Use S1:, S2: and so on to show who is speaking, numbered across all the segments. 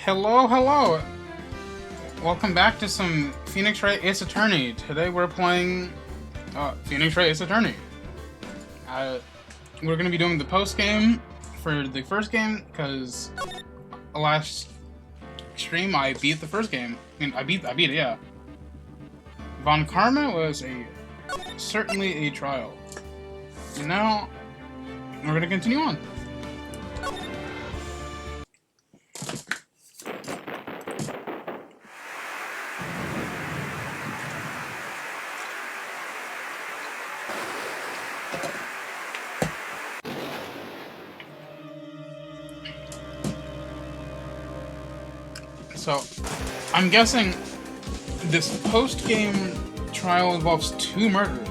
S1: Hello, hello! Welcome back to some Phoenix Wright Ace Attorney. Today we're playing Phoenix Wright Ace Attorney. We're going to be doing the post-game for the first game, because last stream I beat the first game. I mean, I beat it, yeah. Von Karma was certainly a trial. And now, we're going to continue on. So, I'm guessing this post-game trial involves 2 murders.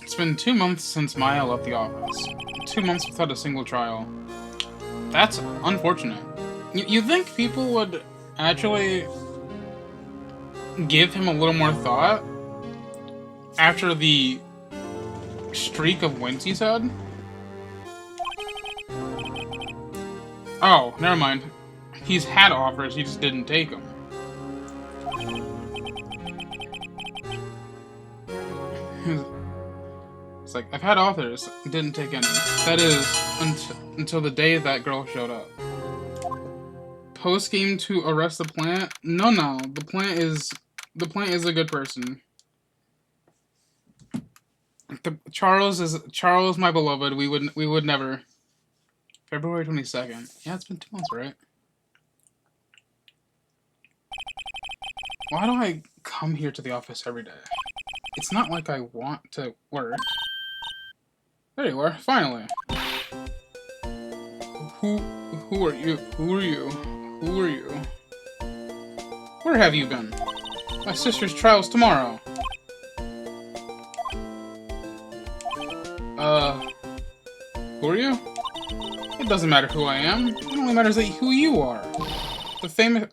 S1: It's been 2 months since Maya left the office. 2 months without a single trial. That's unfortunate. You think people would actually give him a little more thought after the streak of wins he's had? Oh, never mind. He's had offers, he just didn't take them. It's like, I've had offers, didn't take any. That is, until the day that girl showed up. Post-game to arrest the plant? No, the plant is a good person. Charles, my beloved, we would never. February 22nd. Yeah, it's been 2 months, right? Why do I come here to the office every day? It's not like I want to work. There you are, finally. Who are you? Who are you? Who are you? Where have you been? My sister's trial's tomorrow. Who are you? It doesn't matter who I am. It only matters who you are. The famous,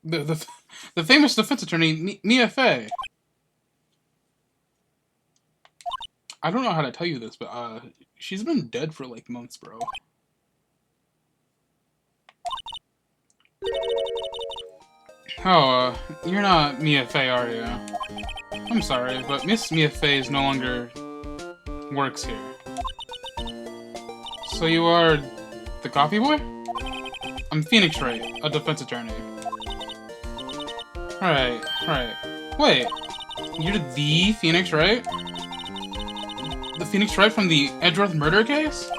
S1: the famous defense attorney, Mia Fey. I don't know how to tell you this, but, she's been dead for, like, months, bro. Oh, you're not Mia Fey, are you? I'm sorry, but Miss Mia Fey no longer works here. So you are the coffee boy? I'm Phoenix Wright, a defense attorney. Right. Wait, you're the Phoenix Wright? The Phoenix Wright from the Edgeworth murder case?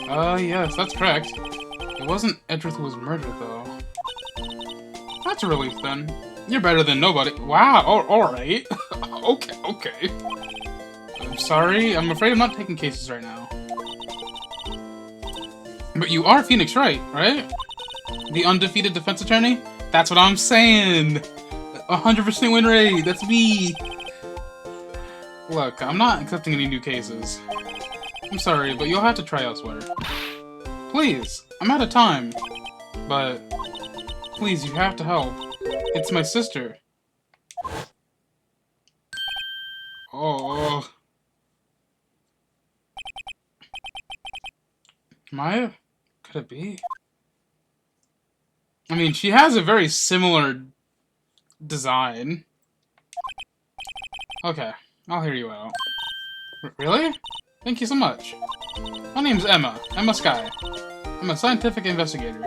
S1: Yes, that's correct. It wasn't Edgeworth who was murdered, though. That's a relief, then. You're better than nobody. Wow, alright. Okay. I'm sorry, I'm afraid I'm not taking cases right now. But you are Phoenix Wright, right? The undefeated defense attorney? That's what I'm saying! 100% win rate, that's me! Look, I'm not accepting any new cases. I'm sorry, but you'll have to try elsewhere. Please, I'm out of time. But, please, you have to help. It's my sister. Oh. Maya? Could it be? I mean, she has a very similar design. Okay. I'll hear you out. Really? Thank you so much. My name's Emma Sky. I'm a scientific investigator.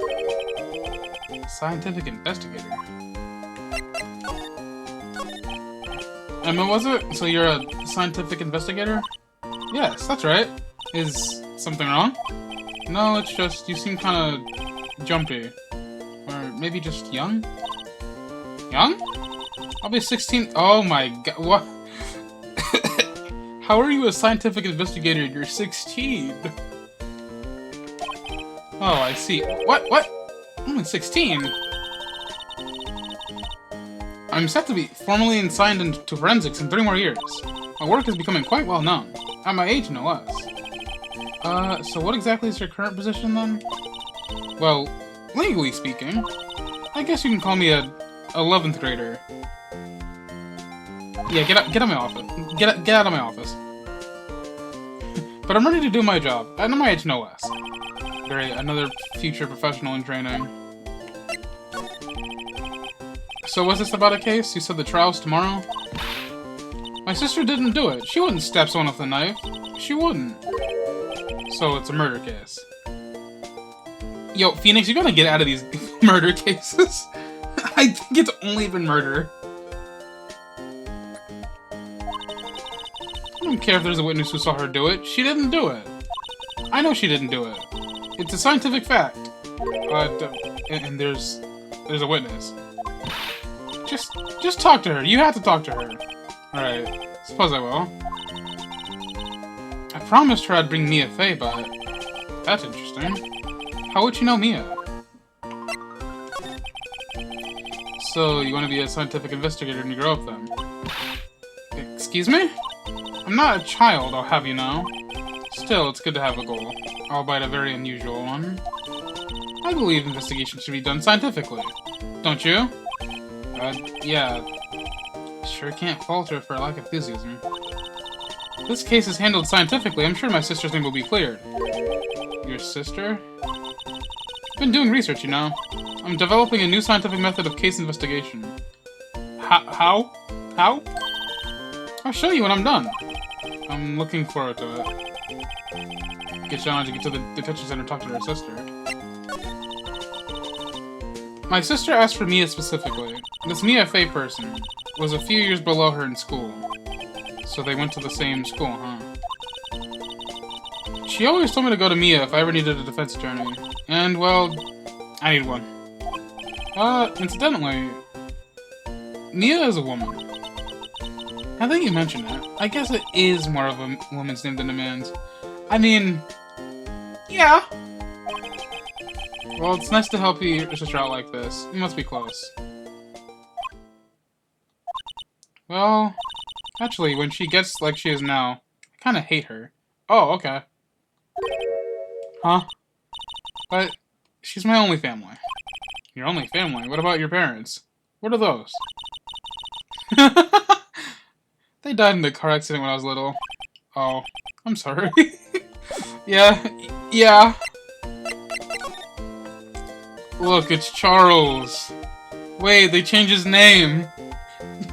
S1: Scientific investigator? Emma, was it? So you're a scientific investigator? Yes, that's right. Is something wrong? No, it's just you seem kind of jumpy. Or maybe just young? Young? I'll be 16. Oh my god, what? How are you a scientific investigator? You're 16. Oh, I see. What? Only 16? I'm set to be formally assigned into forensics in 3 more years. My work is becoming quite well known. At my age, no less. So what exactly is your current position, then? Well, legally speaking, I guess you can call me a 11th grader. Yeah, get out of my office. Get out of my office. But I'm ready to do my job. At my age, no less. Great, another future professional in training. So what's this about a case? You said the trial's tomorrow? My sister didn't do it. She wouldn't stab someone with a knife. She wouldn't. So it's a murder case. Yo, Phoenix, you gotta get out of these murder cases. I think it's only been murder. I don't care if there's a witness who saw her do it. She didn't do it. I know she didn't do it. It's a scientific fact. And there's a witness. Just talk to her. You have to talk to her. Alright. Suppose I will. I promised her I'd bring Mia Fey, but that's interesting. How would you know Mia? So, you want to be a scientific investigator when you grow up, then? Excuse me? I'm not a child, I'll have you know. Still, it's good to have a goal, albeit a very unusual one. I believe investigation should be done scientifically. Don't you? Yeah. Sure can't fault her for a lack of enthusiasm. If this case is handled scientifically, I'm sure my sister's name will be cleared. Your sister? I've been doing research, you know. I'm developing a new scientific method of case investigation. How? How? I'll show you when I'm done. I'm looking forward to it. Get Shauna to get to the detention center and talk to her sister. My sister asked for Mia specifically. This Mia Fey person was a few years below her in school. So they went to the same school, huh? She always told me to go to Mia if I ever needed a defense attorney. And, well, I need one. Incidentally, Mia is a woman. Now that you mention it, I guess it is more of a woman's name than a man's. I mean, yeah. Well, it's nice to help your sister out like this. You must be close. Well, actually, when she gets like she is now, I kinda hate her. Oh, okay. Huh? But she's my only family. Your only family? What about your parents? What are those? They died in a car accident when I was little. Oh, I'm sorry. Yeah. Look, it's Charles. Wait, they changed his name.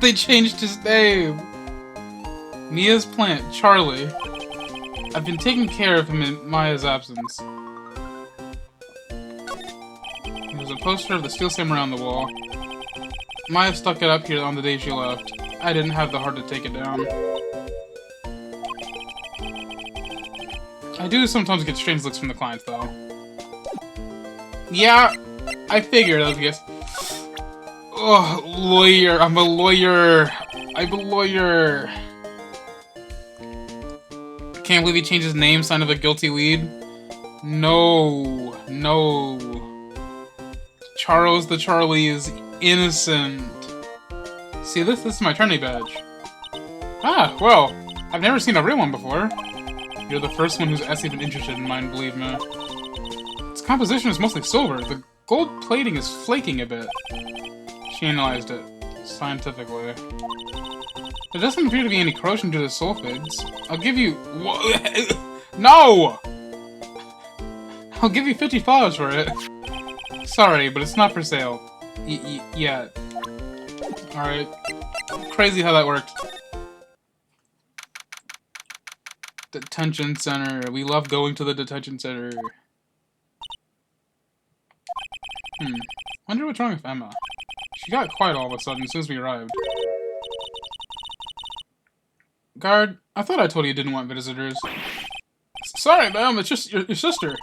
S1: They changed his name. Mia's plant, Charley. I've been taking care of him in Maya's absence. There's a poster of the Steel Samurai on the wall. Maya stuck it up here on the day she left. I didn't have the heart to take it down. I do sometimes get strange looks from the clients, though. Yeah, I figured, I guess. Oh, lawyer. I'm a lawyer. I'm a lawyer. Can't believe he changed his name, sign of a guilty lead. No. Charles the Charlie is innocent. See, this is my attorney badge. Ah, well, I've never seen a real one before. You're the first one who's actually been interested in mine, believe me. Its composition is mostly silver. The gold plating is flaking a bit. She analyzed it scientifically. There doesn't appear to be any corrosion due to sulfates. I'll give you... No! I'll give you $50 for it. Sorry, but it's not for sale. Yet. Alright. Crazy how that worked. Detention center. We love going to the detention center. Wonder what's wrong with Emma. She got quiet all of a sudden as soon as we arrived. Guard, I thought I told you you didn't want visitors. Sorry, ma'am, it's just your sister.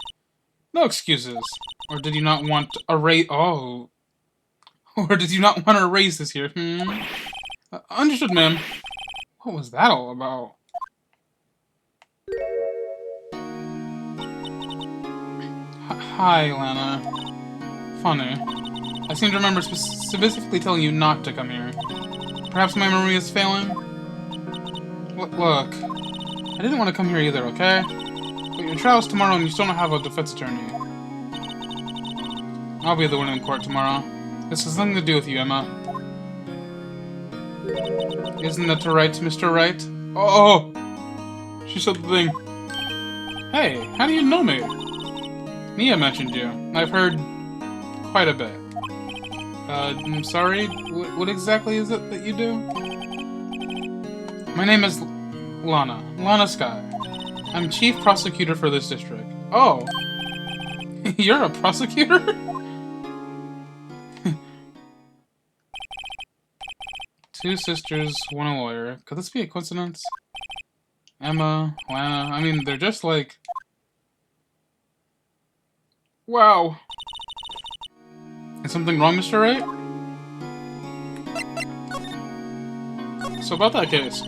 S1: No excuses. Or did you not want a raise? Oh. Or did you not want a raise this year? Understood, ma'am. What was that all about? Hi, Lana. Funny. I seem to remember specifically telling you not to come here. Perhaps my memory is failing? Look, I didn't want to come here either, okay? But your trial's tomorrow and you still don't have a defense attorney. I'll be the one in court tomorrow. This has nothing to do with you, Emma. Isn't that right, Mr. Wright? Oh! She said the thing. Hey, how do you know me? Mia mentioned you. I've heard quite a bit. I'm sorry? What exactly is it that you do? My name is Lana Sky. I'm chief prosecutor for this district. Oh! You're a prosecutor? Two sisters, one a lawyer. Could this be a coincidence? Emma, Lana, I mean, they're just like... Wow! Is something wrong, Mr. Wright? So about that case.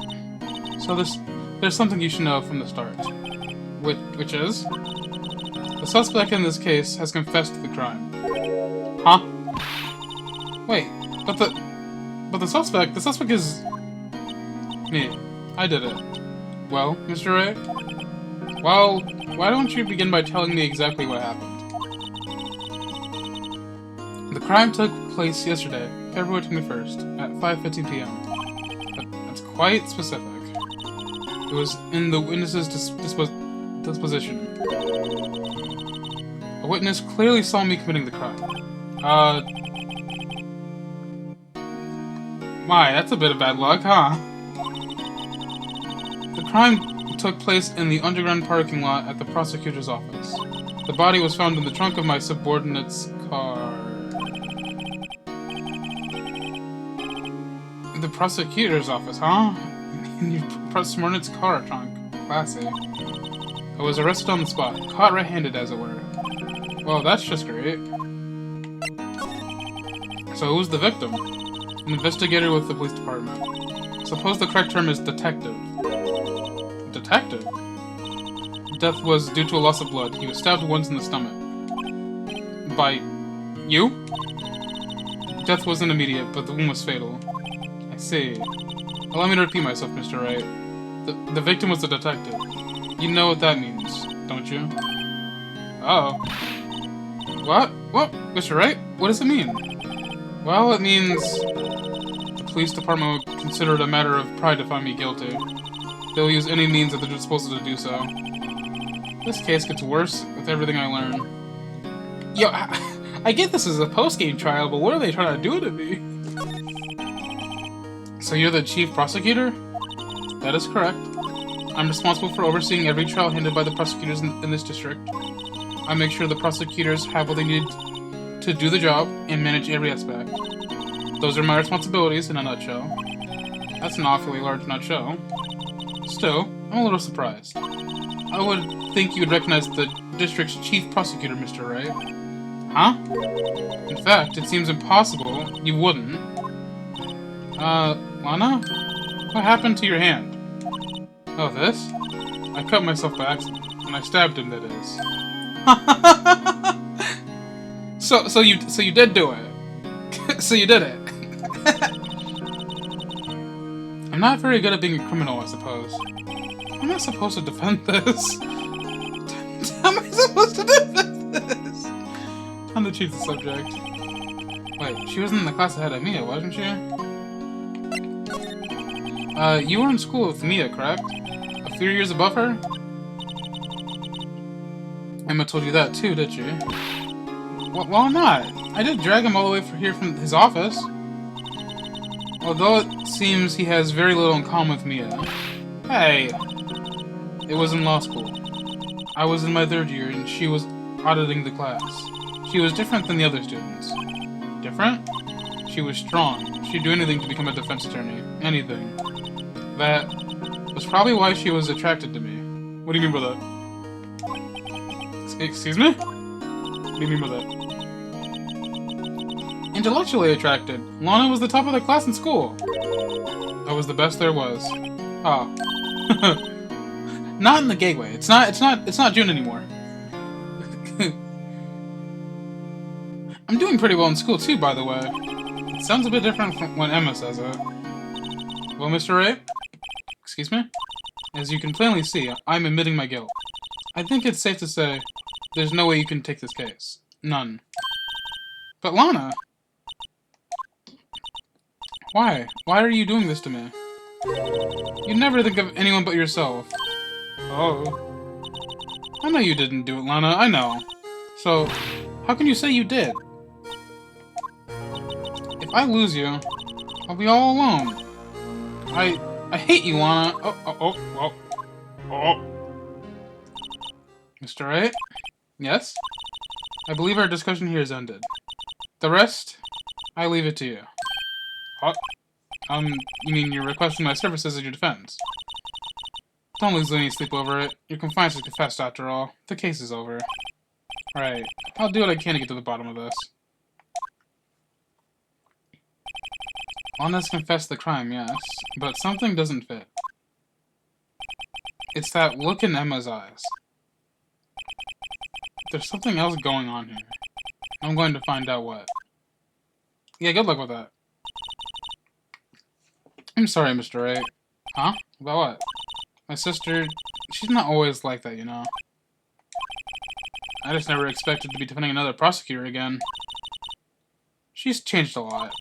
S1: So there's something you should know from the start. Which is? The suspect in this case has confessed to the crime. Huh? Wait, but the suspect is... me. I did it. Well, Mr. Wright? Well, why don't you begin by telling me exactly what happened? The crime took place yesterday, February 21st, at 5:15 p.m. That's quite specific. It was in the witness's disposition. A witness clearly saw me committing the crime. My, that's a bit of bad luck, huh? The crime took place in the underground parking lot at the prosecutor's office. The body was found in the trunk of my subordinate's car. The prosecutor's office, huh? In your subordinate's car trunk. Classy. I was arrested on the spot, caught red-handed, as it were. Well, that's just great. So who's the victim? An investigator with the police department. Suppose the correct term is detective. Detective? Death was due to a loss of blood. He was stabbed once in the stomach. By... you? Death wasn't immediate, but the wound was fatal. I see. Allow me to repeat myself, Mr. Wright. The victim was a detective. You know what that means, don't you? Uh-oh. What? Mr. Wright? What does it mean? Well, it means... the police department would consider it a matter of pride to find me guilty. They'll use any means at their disposal to do so. This case gets worse with everything I learn. Yo, I get this is a post-game trial, but what are they trying to do to me? So you're the chief prosecutor? That is correct. I'm responsible for overseeing every trial handled by the prosecutors in this district. I make sure the prosecutors have what they need to do the job and manage every aspect. Those are my responsibilities in a nutshell. That's an awfully large nutshell. Still, I'm a little surprised. I would think you would recognize the district's chief prosecutor, Mr. Wright. Huh? In fact, it seems impossible you wouldn't. Lana? What happened to your hand? Oh, this? I cut myself by accident, and I stabbed him, that is. So you did do it. So you did it. I'm not very good at being a criminal, I suppose. How am I supposed to defend this? How am I supposed to defend this? I'm the chief of the subject. Wait, she wasn't in the class ahead of Mia, wasn't she? You were in school with Mia, correct? A few years above her? Emma told you that too, did she? Well, not. I did drag him all the way here from his office. Although it seems he has very little in common with Mia. Hey! It was in law school. I was in my 3rd year, and she was auditing the class. She was different than the other students. Different? She was strong. She'd do anything to become a defense attorney. Anything. That was probably why she was attracted to me. What do you mean by that? Excuse me? What do you mean by that? Intellectually attracted. Lana was the top of the class in school. I was the best there was. Ah. Not in the gay way. It's not June anymore. I'm doing pretty well in school too, by the way. It sounds a bit different from when Emma says it. Well, Mr. Ray? Excuse me? As you can plainly see, I'm admitting my guilt. I think it's safe to say there's no way you can take this case. None. But Lana! Why? Why are you doing this to me? You'd never think of anyone but yourself. Oh. I know you didn't do it, Lana, I know. So, how can you say you did? If I lose you, I'll be all alone. I hate you, Lana. Oh. Mr. Wright? Yes? I believe our discussion here is ended. The rest, I leave it to you. What? You mean you're requesting my services as your defense? Don't lose any sleep over it. Your compliance is confessed after all. The case is over. Right. I'll do what I can to get to the bottom of this. Lana's confessed the crime, yes, but something doesn't fit. It's that look in Emma's eyes. There's something else going on here. I'm going to find out what. Yeah, good luck with that. I'm sorry, Mr. Wright. Huh? About what? My sister, she's not always like that, you know. I just never expected to be defending another prosecutor again. She's changed a lot.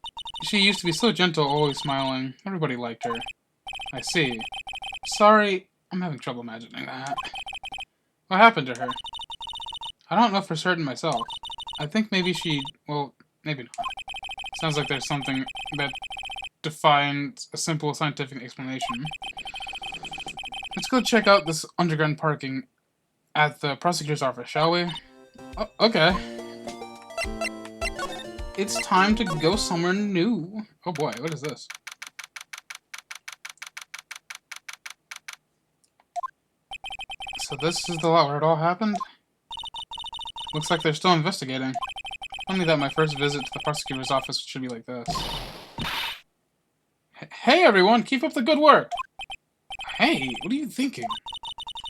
S1: She used to be so gentle, always smiling. Everybody liked her. I see. Sorry, I'm having trouble imagining that. What happened to her? I don't know for certain myself. I think maybe she... well, maybe not. Sounds like there's something that defines a simple scientific explanation. Let's go check out this underground parking at the prosecutor's office, shall we? Oh, okay. It's time to go somewhere new. Oh boy, what is this? So this is the lot where it all happened? Looks like they're still investigating. Only that my first visit to the prosecutor's office should be like this. Hey everyone, keep up the good work! Hey, what are you thinking?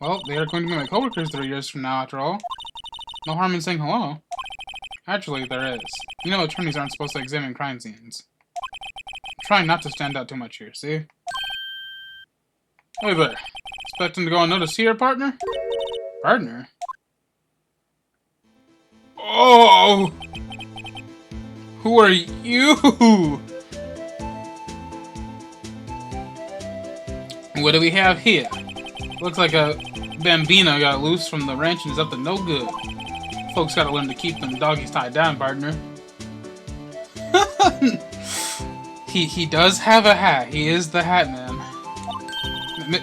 S1: Well, they are going to be my coworkers 3 years from now, after all. No harm in saying hello. Actually, there is. You know attorneys aren't supposed to examine crime scenes. I'm trying not to stand out too much here, see? Hey there. Expecting to go unnoticed here, partner? Partner? Oh! Who are you? What do we have here? Looks like a bambino got loose from the ranch and is up to no good. Folks gotta learn to keep them doggies tied down, partner. He does have a hat. He is the hat man.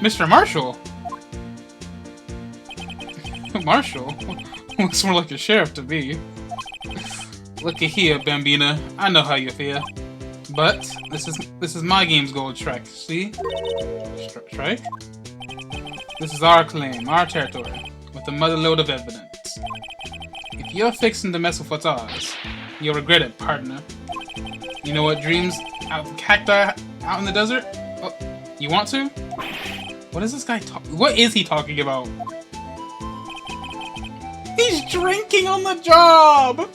S1: Mr. Marshall? Marshall? Looks more like a sheriff to me. Looky here, Bambina. I know how you feel. But this is my game's gold strike, see? Strike? This is our claim, our territory, with a mother load of evidence. If you're fixing to mess with what's ours, you'll regret it, partner. You know what dreams out of cacti out in the desert? Oh, you want to? What is this guy talking? What is he talking about? He's drinking on the job!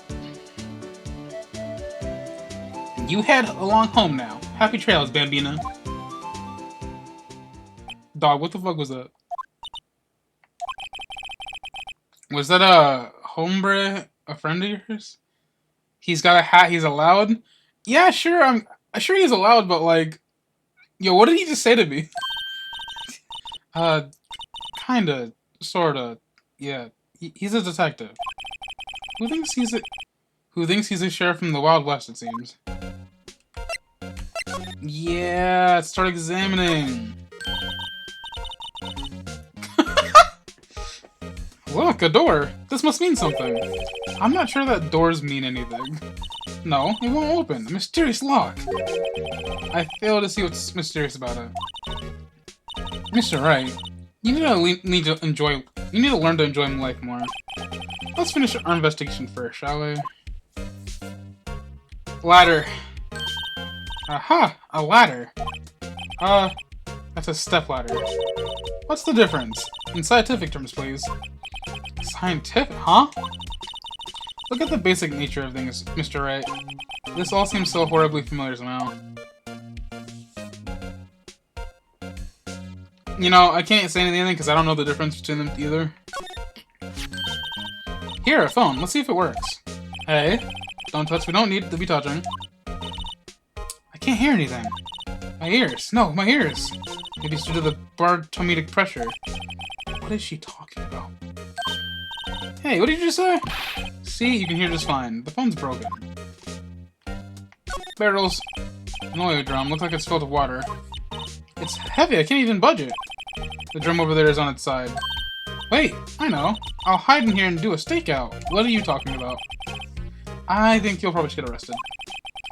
S1: You head along home now. Happy trails, Bambina. Dog, what the fuck was that? Was that a hombre, a friend of yours? He's got a hat, he's allowed? Yeah, sure, I'm sure he's allowed, but like... Yo, what did he just say to me? Kinda, sorta, yeah. He's a detective. Who thinks he's a sheriff from the Wild West, it seems. Yeah, start examining. Look, a door. This must mean something. I'm not sure that doors mean anything. No, it won't open. A mysterious lock. I fail to see what's mysterious about it. Mr. Wright, you need to learn to enjoy life more. Let's finish our investigation first, shall we? Ladder. Aha! A ladder. That's a step ladder. What's the difference? In scientific terms, please. Scientific? Huh? Look at the basic nature of things, Mr. Wright. This all seems so horribly familiar somehow. You know, I can't say anything because I don't know the difference between them either. Here, a phone. Let's see if it works. Hey, don't touch. We don't need to be touching. I can't hear anything. My ears. No, my ears. Maybe it's due to the barotometric pressure. What is she talking about? Hey, what did you just say? See, you can hear just fine. The phone's broken. Barrels. An oil drum. Looks like it's filled with water. It's heavy. I can't even budge it. The drum over there is on its side. Wait, I know. I'll hide in here and do a stakeout. What are you talking about? I think you'll probably just get arrested.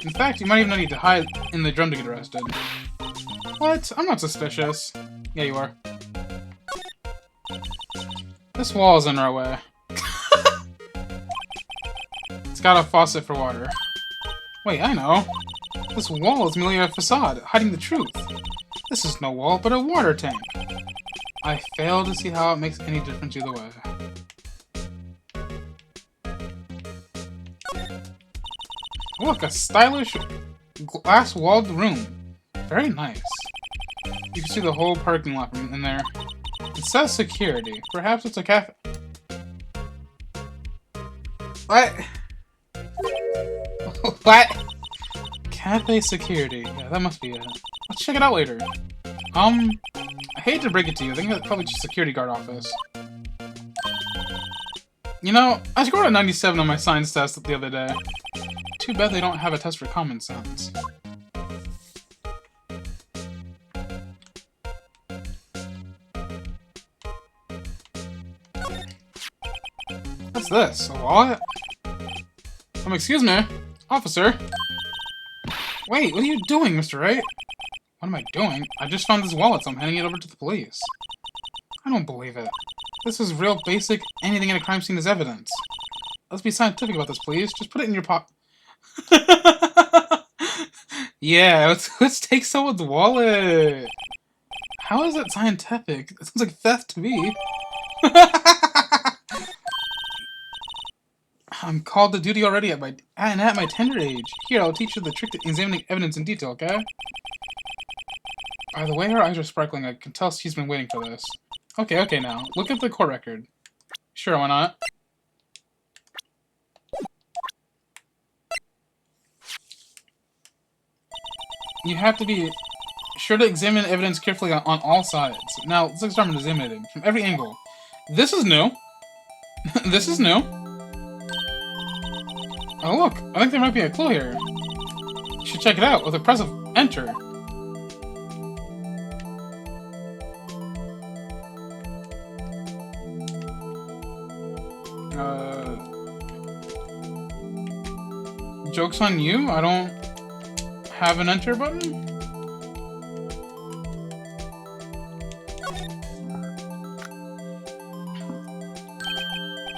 S1: In fact, you might even need to hide in the drum to get arrested. What? I'm not suspicious. Yeah, you are. This wall is in our way. It's got a faucet for water. Wait, I know. This wall is merely a facade, hiding the truth. This is no wall, but a water tank. I fail to see how it makes any difference either way. Look, a stylish glass-walled room. Very nice. You can see the whole parking lot from in there. It says security. Perhaps it's a cafe. What? What? Cafe security. Yeah, that must be it. Let's check it out later. I hate to break it to you. I think it's probably just a security guard office. You know, I scored a 97 on my science test the other day. Too bad they don't have a test for common sense. What's this? A wallet? Excuse me, officer. Wait, what are you doing, Mr. Wright? What am I doing? I just found this wallet, so I'm handing it over to the police. I don't believe it. This is real basic. Anything in a crime scene is evidence. Let's be scientific about this, please. Just put it in your pocket. Yeah, let's take someone's wallet. How is that scientific? It sounds like theft to me. I'm called to duty already at my tender age. Here, I'll teach you the trick to examining evidence in detail, okay? By the way, her eyes are sparkling. I can tell she's been waiting for this. Okay, now. Look at the court record. Sure, why not? You have to be sure to examine evidence carefully on all sides. Now, let's start with examining from every angle. This is new. This is new. Oh, look. I think there might be a clue here. You should check it out with a press of enter. Joke's on you? I don't have an enter button?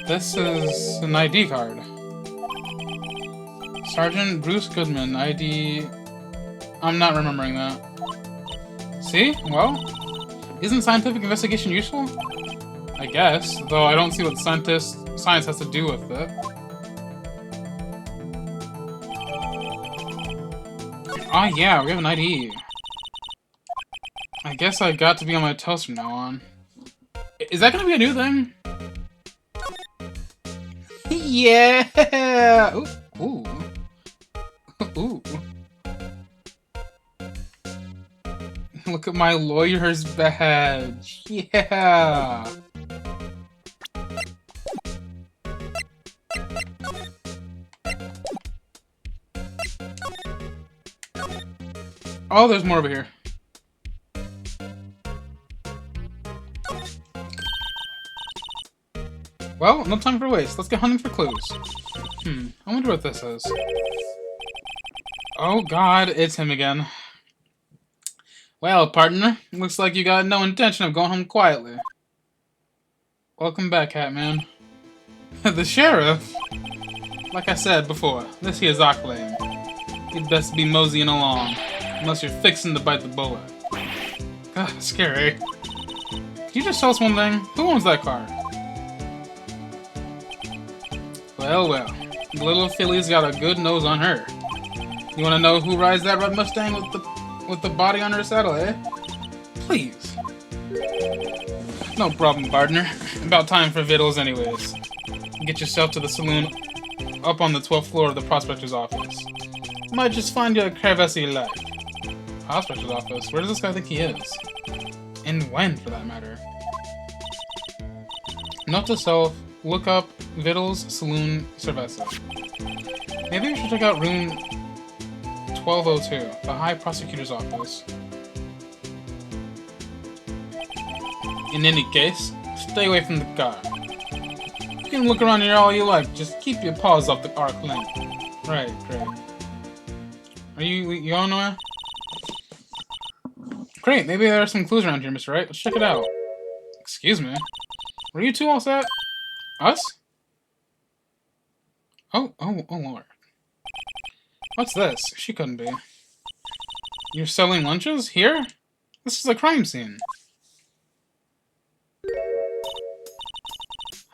S1: This is an ID card. Sergeant Bruce Goodman, ID... I'm not remembering that. See? Well, isn't scientific investigation useful? I guess, though I don't see what science has to do with it. Ah, yeah, we have an ID. I guess I got to be on my toes from now on. Is that gonna be a new thing? Yeah! Ooh. Ooh. Look at my lawyer's badge. Yeah! Oh, there's more over here. Well, no time for waste. Let's get hunting for clues. I wonder what this is. Oh god, it's him again. Well, partner, looks like you got no intention of going home quietly. Welcome back, Hatman. The sheriff? Like I said before, this here's our claim. You'd best be moseying along, unless you're fixing to bite the bullet. Ugh, scary. Can you just tell us one thing? Who owns that car? Well, well. The little filly's got a good nose on her. You wanna know who rides that red Mustang with the body on her saddle, eh? Please. No problem, partner. About time for vittles anyways. Get yourself to the saloon up on the 12th floor of the prospector's office. Might just find you a crevice you like. Prospector's office? Where does this guy think he is? And when, for that matter? Note to self, look up Vittles Saloon Cerveza. Maybe we should check out room 1202, the High Prosecutor's Office. In any case, stay away from the car. You can look around here all you like, just keep your paws off the arc length. Right, great. Are you going nowhere? Great, maybe there are some clues around here, Mr. Wright. Let's check it out. Excuse me. Were you two all set? Us? Oh, Lord. What's this? She couldn't be. You're selling lunches? Here? This is a crime scene.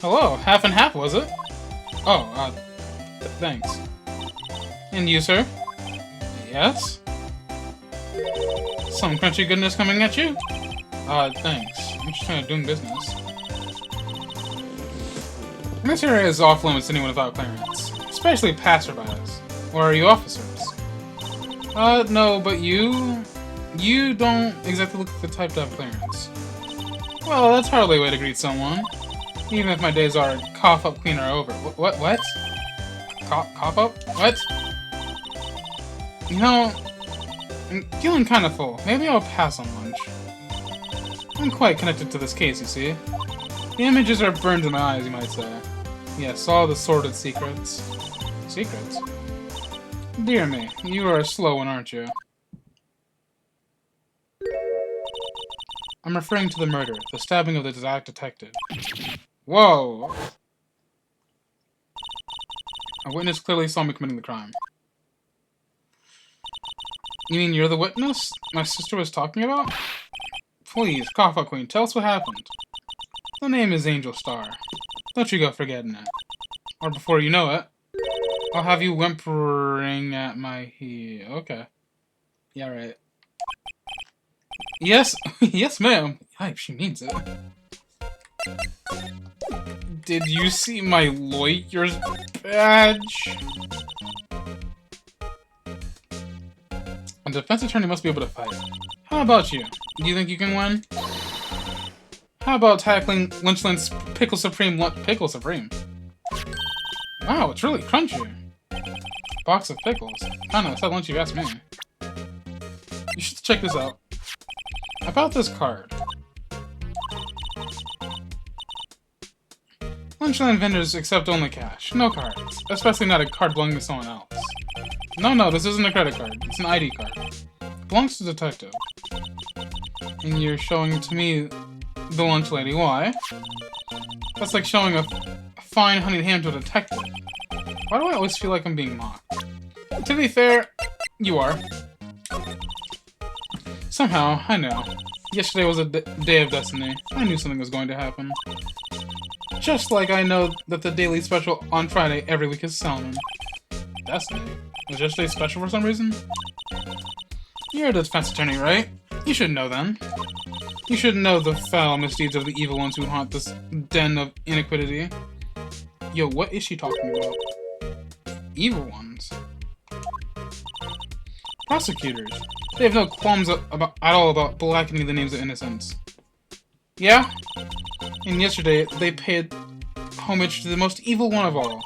S1: Hello, half and half, was it? Oh, thanks. And you, sir? Yes? Some crunchy goodness coming at you? Thanks. I'm just trying to do business. This area is off limits to anyone without clearance, especially passerbys. Or are you officers? No, but you don't exactly look like the type to have clearance. Well, that's hardly a way to greet someone. Even if my days are cough-up cleaner are over. What? Cough-up? What? You know, I'm feeling kind of full. Maybe I'll pass on lunch. I'm quite connected to this case, you see. The images are burned in my eyes, you might say. Yes, all the sordid secrets. Secrets? Dear me, you are a slow one, aren't you? I'm referring to the murder, the stabbing of the exact detective. Whoa! A witness clearly saw me committing the crime. You mean you're the witness my sister was talking about? Please, Cough-Up Queen, tell us what happened. The name is Angel Star. Don't you go forgetting it. Or before you know it, I'll have you whimpering at my heel. Okay. Yeah, right. Yes, yes, ma'am. Yikes, she means it. Did you see my lawyer's badge? A defense attorney must be able to fight. How about you? Do you think you can win? How about tackling Lynchland's Pickle Supreme Pickle Supreme? Wow, it's really crunchy. Box of pickles. I don't know, it's that lunch you asked me. You should check this out. About this card. Lunchland vendors accept only cash, no cards. Especially not a card belonging to someone else. No, this isn't a credit card. It's an ID card. It belongs to the detective. And you're showing it to me, the lunch lady. Why? That's like showing a fine honeyed ham to a detective. Why do I always feel like I'm being mocked? To be fair, you are. Somehow, I know. Yesterday was a day of destiny. I knew something was going to happen. Just like I know that the daily special on Friday every week is salmon. Destiny? Was yesterday special for some reason? You're a defense attorney, right? You should know then. You should know the foul misdeeds of the evil ones who haunt this den of iniquity. Yo, what is she talking about? Evil ones? Prosecutors. They have no qualms at all about blackening the names of innocents. Yeah? And yesterday, they paid homage to the most evil one of all.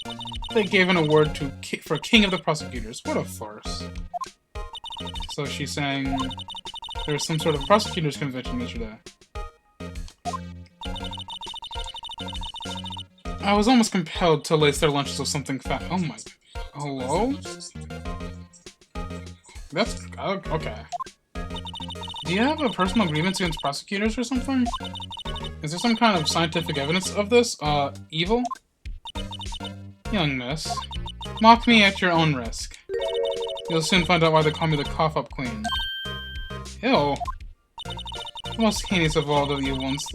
S1: They gave an award for King of the Prosecutors. What a farce. So she's saying there was some sort of prosecutor's convention yesterday. I was almost compelled to lace their lunches with something fat. Oh my... Hello? That's... okay. Do you have a personal grievance against prosecutors or something? Is there some kind of scientific evidence of this? Evil? Young miss. Mock me at your own risk. You'll soon find out why they call me the Cough-Up Queen. Ew. The most heinous of all the evil ones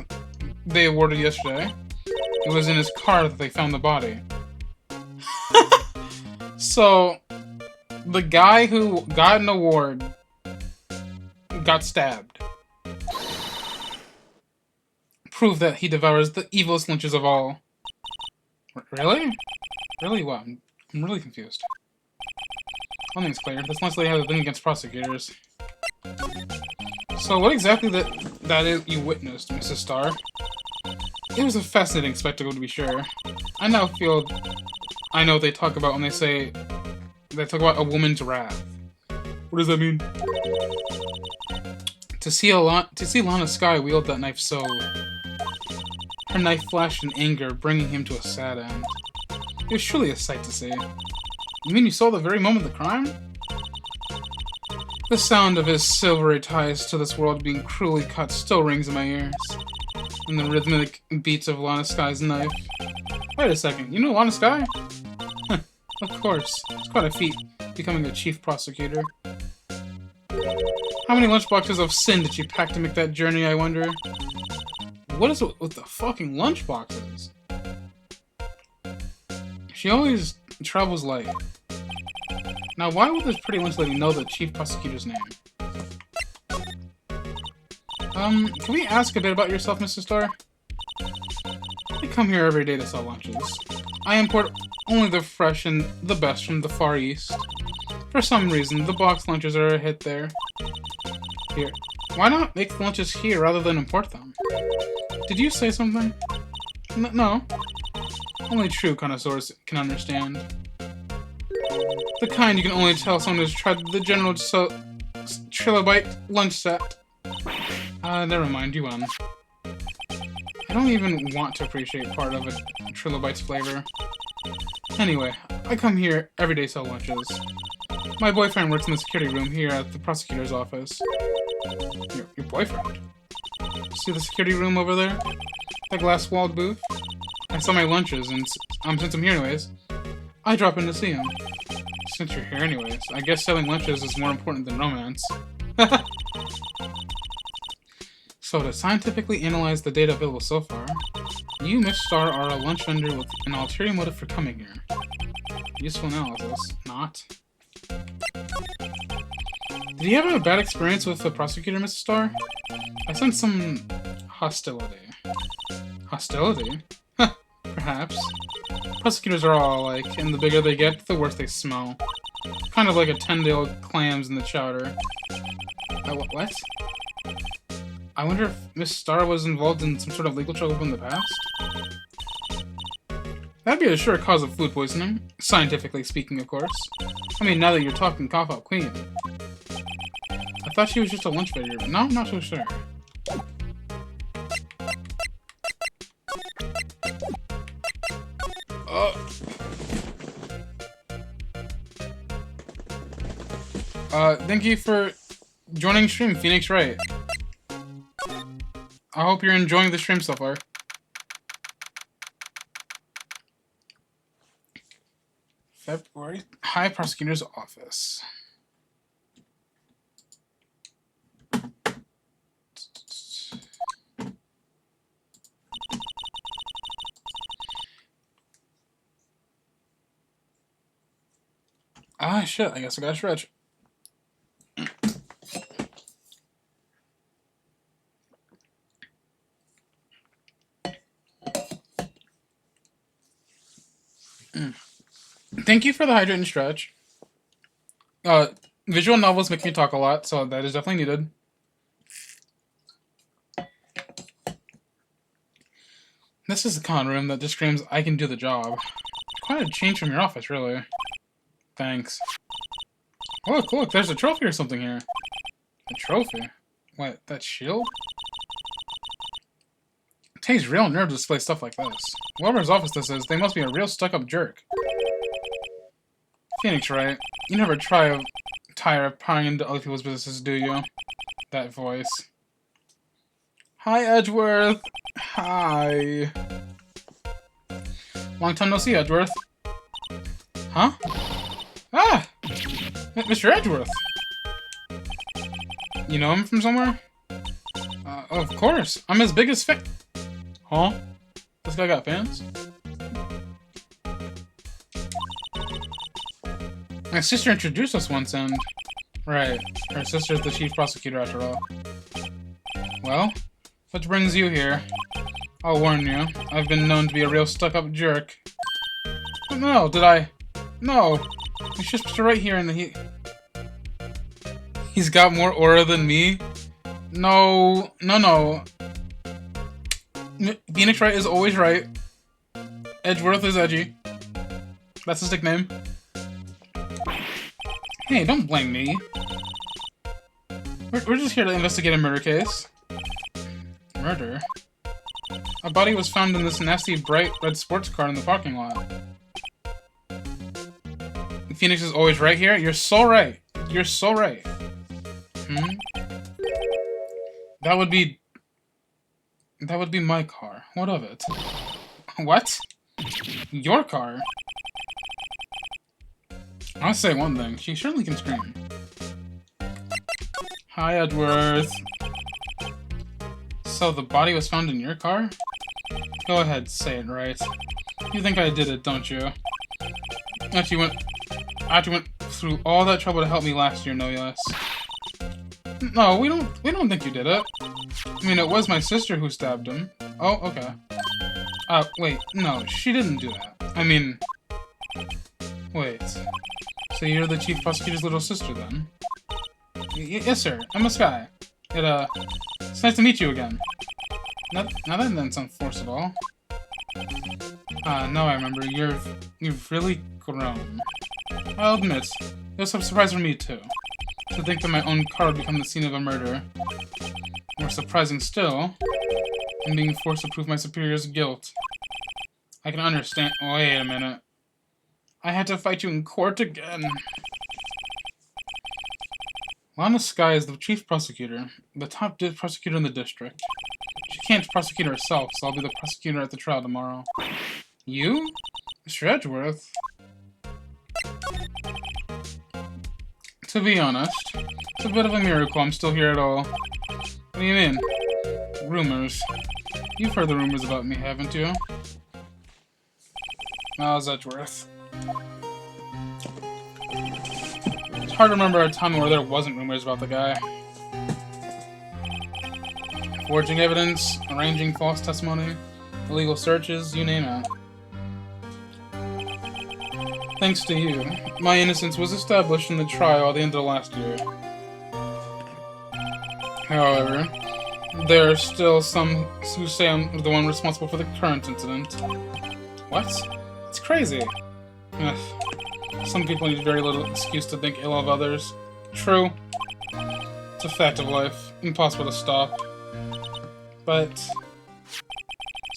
S1: they awarded yesterday. It was in his car that they found the body. So, the guy who got an award got stabbed. Prove that he devours the evilest lunches of all. Really? Really what? I'm really confused. One thing's clear. This lunch lady has a thing against prosecutors. So what exactly that is you witnessed, Mrs. Starr? It was a fascinating spectacle, to be sure. I know what they talk about when they talk about a woman's wrath. What does that mean? To see Lana Skye wield that knife so... Her knife flashed in anger, bringing him to a sad end. It was truly a sight to see. You mean you saw the very moment of the crime? The sound of his silvery ties to this world being cruelly cut still rings in my ears. And the rhythmic beats of Lana Skye's knife. Wait a second, you know Lana Skye? Of course. It's quite a feat, becoming a chief prosecutor. How many lunchboxes of sin did she pack to make that journey, I wonder? What is it with the fucking lunchboxes? She always travels light. Now, why would this pretty lunch lady know the chief prosecutor's name? Can we ask a bit about yourself, Mr. Starr? I come here every day to sell lunches. I import only the fresh and the best from the Far East. For some reason, the box lunches are a hit there. Here, why not make the lunches here rather than import them? Did you say something? No. Only true connoisseurs can understand. The kind you can only tell someone who's tried the general trilobite lunch set. Never mind, you won. I don't even want to appreciate part of a trilobite's flavor. Anyway, I come here every day to sell lunches. My boyfriend works in the security room here at the prosecutor's office. Your boyfriend? See the security room over there? The glass-walled booth? I sell my lunches, and since I'm here anyways, I drop in to see him. Since you're here anyways, I guess selling lunches is more important than romance. So to scientifically analyze the data available so far, you, Miss Starr, are a lunch vendor with an ulterior motive for coming here. Useful analysis. Not. Did you have a bad experience with the prosecutor, Mrs. Starr? I sense some hostility. Hostility? Perhaps. Prosecutors are all alike, and the bigger they get, the worse they smell. Kind of like a 10-day-old clams in the chowder. What? I wonder if Miss Starr was involved in some sort of legal trouble in the past? That'd be a sure cause of food poisoning. Scientifically speaking, of course. I mean, now that you're talking cough-out queen. I thought she was just a lunch vendor, but no, I'm not so sure. Thank you for joining stream, Phoenix Wright. I hope you're enjoying the stream so far. February. High Prosecutor's Office. Ah, shit. I guess I gotta stretch. Thank you for the hydrate and stretch. Visual novels make me talk a lot, so that is definitely needed. This is a con room that just screams, I can do the job. Quite a change from your office, really. Thanks. Oh, look, there's a trophy or something here. A trophy? What, that shield? It takes real nerve to display stuff like this. Whoever's office this is, they must be a real stuck-up jerk. Phoenix Wright, you never tire of prying into other people's businesses, do you? That voice. Hi, Edgeworth. Hi. Long time no see, Edgeworth. Huh? Ah! Mr. Edgeworth. You know him from somewhere? Of course. I'm his biggest fan. Huh? This guy got fans? My sister introduced us once, and... Right, her sister's the chief prosecutor after all. Well, what brings you here? I'll warn you, I've been known to be a real stuck-up jerk. No, did I? No! It's just right here and he's got more aura than me? No. Phoenix Wright is always right. Edgeworth is edgy. That's his nickname. Hey, don't blame me. We're just here to investigate a murder case. Murder? A body was found in this nasty bright red sports car in the parking lot. Phoenix is always right here? You're so right. You're so right. That would be my car. What of it? What? Your car? I'll say one thing. She certainly can scream. Hi, Edgeworth. So the body was found in your car? Go ahead, say it right. You think I did it, don't you? After you went through all that trouble to help me last year, no less. No, we don't think you did it. I mean, it was my sister who stabbed him. Oh, okay. Wait, no, she didn't do that. I mean... Wait. So you're the chief prosecutor's little sister, then? Yes, sir. I'm a Sky. It's nice to meet you again. Now that didn't sound forced at all. No, I remember. You've really grown. I'll admit, it was a surprise for me, too. To think that my own car would become the scene of a murder. More surprising still, I'm being forced to prove my superior's guilt. I can understand— Wait a minute. I had to fight you in court again. Lana Sky is the chief prosecutor, the top prosecutor in the district. She can't prosecute herself, so I'll be the prosecutor at the trial tomorrow. You? Mr. Edgeworth? To be honest, it's a bit of a miracle I'm still here at all. What do you mean? Rumors. You've heard the rumors about me, haven't you? How's Edgeworth? It's hard to remember a time where there wasn't rumors about the guy. Forging evidence, arranging false testimony, illegal searches, you name it. Thanks to you, my innocence was established in the trial at the end of last year. However, there are still some who say I'm the one responsible for the current incident. What? It's crazy. Ugh. Some people need very little excuse to think ill of others. True. It's a fact of life. Impossible to stop. But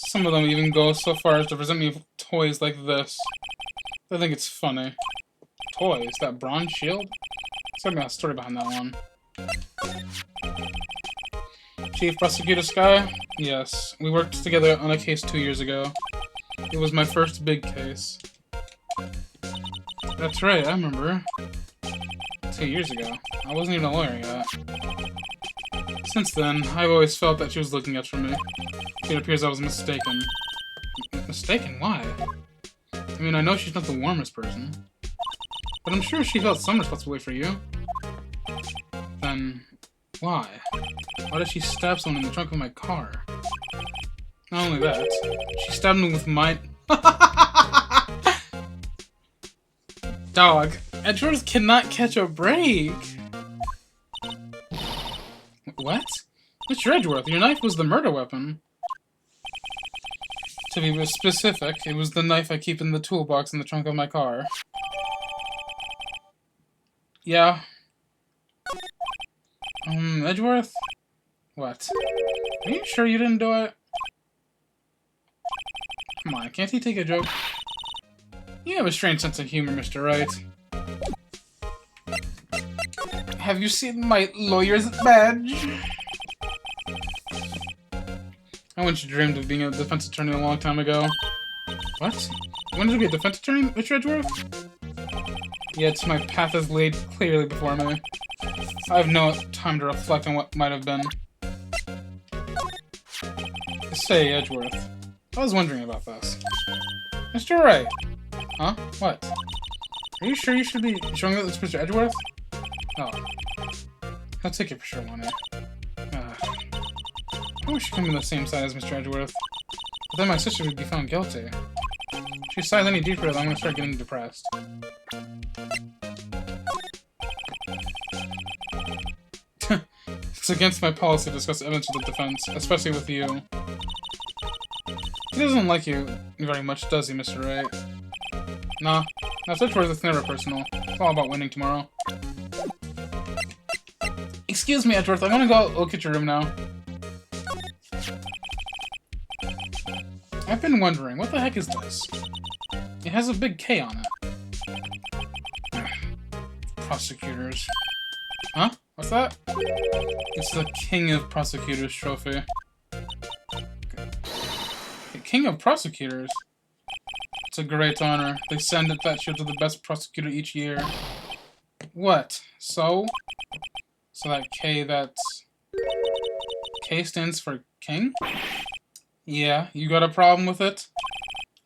S1: some of them even go so far as to present me with toys like this. I think it's funny. Toys? That bronze shield? There's gotta be a story behind that one. Chief Prosecutor Sky? Yes. We worked together on a case 2 years ago. It was my first big case. That's right, I remember. 2 years ago. I wasn't even a lawyer yet. Since then, I've always felt that she was looking out for me. It appears I was mistaken. Mistaken? Why? I mean, I know she's not the warmest person. But I'm sure she felt some responsibility for you. Then, why? Why did she stab someone in the trunk of my car? Not only that, she stabbed me with my... Dog, Edgeworth cannot catch a break! What? Mr. Edgeworth, your knife was the murder weapon. To be specific, it was the knife I keep in the toolbox in the trunk of my car. Yeah. Edgeworth? What? Are you sure you didn't do it? Come on, can't he take a joke? You have a strange sense of humor, Mr. Wright. Have you seen my lawyer's badge? I once dreamed of being a defense attorney a long time ago. What? You wanted to be a defense attorney, Mr. Edgeworth? Yet my path is laid clearly before me. I have no time to reflect on what might have been. Say, Edgeworth, I was wondering about this. Mr. Wright! Huh? What? Are you sure you should be showing that to Mr. Edgeworth? Oh. He'll take it for sure, won't he? I wish she could be on the same side as Mr. Edgeworth. But then my sister would be found guilty. If she sighs any deeper, then I'm gonna start getting depressed. It's against my policy to discuss evidence with the defense, especially with you. He doesn't like you very much, does he, Mr. Wright? Nah, that's Edgeworth, it's never personal. It's all about winning tomorrow. Excuse me, Edgeworth, I'm gonna go look at your room now. I've been wondering, what the heck is this? It has a big K on it. Prosecutors. Huh? What's that? It's the King of Prosecutors trophy. The King of Prosecutors? It's a great honor. They send that shield to the best prosecutor each year. What? So? So that K, that's... K stands for King? Yeah, you got a problem with it?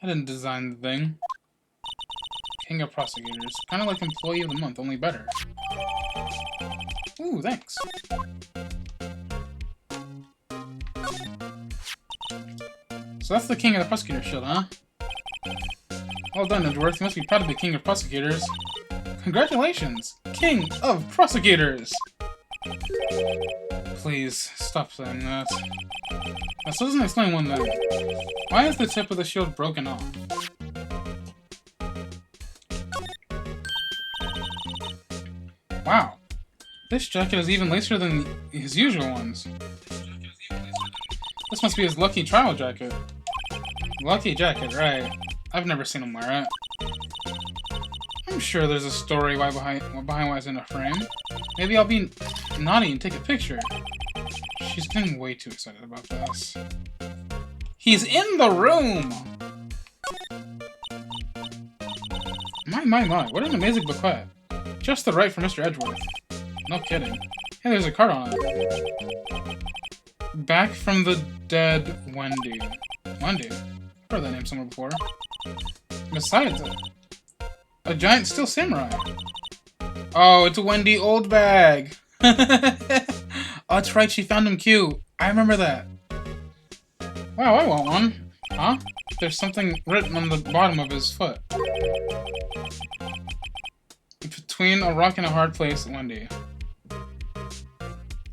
S1: I didn't design the thing. King of Prosecutors. Kind of like Employee of the Month, only better. Ooh, thanks. So that's the King of the Prosecutor shield, huh? Well done, Edgeworth. You must be proud to be King of Prosecutors. Congratulations! King of Prosecutors! Please, stop saying that. That still doesn't explain one thing. Why is the tip of the shield broken off? Wow. This jacket is even lacier than his usual ones. This must be his lucky trial jacket. Lucky jacket, right. I've never seen him wear it. I'm sure there's a story behind why it's in a frame. Maybe I'll be naughty and take a picture. She's getting way too excited about this. He's in the room! My, what an amazing bouquet. Just the right for Mr. Edgeworth. No kidding. Hey, there's a card on it. Back from the dead Wendy. Wendy? I've heard that name somewhere before. Besides it, a giant steel samurai. Oh, it's a Wendy old bag. Oh, that's right, she found him cute. I remember that. Wow, I want one. Huh? There's something written on the bottom of his foot. Between a rock and a hard place, Wendy.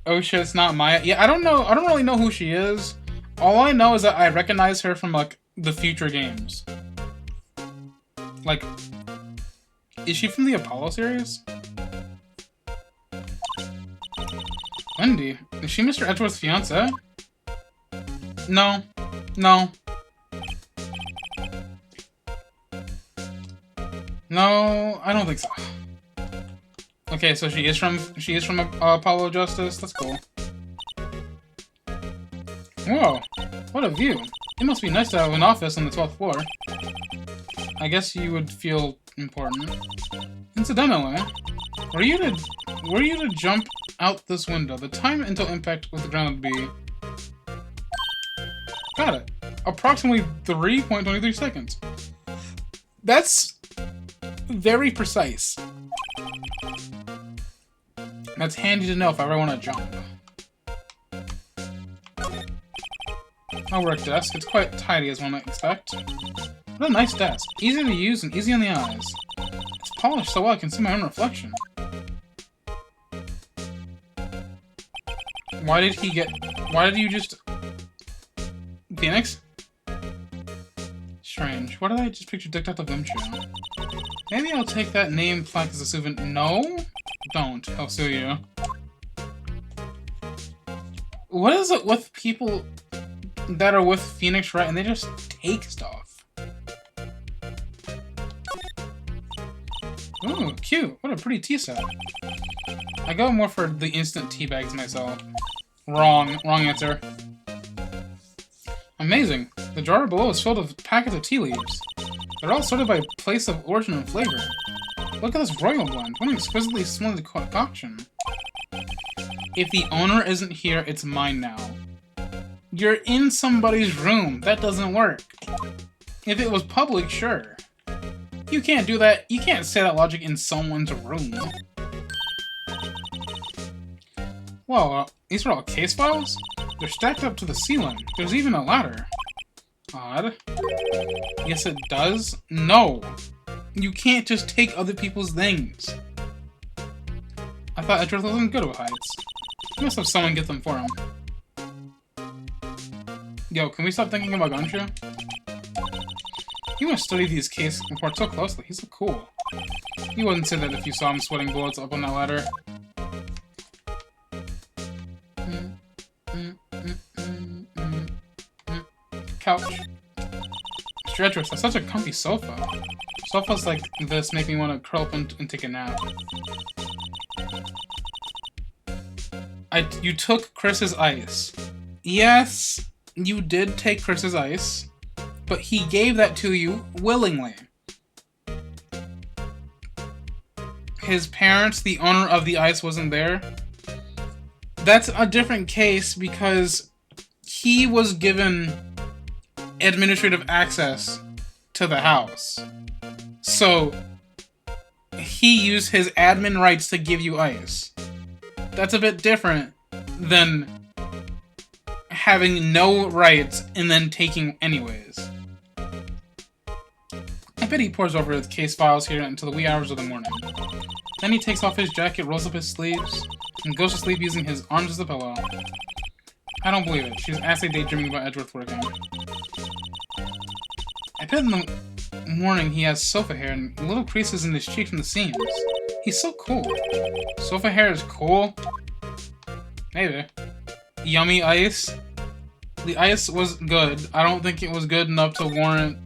S1: Oh shit, it's not Maya. Yeah, I don't know. I don't really know who she is. All I know is that I recognize her from, like, the future games. Like, is she from the Apollo series? Wendy? Is she Mr. Edgeworth's fiancé? No. No. No, I don't think so. Okay, so she is from Apollo Justice. That's cool. Whoa, what a view! It must be nice to have an office on the 12th floor. I guess you would feel important. Incidentally, were you to jump out this window? The time until impact with the ground would be... Got it. Approximately 3.23 seconds. That's very precise. That's handy to know if I ever want to jump. My work desk. It's quite tidy as one might expect. What a nice desk. Easy to use and easy on the eyes. It's polished so well I can see my own reflection. Why did you just... Phoenix? Strange. Why did I just picture Detective Limcho? Maybe I'll take that name plaque as a souvenir. No? Don't. I'll sue you. What is it with people that are with Phoenix Wright and they just take stuff? Ooh, cute. What a pretty tea set. I go more for the instant tea bags myself. Wrong. Wrong answer. Amazing. The jar below is filled with packets of tea leaves. They're all sorted by place of origin and flavor. Look at this royal blend. What an exquisitely splendid concoction. If the owner isn't here, it's mine now. You're in somebody's room. That doesn't work. If it was public, sure. You can't do that. You can't say that logic in someone's room. Well, these are all case files? They're stacked up to the ceiling. There's even a ladder. Odd. Yes, it does? No. You can't just take other people's things. I thought Edgeworth wasn't good with heights. He must have someone get them for him. Yo, can we stop thinking about Gumshoe? You must study these case reports so closely. He's so cool. You wouldn't say that if you saw him sweating bullets up on that ladder. Couch. Mr. Edgeworth, that's such a comfy sofa. Sofas like this make me want to curl up and take a nap. You took Chris's ice. Yes, you did take Chris's ice, but he gave that to you willingly. His parents, the owner of the ice, wasn't there. That's a different case because he was given administrative access to the house. So, he used his admin rights to give you ice. That's a bit different than having no rights and then taking anyways. I bet he pours over his case files here until the wee hours of the morning. Then he takes off his jacket, rolls up his sleeves, and goes to sleep using his arms as a pillow. I don't believe it. She's actually daydreaming about Edgeworth working. I bet in the morning he has sofa hair and little creases in his cheek from the seams. He's so cool. Sofa hair is cool? Maybe. Yummy ice? The ice was good. I don't think it was good enough to warrant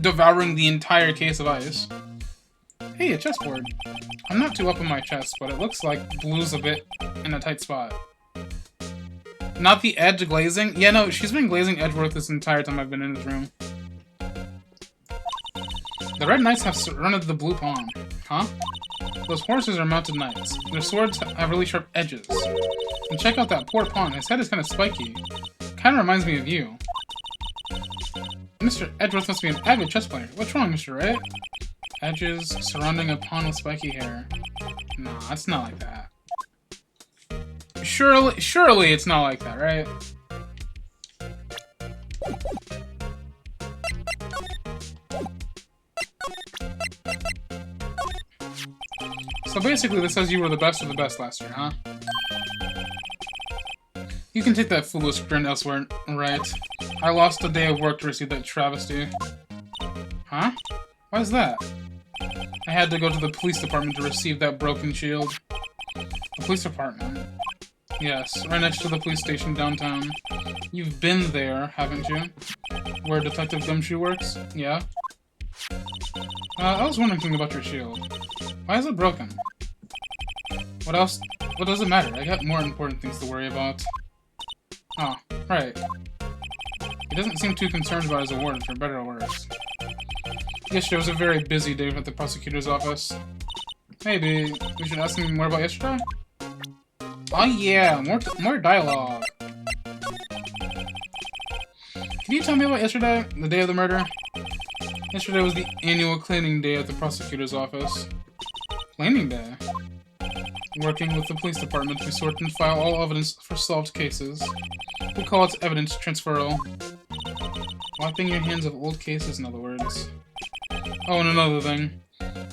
S1: devouring the entire case of ice. Hey, a chessboard. I'm not too up on my chest, but it looks like blue's a bit in a tight spot. Not the edge glazing? Yeah, no, she's been glazing Edgeworth this entire time I've been in his room. The red knights have surrounded the blue pawn. Huh? Those horses are mounted knights. Their swords have really sharp edges. And check out that poor pawn. His head is kind of spiky. Kind of reminds me of you. Mr. Edgeworth must be an avid chess player. What's wrong, Mr. Wright? Edges surrounding a pawn with spiky hair. Nah, it's not like that. Surely it's not like that, right? So basically this says you were the best of the best last year, huh? You can take that foolish grin elsewhere, right? I lost a day of work to receive that travesty. Huh? Why is that? I had to go to the police department to receive that broken shield. The police department? Yes, right next to the police station downtown. You've been there, haven't you? Where Detective Gumshoe works? Yeah? I was wondering something about your shield. Why is it broken? What else? What does it matter? I got more important things to worry about. Oh, right. He doesn't seem too concerned about his award, for better or worse. Yesterday was a very busy day at the prosecutor's office. Maybe we should ask him more about yesterday? Oh yeah, more dialogue. Can you tell me about yesterday, the day of the murder? Yesterday was the annual cleaning day at the prosecutor's office. Cleaning day? Working with the police department, we sort and file all evidence for solved cases. We call it evidence transferal. Wiping your hands of old cases, in other words. Oh, and another thing.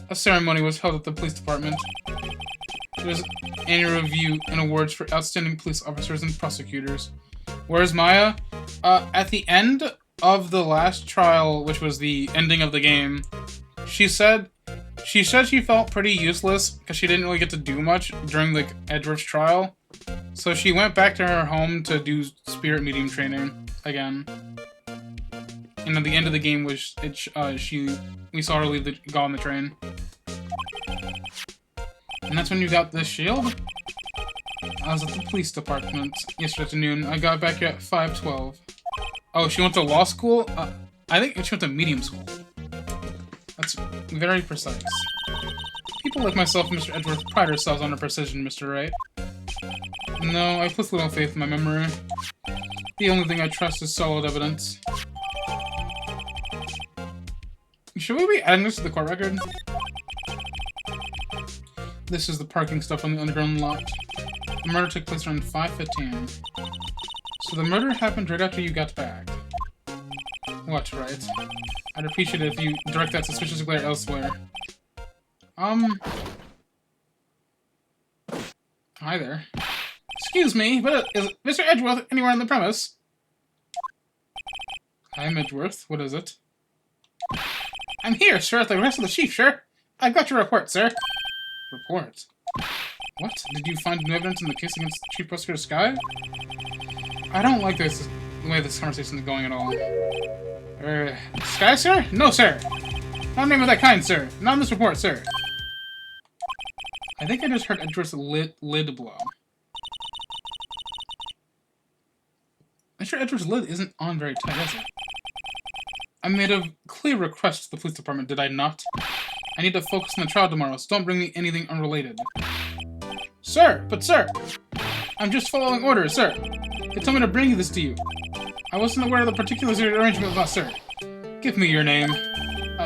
S1: A ceremony was held at the police department. There's annual review and awards for outstanding police officers and prosecutors. Where's Maya? At the end of the last trial, which was the ending of the game, she said she felt pretty useless because she didn't really get to do much during the Edgeworth's trial. So she went back to her home to do spirit medium training again. And at the end of the game, we saw her leave go on the train. And that's when you got this shield? I was at the police department yesterday afternoon. I got back here at 5:12. Oh, she went to law school? I think she went to medium school. That's very precise. People like myself and Mr. Edgeworth pride ourselves on our precision, Mr. Wright. No, I put little faith in my memory. The only thing I trust is solid evidence. Should we be adding this to the court record? This is the parking stuff on the underground lot. The murder took place around 5:15. So the murder happened right after you got back. What, right? I'd appreciate it if you direct that suspicious glare elsewhere. Hi there. Excuse me, but is Mr. Edgeworth anywhere on the premise? I'm Edgeworth. What is it? I'm here, sir, at the arrest of the chief, sir. I've got your report, sir. Report? What? Did you find new evidence in the case against Chief Prosecutor Sky? I don't like the way this conversation is going at all. Sky, sir? No, sir. Not name of that kind, sir. Not in this report, sir. I think I just heard Edgeworth's lid blow. I'm sure Edgeworth's lid isn't on very tight, is it? I made a clear request to the police department, did I not? I need to focus on the trial tomorrow, so don't bring me anything unrelated. Sir! But sir! I'm just following orders, sir! They told me to bring this to you. I wasn't aware of the particulars of your arrangement with us, sir. Give me your name.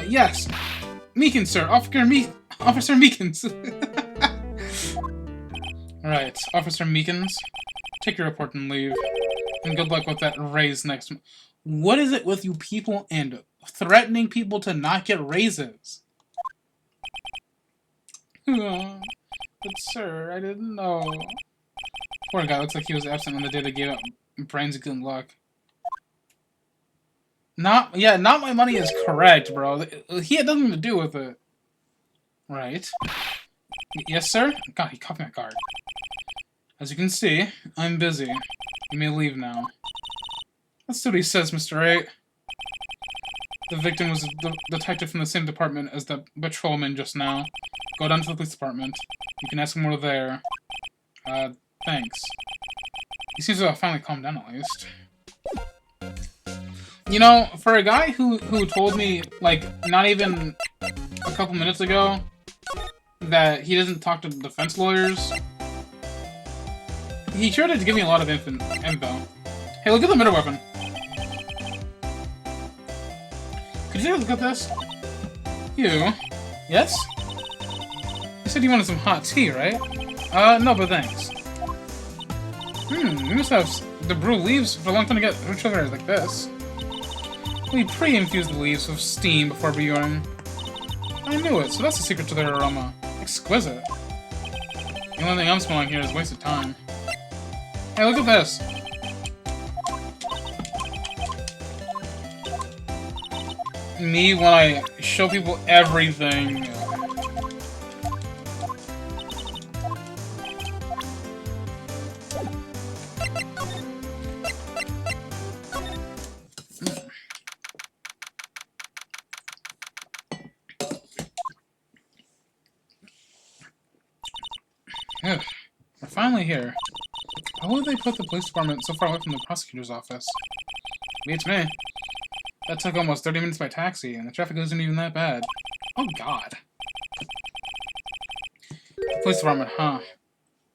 S1: Yes. Meekins, sir. Officer Meekins. Alright, Officer Meekins. Take your report and leave. And good luck with that raise next month. What is it with you people and threatening people to not get raises? But sir, I didn't know. Poor guy, looks like he was absent on the day they gave out brains good luck. Not my money is correct, bro. He had nothing to do with it. Right. Yes, sir? God, he caught me off guard. As you can see, I'm busy. You may leave now. That's what he says, Mr. Wright. The victim was the detective from the same department as the patrolman just now. Go down to the police department. You can ask him more there. Thanks. He seems to have finally calmed down, at least. You know, for a guy who told me, like, not even a couple minutes ago that he doesn't talk to defense lawyers, he sure did give me a lot of info. Hey, look at the murder weapon. Could you look at this? You? Yes? You said you wanted some hot tea, right? No, but thanks. We must have the brew leaves for a long time to get sugar like this. We pre-infuse the leaves with steam before brewing. I knew it, so that's the secret to their aroma. Exquisite. The only thing I'm smelling here is wasted time. Hey, look at this! Me when I show people everything. We're finally here. Why would they put the police department so far away from the prosecutor's office? Beats me. That took almost 30 minutes by taxi, and the traffic isn't even that bad. Oh, God. The police department, huh?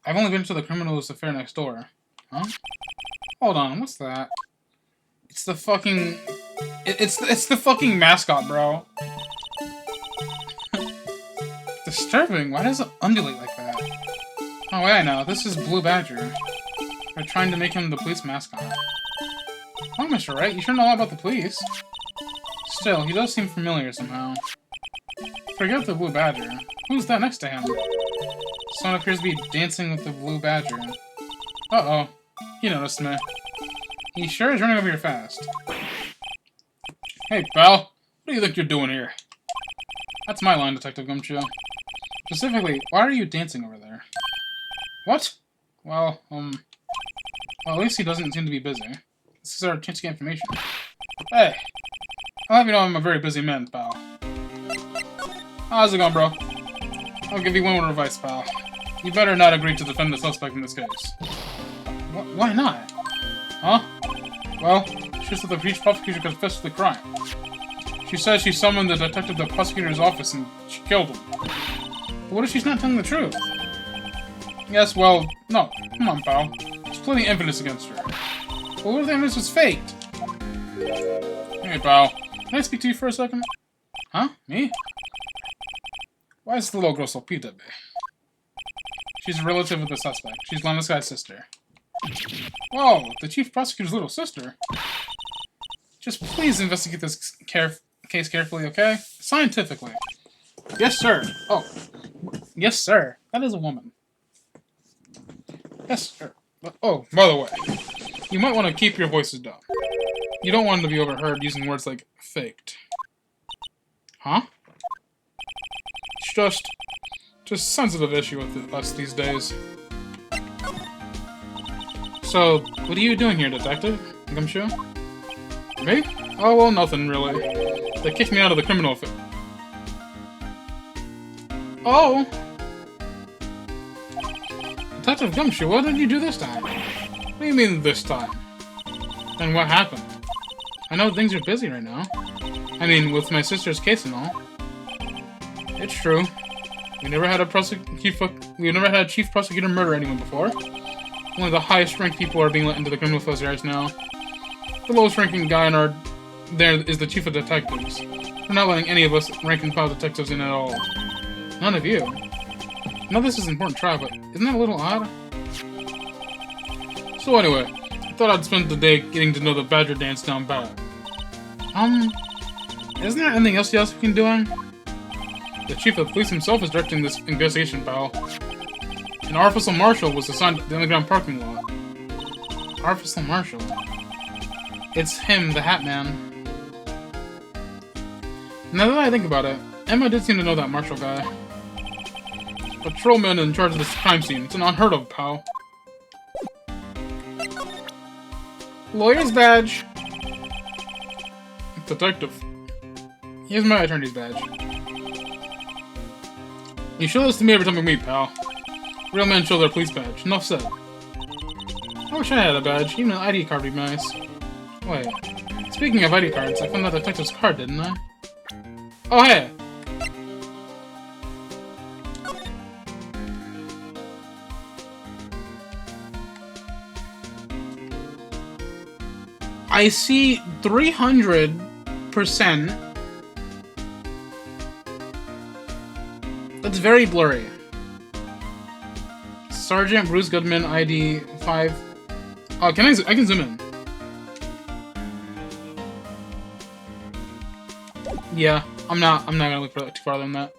S1: I've only been to the criminals affair next door. Huh? Hold on, what's that? It's the fucking... It's the fucking mascot, bro. Disturbing. Why does it undulate like that? Oh, wait, I know. This is Blue Badger. We're trying to make him the police mascot. Oh, Mr. Wright, you should know all about the police. Still, he does seem familiar somehow. Forget the Blue Badger. Who's that next to him? Someone appears to be dancing with the Blue Badger. Uh-oh. He noticed me. He sure is running over here fast. Hey, pal. What do you think you're doing here? That's my line, Detective Gumshoe. Specifically, why are you dancing over there? What? Well, at least he doesn't seem to be busy. This is our chance to get information. Hey! I'll have you know I'm a very busy man, pal. How's it going, bro? I'll give you one word of advice, pal. You better not agree to defend the suspect in this case. Why not? Huh? Well, she said the prosecutor confessed to the crime. She says she summoned the detective to the prosecutor's office and she killed him. But what if she's not telling the truth? Yes, well, no. Come on, pal. There's plenty of evidence against her. But what if the evidence was faked? Hey, pal. Can I speak to you for a second? Huh? Me? Why is the little girl so peeved at me? She's a relative of the suspect. She's Lana's guy's sister. Whoa, the chief prosecutor's little sister? Just please investigate this case carefully, okay? Scientifically. Yes, sir. Oh. Yes, sir. That is a woman. Yes, sir. Oh, by the way, you might want to keep your voices down. You don't want to be overheard using words like faked. Huh? It's just sensitive issue with us these days. So, what are you doing here, Detective Gumshoe? Me? Oh, well, nothing, really. They kicked me out of the criminal affair. Oh! Detective Gumshoe, what did you do this time? What do you mean, this time? And what happened? I know things are busy right now. I mean, with my sister's case and all. It's true. We never had a chief prosecutor murder anyone before. Only the highest ranked people are being let into the criminal affairs now. The lowest ranking guy in our there is the chief of detectives. We're not letting any of us rank and file detectives in at all. None of you. I know this is an important trial, but isn't that a little odd? So anyway, I thought I'd spend the day getting to know the Badger dance down bad. Isn't there anything else we can do? The chief of police himself is directing this investigation, pal. An officer marshal was assigned to the underground parking lot. Officer marshal? It's him, the Hat Man. Now that I think about it, Emma did seem to know that marshal guy. Patrolman in charge of this crime scene. It's an unheard of, pal. Lawyer's badge. Detective. Here's my attorney's badge. You show this to me every time we meet, pal. Real men show their police badge. Enough said. I wish I had a badge. Even an ID card would be nice. Wait. Speaking of ID cards, I found that detective's card, didn't I? Oh, hey! I see 300%. That's very blurry. Sergeant Bruce Goodman, ID 5. Oh, I can zoom in. Yeah, I'm not gonna look for too farther than that.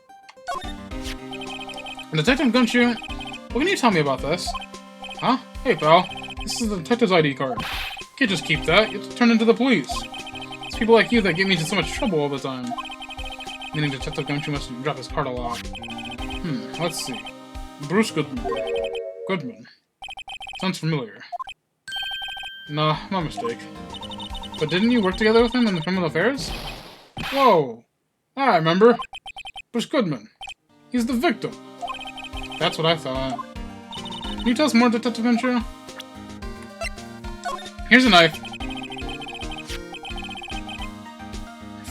S1: Detective Gumshoe, what can you tell me about this? Huh? Hey, pal. This is the detective's ID card. You can't just keep that. You have to turn into the police. It's people like you that get me into so much trouble all the time. Meaning Detective Gumshoe must drop his card a lot. Let's see. Bruce Goodman. Goodman. Sounds familiar. Nah, my mistake. But didn't you work together with him in the criminal affairs? Whoa! I remember. Bruce Goodman. He's the victim. That's what I thought. Can you tell us more, Detective Gumshoe? Here's a knife.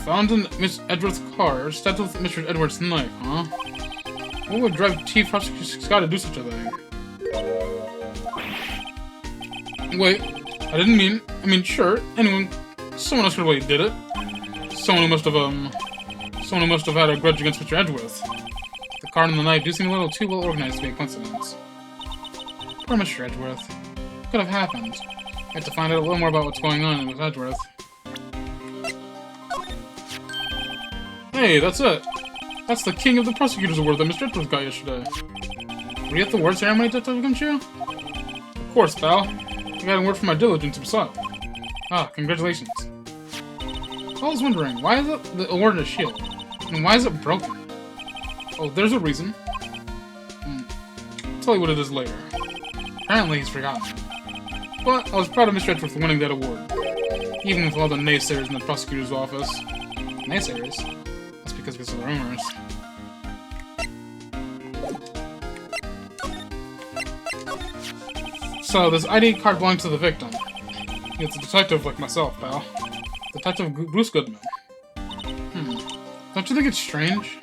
S1: Found in Miss Edgeworth's car, stabbed with Mr. Edgeworth's knife, huh? What would drive Chief Prosecutor Scott to do such a thing? Wait, I mean, sure, someone else probably did it. Someone who must have had a grudge against Mr. Edgeworth. The card and the knife do seem a little too well organized to be a coincidence. Poor Mr. Edgeworth. What could have happened? I have to find out a little more about what's going on with Edgeworth. Hey, that's it! That's the King of the Prosecutors Award that Mr. Edgeworth got yesterday. Were you at the award ceremony, Detective Gumshoe? Of course, pal. I got an award for my diligence himself. Ah, congratulations. I was wondering, why is the award a shield? And why is it broken? Oh, there's a reason. I'll tell you what it is later. Apparently he's forgotten. But I was proud of Mr. Edgeworth for winning that award. Even with all the naysayers in the prosecutor's office. Naysayers? That's because of the rumors. So, this ID card belongs to the victim. It's a detective like myself, pal. Detective Bruce Goodman. Don't you think it's strange?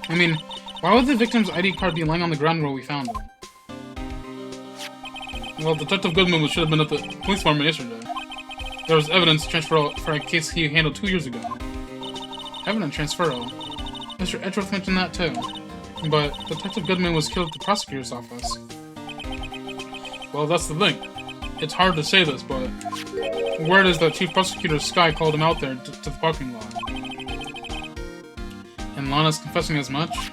S1: I mean, why would the victim's ID card be lying on the ground where we found it? Well, Detective Goodman should have been at the police department yesterday. There was evidence transfer for a case he handled 2 years ago. evidence transferal. Mr. Edgeworth mentioned that too. But Detective Goodman was killed at the prosecutor's office. Well, that's the thing. It's hard to say this, but word is that Chief Prosecutor Sky called him out there to the parking lot. And Lana's confessing as much?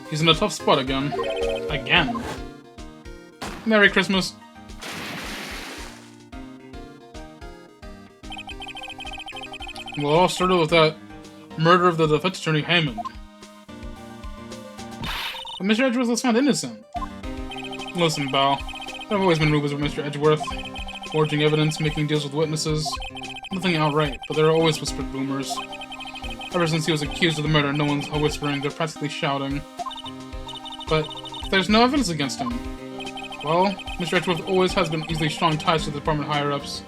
S1: He's in a tough spot again. Again. Merry Christmas. Well, it all started with that murder of the defense attorney Hammond. But Mr. Edgeworth was found innocent. Listen, Val. There have always been rumors of Mr. Edgeworth. Forging evidence, making deals with witnesses. Nothing outright, but there are always whispered rumors. Ever since he was accused of the murder, no one's whispering, they're practically shouting. But there's no evidence against him. Well, Mr. Edgeworth always has been easily strong ties to the department higher-ups.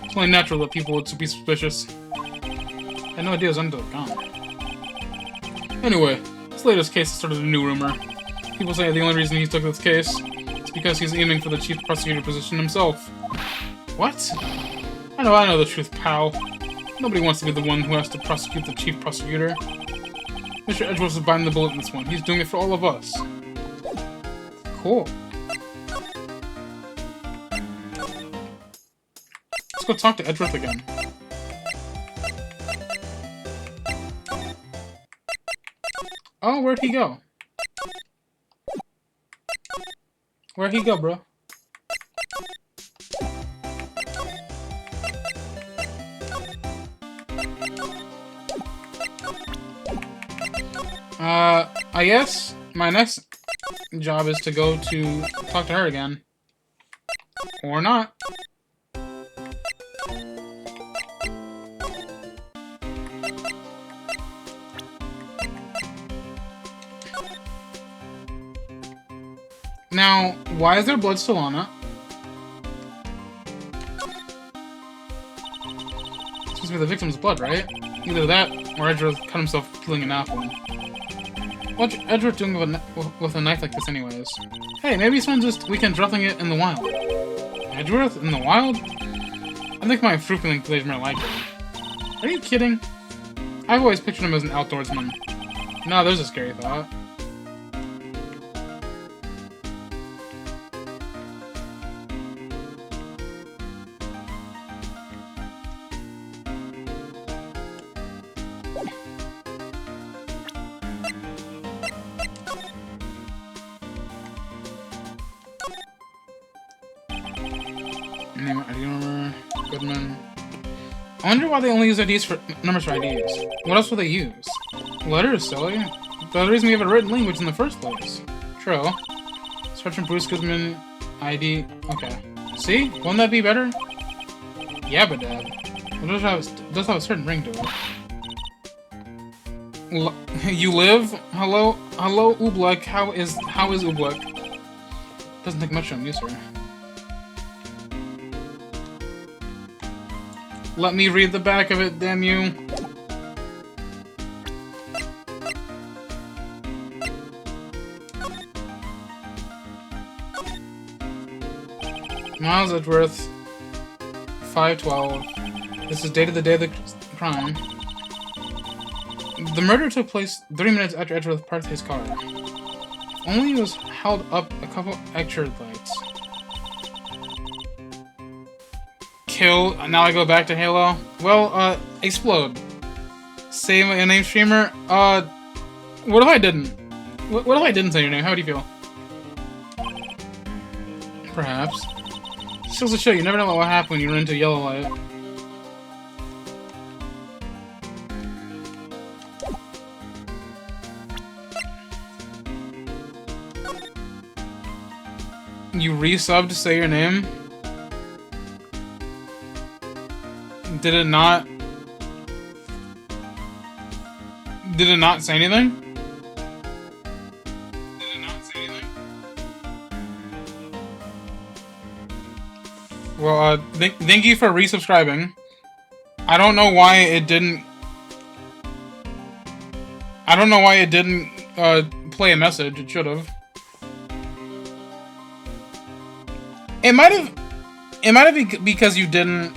S1: It's only natural that people would be suspicious. I had no idea it was under the gun. Anyway, this latest case has started a new rumor. People say the only reason he took this case is because he's aiming for the chief prosecutor position himself. What? I know the truth, pal. Nobody wants to be the one who has to prosecute the chief prosecutor. Mr. Edgeworth is biting the bullet in this one. He's doing it for all of us. Cool. Let's go talk to Edgeworth again. Oh, where'd he go? Where'd he go, bro? I guess my next job is to go to talk to her again. Or not. Now, why is there blood still on it? It's supposed to be the victim's blood, right? Either that, or Edgeworth cut himself peeling an apple. What's Edgeworth doing with a knife like this anyways? Hey, maybe someone just weekend roughing it in the wild. Edgeworth? In the wild? I think my fruit-peeling plays more like it. Are you kidding? I've always pictured him as an outdoorsman. No, there's a scary thought. Name ID number, Goodman. I wonder why they only use IDs for numbers for IDs. What else will they use? Letters, silly. The reason we have a written language in the first place. True. Search from Bruce Goodman ID. Okay. See? Wouldn't that be better? Yabba dab. It does have a certain ring to it. You live? Hello, Oobleck. How is Oobleck? Doesn't take much to amuse her. Let me read the back of it, damn you. Miles Edgeworth, 5/12. This is dated the day of the crime. The murder took place 30 minutes after Edgeworth parked his car. Only he was held up a couple extra lights. Kill. Now I go back to Halo. Well, explode. Say my name, streamer. What if I didn't? What if I didn't say your name? How would you feel? Perhaps. Just goes to show you never know what will happen when you run into a yellow light. You resubbed to say your name? Did it not say anything? Well, thank you for resubscribing. I don't know why it didn't play a message. It should have. It It might be because you didn't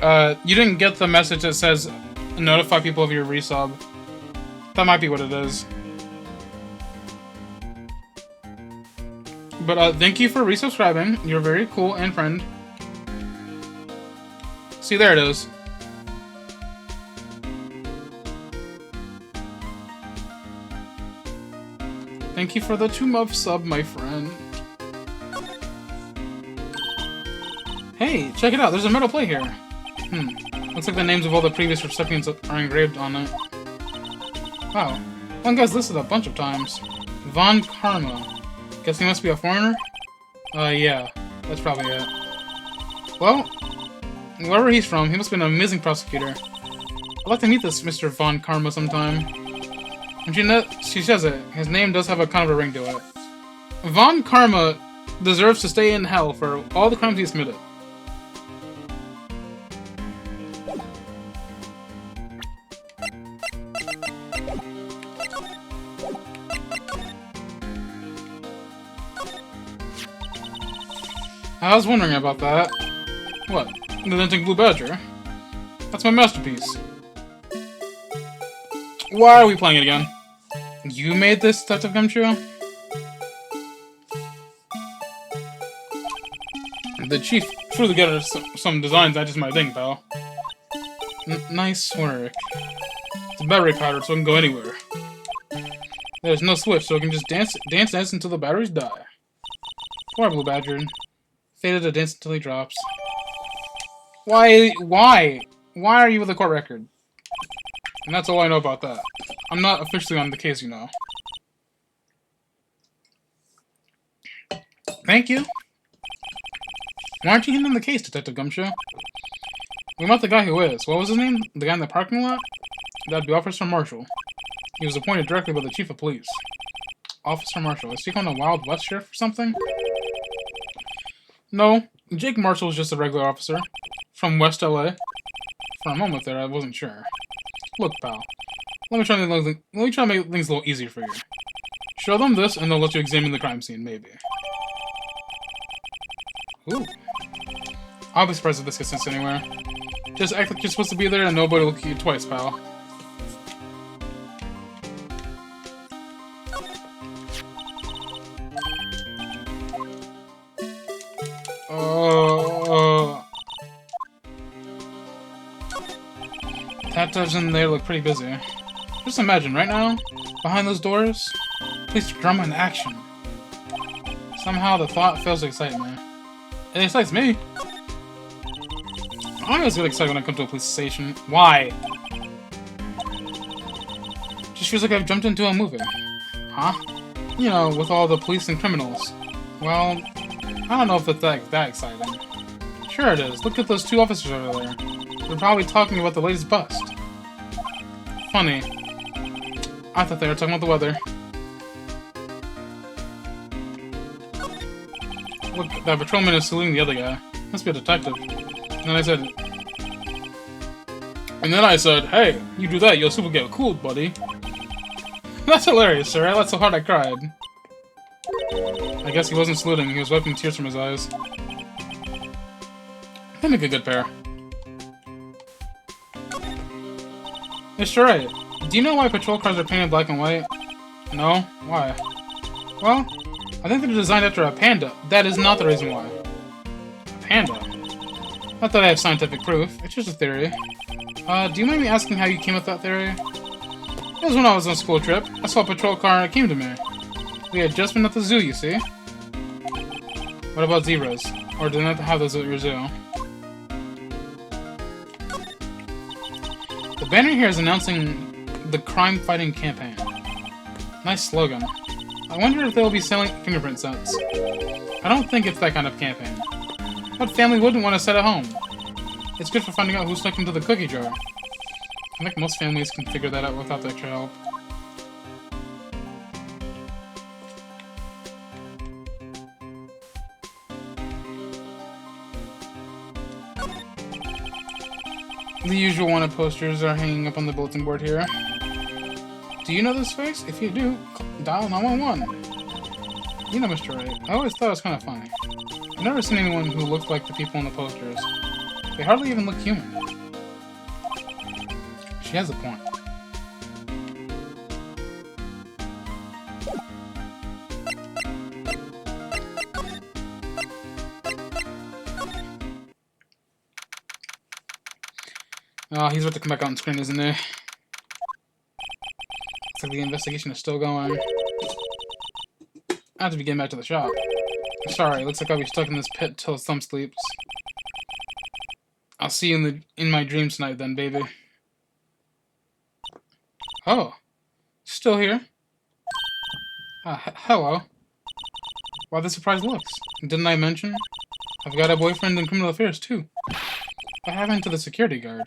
S1: get the message that says notify people of your resub. That might be what it is. But thank you for resubscribing. You're very cool and friend. See, there it is. Thank you for the 2-month sub, my friend. Hey, check it out. There's a metal plate here. Looks like the names of all the previous recipients are engraved on it. Wow. One guy's listed a bunch of times. Von Karma. Guess he must be a foreigner? Yeah. That's probably it. Well, wherever he's from, he must be an amazing prosecutor. I'd like to meet this Mr. Von Karma sometime. And she says it. His name does have a kind of a ring to it. Von Karma deserves to stay in hell for all the crimes he's committed. I was wondering about that. What? The Denting Blue Badger? That's my masterpiece. Why are we playing it again? You made this Detective Gumshoe? The chief truly got some designs I just might think, pal. Nice work. It's battery powered, so it can go anywhere. There's no switch, so it can just dance until the batteries die. Poor Blue Badger. Faded to dance until he drops. Why? Why are you with a court record? And that's all I know about that. I'm not officially on the case, you know. Thank you. Why aren't you in the case, Detective Gumshoe? We met the guy who is. What was his name? The guy in the parking lot? That'd be Officer Marshall. He was appointed directly by the Chief of Police. Officer Marshall. Is he going to Wild West Sheriff or something? No. Jake Marshall is just a regular officer. From West LA. For a moment there, I wasn't sure. Look, pal. Let me try to make things a little easier for you. Show them this, and they'll let you examine the crime scene, maybe. Ooh. I'll be surprised if this gets sent anywhere. Just act like you're supposed to be there, and nobody will look at you twice, pal. Tattoos in there look pretty busy. Just imagine, right now, behind those doors, police drama and action. Somehow the thought feels to excite me. It excites me. I always get excited when I come to a police station. Why? Just feels like I've jumped into a movie. Huh? You know, with all the police and criminals. Well, I don't know if it's that exciting. Sure it is. Look at those 2 officers over there. They're probably talking about the latest bust. Funny. I thought they were talking about the weather. Look, that patrolman is saluting the other guy. Must be a detective. And then I said, hey, you do that, you'll super get cooled, buddy. That's hilarious, sir. I laughed so hard I cried. I guess he wasn't saluting, he was wiping tears from his eyes. They make a good pair. It's right. Do you know why patrol cars are painted black and white? No? Why? Well, I think they're designed after a panda. That is not the reason why. A panda? Not that I have scientific proof. It's just a theory. Do you mind me asking how you came with that theory? It was when I was on a school trip. I saw a patrol car and it came to me. We had just been at the zoo, you see. What about zebras? Or do they not have those at your zoo? The banner here is announcing the crime-fighting campaign. Nice slogan. I wonder if they'll be selling fingerprint sets. I don't think it's that kind of campaign. What family wouldn't want a set at home? It's good for finding out who's stuck into the cookie jar. I think most families can figure that out without the extra help. The usual wanted posters are hanging up on the bulletin board here. Do you know this face? If you do, dial 911. You know, Mr. Wright, I always thought it was kind of funny. I've never seen anyone who looked like the people in the posters. They hardly even look human. She has a point. Oh, he's about to come back on screen, isn't he? Looks like the investigation is still going. I have to be getting back to the shop. Sorry, looks like I'll be stuck in this pit till his thumb sleeps. I'll see you in my dreams tonight then, baby. Oh. Still here? Hello. Why the surprised looks? Didn't I mention? I've got a boyfriend in criminal affairs, too. What happened to the security guard?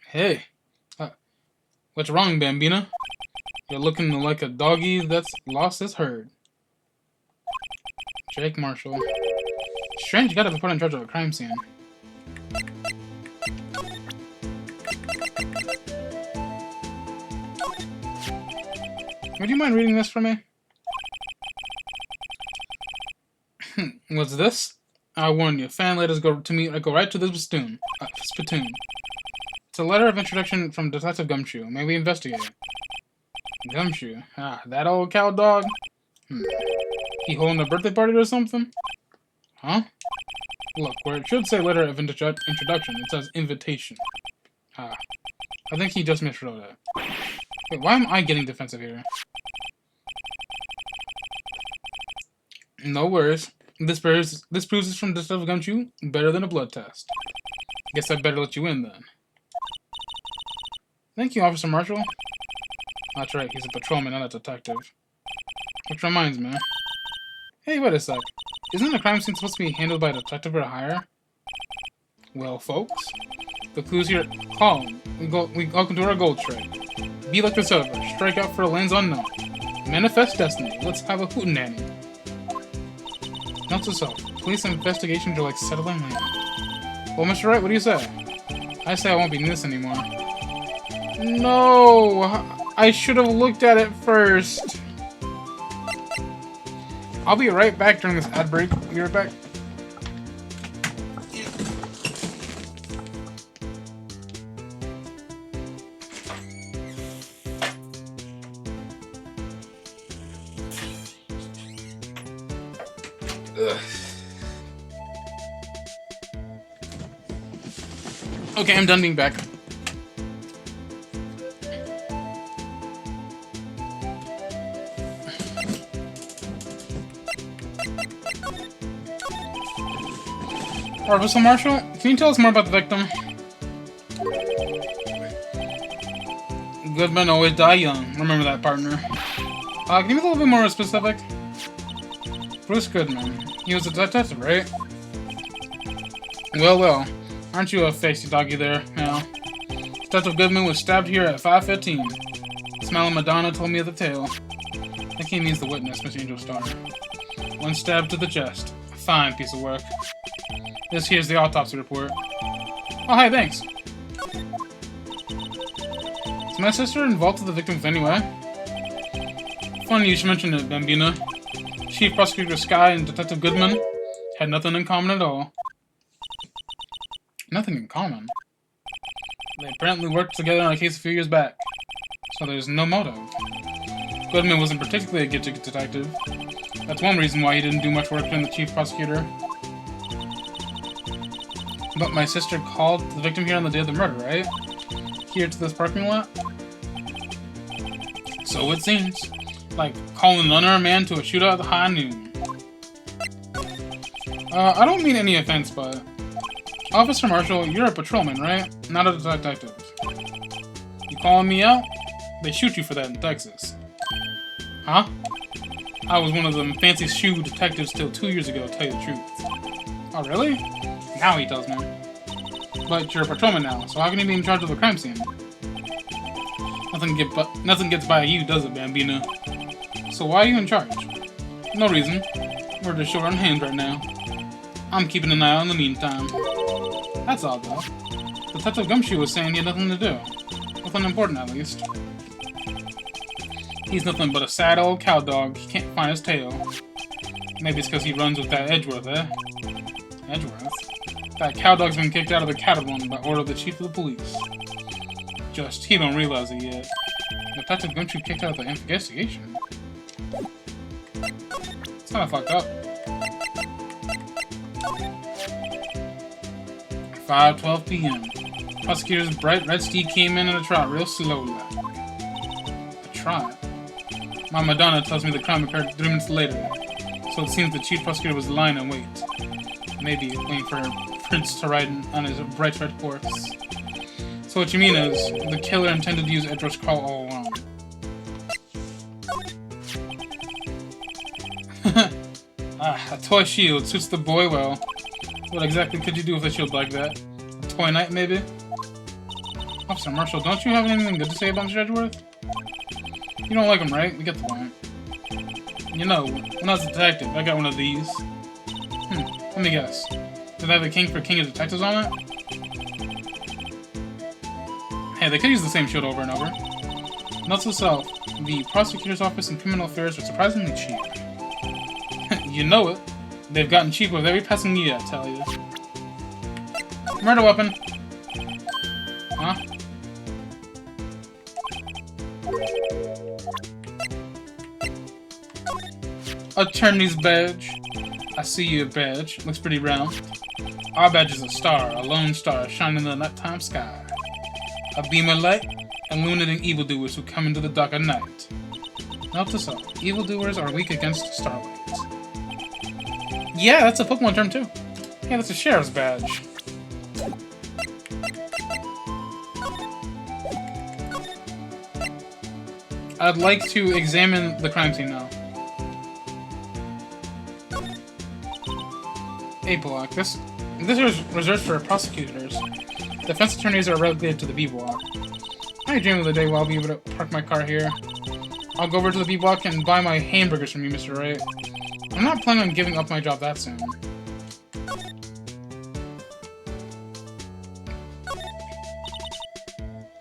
S1: Hey. What's wrong, Bambina? You're looking like a doggy that's lost his herd. Jake Marshall. Strange, you gotta be put in charge of a crime scene. Would you mind reading this for me? What's this? I warn you, fan letters go right to the spittoon. It's a letter of introduction from Detective Gumshoe. May we investigate? Gumshoe? Ah, that old cow dog? He holding a birthday party or something? Huh? Look, where it should say letter of introduction, it says invitation. Ah, I think he just miswrote it. Wait, why am I getting defensive here? No worries. This proves it's from Detective Gumshoe better than a blood test. Guess I better let you in then. Thank you, Officer Marshall. That's right, he's a patrolman, not a detective. Which reminds me. Hey, wait a sec. Isn't a crime scene supposed to be handled by a detective or hire? Well, folks, the clues here. Call him. We all can do our gold strike. Be like the server. Strike out for lands unknown. Manifest destiny. Let's have a hootenanny. Note to self. Police investigations are like settling land. Well, Mr. Wright, what do you say? I say I won't be in this anymore. No! I should have looked at it first. I'll be right back during this ad break. Be right back. Ugh. Okay, I'm done being back. Officer Marshall, can you tell us more about the victim? Good men always die young. Remember that, partner. Can you be a little bit more specific? Bruce Goodman. He was a detective, right? Well. Aren't you a feisty doggy there, now? Detective Goodman was stabbed here at 5:15. Smiling Madonna told me the tale. I think he means the witness, Miss Angel's daughter. One stab to the chest. A fine piece of work. This here's the autopsy report. Oh, hi, thanks. Is my sister involved with the victim in any way? Funny you should mention it, Bambina. Chief Prosecutor Sky and Detective Goodman had nothing in common at all. Nothing in common? They apparently worked together on a case a few years back, so there's no motive. Goodman wasn't particularly a gifted detective. That's one reason why he didn't do much work during the Chief Prosecutor. But my sister called the victim here on the day of the murder, right? Here to this parking lot? So it seems. Like calling an unarmed man to a shootout at high noon. I don't mean any offense, but... Officer Marshall, you're a patrolman, right? Not a detective. You calling me out? They shoot you for that in Texas. Huh? I was one of them fancy shoe detectives till 2 years ago, to tell you the truth. Oh, really? Now he tells me. But you're a patrolman now, so how can you be in charge of the crime scene? Nothing gets by you, does it, Bambina? So why are you in charge? No reason. We're just short on hands right now. I'm keeping an eye on the meantime. That's odd, though. Detective Gumshoe was saying he had nothing to do. Nothing important, at least. He's nothing but a sad old cow dog. He can't find his tail. Maybe it's because he runs with that Edgeworth, eh? Edgeworth? That cow dog's been kicked out of the cattle run by order of the chief of the police. Just, he don't realize it yet. Detective Gumshoe kicked out of the investigation. It's kinda fucked up. 5:12 p.m. Prosecutor's bright red steed came in at a trot real slowly. A trot? My Madonna tells me the crime occurred 3 minutes later, so it seems the chief prosecutor was lying in wait. Maybe waiting for Prince to ride on his bright red horse. So what you mean is, the killer intended to use Edgeworth's car all along. A toy shield suits the boy well. What exactly could you do with a shield like that? A toy knight, maybe? Officer Marshall, don't you have anything good to say about Mr. Edgeworth? You don't like him, right? We get the point. You know, when I was a detective, I got one of these. Let me guess. Did they have a king for king of detectives on it? Hey, they could use the same shield over and over. Note to self, the prosecutor's office and criminal affairs are surprisingly cheap. You know it. They've gotten cheaper with every passing year, I tell you. Murder weapon. Huh? Attorney's badge. I see your badge. Looks pretty round. Our badge is a star, a lone star shining in the nighttime sky. A beam of light, illuminating evildoers who come into the dark at night. Note to self, evildoers are weak against starlight. Yeah, that's a Pokemon term too. Yeah, that's a sheriff's badge. I'd like to examine the crime scene now. A block. This is reserved for prosecutors. Defense attorneys are relegated to the B block. I dream of the day where I'll be able to park my car here. I'll go over to the B block and buy my hamburgers from you, Mr. Wright. I'm not planning on giving up my job that soon.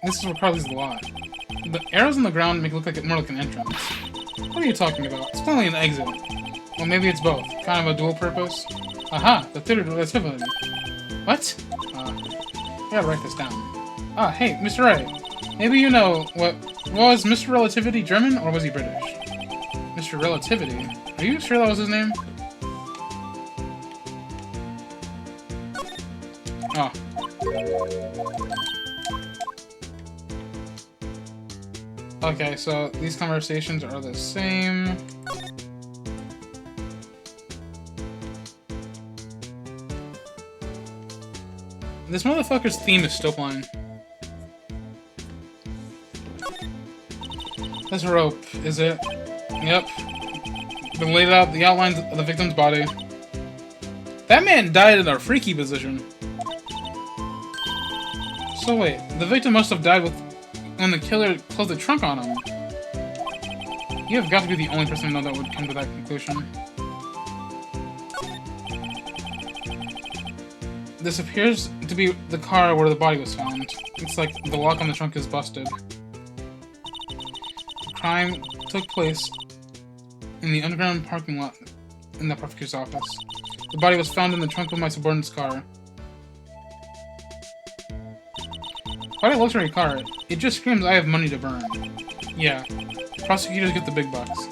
S1: This is where Carly's lot. The arrows on the ground make it look like more like an entrance. What are you talking about? It's clearly an exit. Well, maybe it's both. Kind of a dual purpose. Aha! The theater relativity. What? I gotta write this down. Ah, hey, Mr. Wright. Maybe you know what... Was Mr. Relativity German, or was he British? Mr. Relativity? Are you sure that was his name? Oh. Okay, so these conversations are the same. This motherfucker's theme is still playing. This rope, is it? Yep. Been laid out the outlines of the victim's body. That man died in a freaky position. So wait, the victim must have died when the killer closed the trunk on him. You have got to be the only person I know that would come to that conclusion. This appears to be the car where the body was found. It's like the lock on the trunk is busted. The crime took place in the underground parking lot in the prosecutor's office. The body was found in the trunk of my subordinate's car. Quite a luxury car. It just screams I have money to burn. Yeah, prosecutors get the big bucks.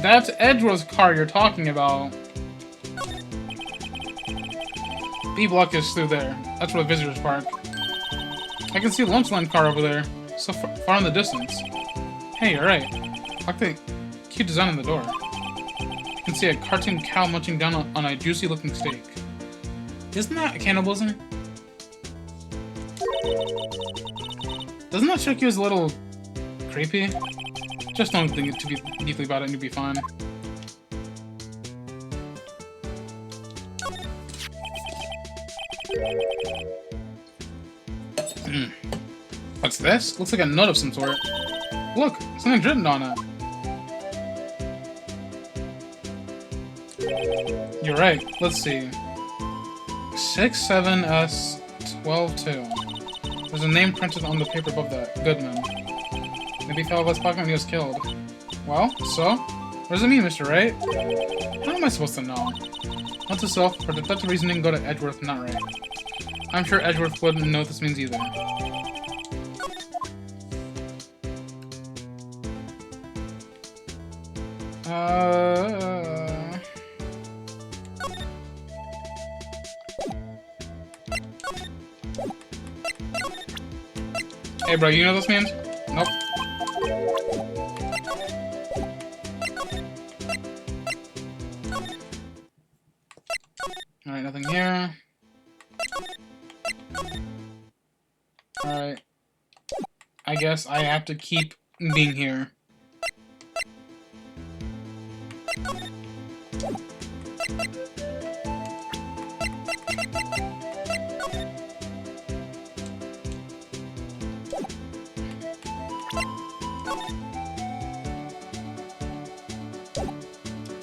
S1: That's Edgeworth's car you're talking about. B block is through there. That's where the visitors park. I can see the Lunchland car over there, so far in the distance. Hey, you're right. I like the cute design on the door. You can see a cartoon cow munching down on a juicy-looking steak. Isn't that cannibalism? Doesn't that strike you as a little creepy? Just don't think too deeply about it and you'll be fine. What's this? Looks like a note of some sort. Look, something's written on it. You're right. Let's see. 67S122. There's a name printed on the paper above that. Goodman. Maybe he fell off his pocket when he was killed. Well, so? What does it mean, Mr. Wright? How am I supposed to know? Not to self, for deductive reasoning, go to Edgeworth, not Wright. I'm sure Edgeworth wouldn't know what this means either. Hey, bro, you know what this means? Nope. Alright, nothing here. Alright. I guess I have to keep being here.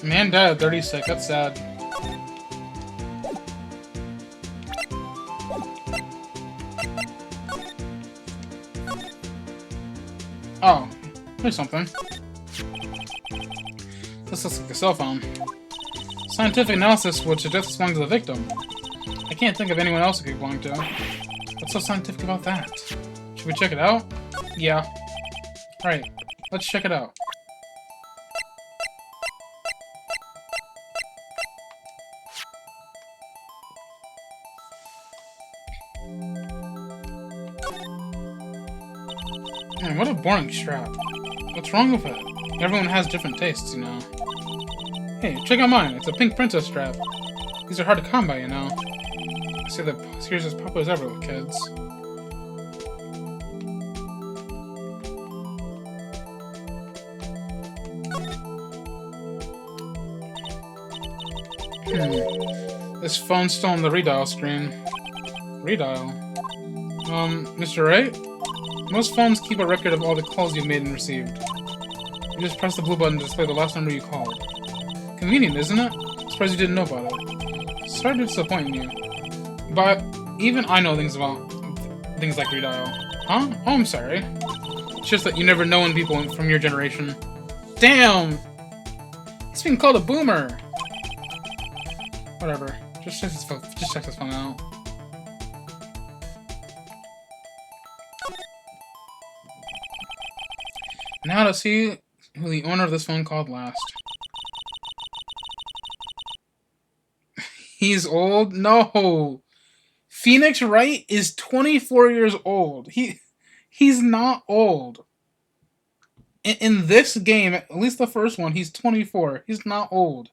S1: Man died at 36, that's sad. Oh, there's something. This looks like a cell phone. Scientific analysis would suggest this belongs to the victim. I can't think of anyone else it could belong to. What's so scientific about that? Should we check it out? Yeah. Alright, let's check it out. Man, what a boring strap. What's wrong with it? Everyone has different tastes, you know. Hey, check out mine. It's a pink princess strap. These are hard to come by, you know. I see that here's as popular as ever with kids. This phone's still on the redial screen. Redial? Mr. Wright? Most phones keep a record of all the calls you've made and received. You just press the blue button to display the last number you called. Convenient, isn't it? Surprised you didn't know about it. Sorry to disappoint you. But even I know things about things like redial. Huh? Oh, I'm sorry. It's just that you never know when people from your generation. Damn! He's being called a boomer! Whatever. Just check this phone out. Now to see who the owner of this phone called last. He's old? No! Phoenix Wright is 24 years old. He's not old. In this game, at least the first one, he's 24. He's not old.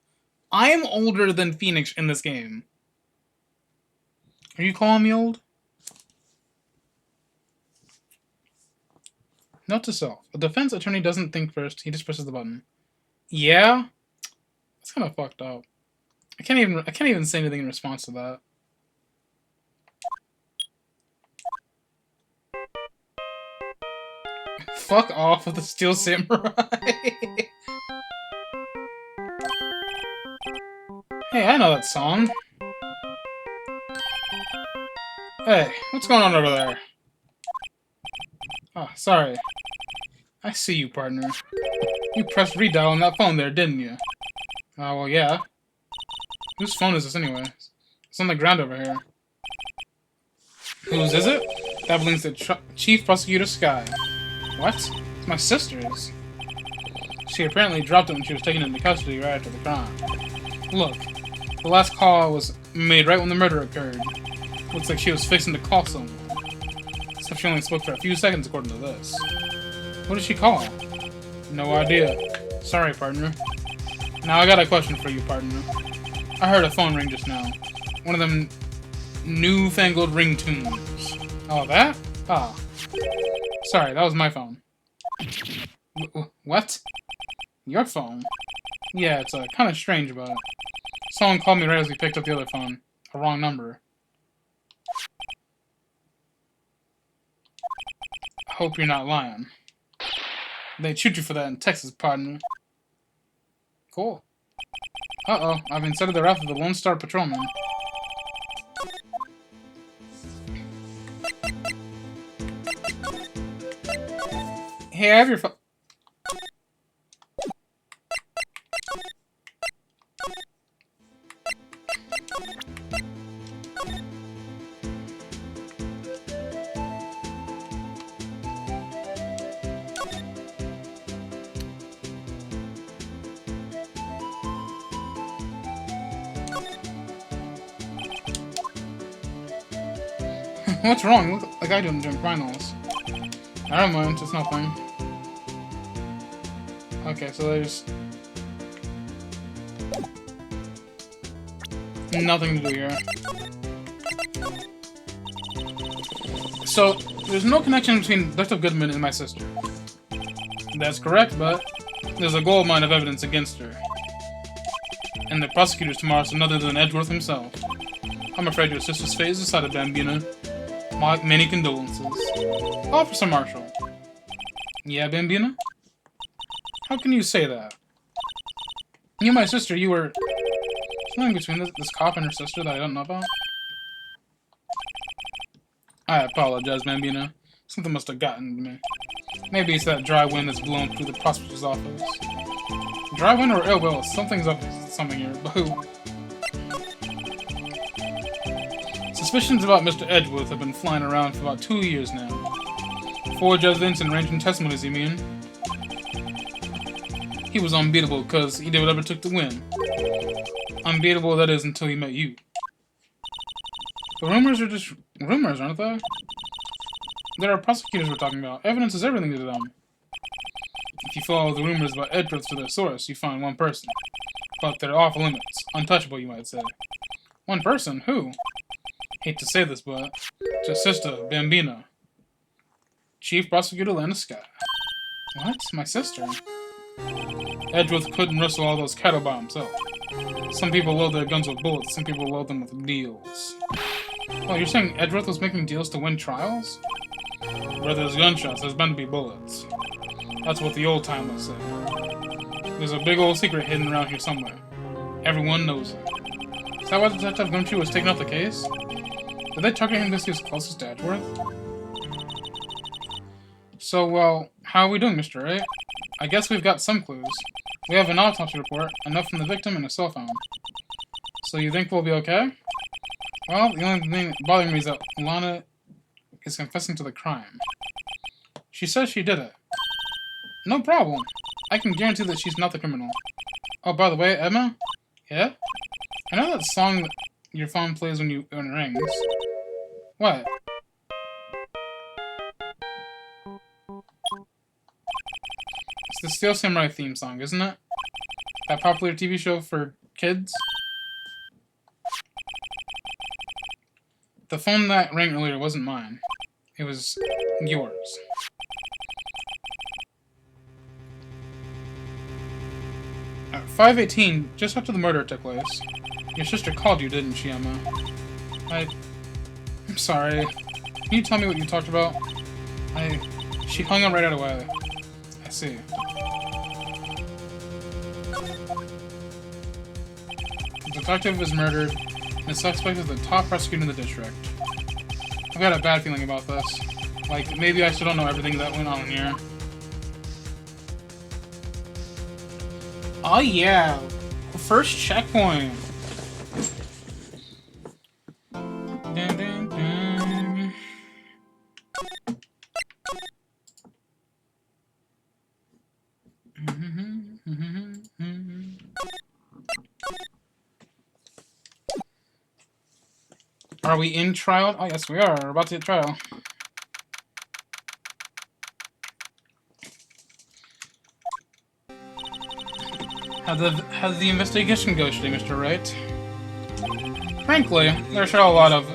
S1: I am older than Phoenix in this game. Are you calling me old? Note to self. A defense attorney doesn't think first, he just presses the button. Yeah? That's kind of fucked up. I can't even say anything in response to that. Fuck off with the Steel Samurai. Hey, I know that song. Hey, what's going on over there? Oh, sorry. I see you, partner. You pressed redial on that phone there, didn't you? Oh, well, yeah. Whose phone is this, anyway? It's on the ground over here. Whose is it? That belongs to Chief Prosecutor Sky. What? It's my sister's. She apparently dropped it when she was taken into custody right after the crime. Look, the last call was made right when the murder occurred. Looks like she was fixing to call someone. Except she only spoke for a few seconds according to this. What did she call? No idea. Sorry, partner. Now I got a question for you, partner. I heard a phone ring just now. One of them newfangled ringtones. Oh, that? Ah. Sorry, that was my phone. What? Your phone? Yeah, it's kind of strange, but someone called me right as we picked up the other phone. A wrong number. I hope you're not lying. They'd shoot you for that in Texas, partner. Cool. Uh-oh, I've incited the wrath of the Lone Star Patrolman. Hey, I have your phone. What's wrong? Look like I do in gym finals. I don't mind, it's nothing. Okay, so there's nothing to do here. So, there's no connection between Detective Goodman and my sister. That's correct, but there's a gold mine of evidence against her. And the prosecutors tomorrow is none other than Edgeworth himself. I'm afraid your sister's fate is decided, Bambina. My many condolences. Officer Marshall. Yeah, Bambina? How can you say that? You and my sister, you were... something between this cop and her sister that I don't know about? I apologize, Bambina. Something must have gotten to me. Maybe it's that dry wind that's blown through the prosecutor's office. Dry wind or ill will? Something's up with something here. Boo. Suspicions about Mr. Edgeworth have been flying around for about 2 years now. Forged evidence and ranging testimonies, you mean? He was unbeatable because he did whatever it took to win. Unbeatable, that is, until he met you. The rumors are just rumors, aren't they? There are prosecutors we're talking about. Evidence is everything to them. If you follow the rumors about Edgeworth to their source, you find one person. But they're off limits. Untouchable, you might say. One person? Who? Hate to say this, but it's your sister, Bambina. Chief Prosecutor Landeskine. What? My sister? Edgeworth couldn't wrestle all those cattle by himself. Some people load their guns with bullets, some people load them with deals. Oh, you're saying Edgeworth was making deals to win trials? Where there's gunshots, there's bound to be bullets. That's what the old-timers say. There's a big old secret hidden around here somewhere. Everyone knows it. Is that why Detective Gumtree was taking up the case? Did they target him because he was closest to Edgeworth? So, well, how are we doing, Mr. Wright? I guess we've got some clues. We have an autopsy report, enough from the victim and a cell phone. So you think we'll be okay? Well, the only thing bothering me is that Lana is confessing to the crime. She says she did it. No problem. I can guarantee that she's not the criminal. Oh, by the way, Emma? Yeah? I know that song that your phone plays when it rings. What? It's the Steel Samurai theme song, isn't it? That popular TV show for kids? The phone that rang earlier wasn't mine. It was yours. At 5:18, just after the murder took place, your sister called you, didn't she, Emma? I'm sorry. Can you tell me what you talked about? She hung up right away. I see. The detective was murdered, and the suspect is the top prosecutor in the district. I've got a bad feeling about this. Like, maybe I still don't know everything that went on here. Oh yeah! First checkpoint! Dun, dun, dun. Are we in trial? Oh yes we are, we're about to hit trial. How'd the investigation go today, Mr. Wright? Frankly, there's a lot of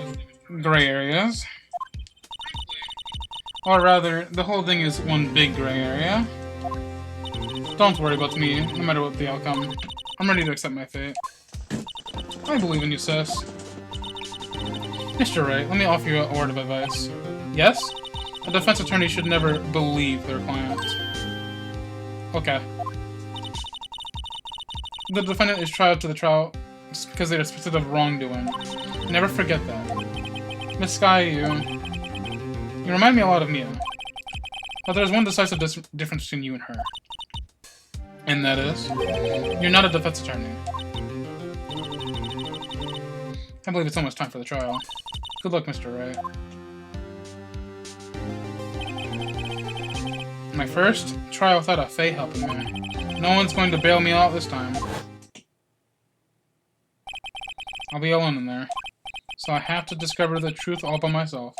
S1: gray areas. Or rather, the whole thing is one big gray area. Don't worry about me, no matter what the outcome. I'm ready to accept my fate. I believe in you, sis. Mr. Wright, let me offer you a word of advice. Yes? A defense attorney should never believe their client. Okay. The defendant is tried to the trial because they are suspected of wrongdoing. Never forget that. Miss Sky, you remind me a lot of Mia. But there's one decisive difference between you and her. And that is, you're not a defense attorney. I believe it's almost time for the trial. Good luck, Mr. Wright. My first trial without a Fae helping me. No one's going to bail me out this time. I'll be alone in there. So I have to discover the truth all by myself.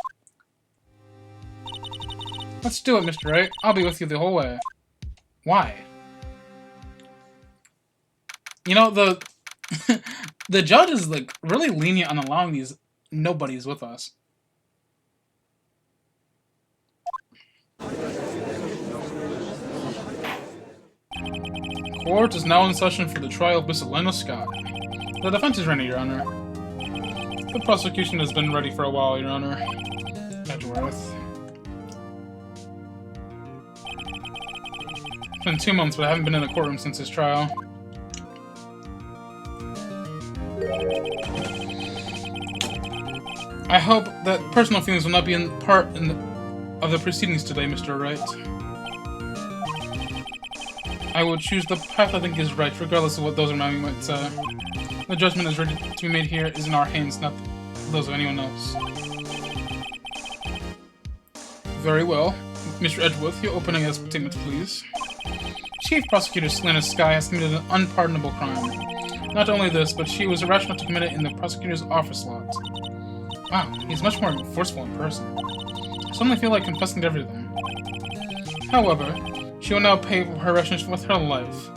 S1: Let's do it, Mr. Wright. I'll be with you the whole way. Why? You know, the the judge is, like, really lenient on allowing these nobodies with us. Court is now in session for the trial of Miss Elena Scott. The defense is ready, Your Honor. The prosecution has been ready for a while, Your Honor. Edgeworth. It's been 2 months, but I haven't been in the courtroom since his trial. I hope that personal feelings will not be of the proceedings today, Mr. Wright. I will choose the path I think is right, regardless of what those around me might say. The judgment is ready to be made here is in our hands, not those of anyone else. Very well. Mr. Edgeworth, your opening statement, please. Chief Prosecutor Selena Skye has committed an unpardonable crime. Not only this, but she was irrational to commit it in the prosecutor's office lot. Wow, he's much more forceful in person. I suddenly feel like confessing to everything. However, she will now pay for her rashness with her life.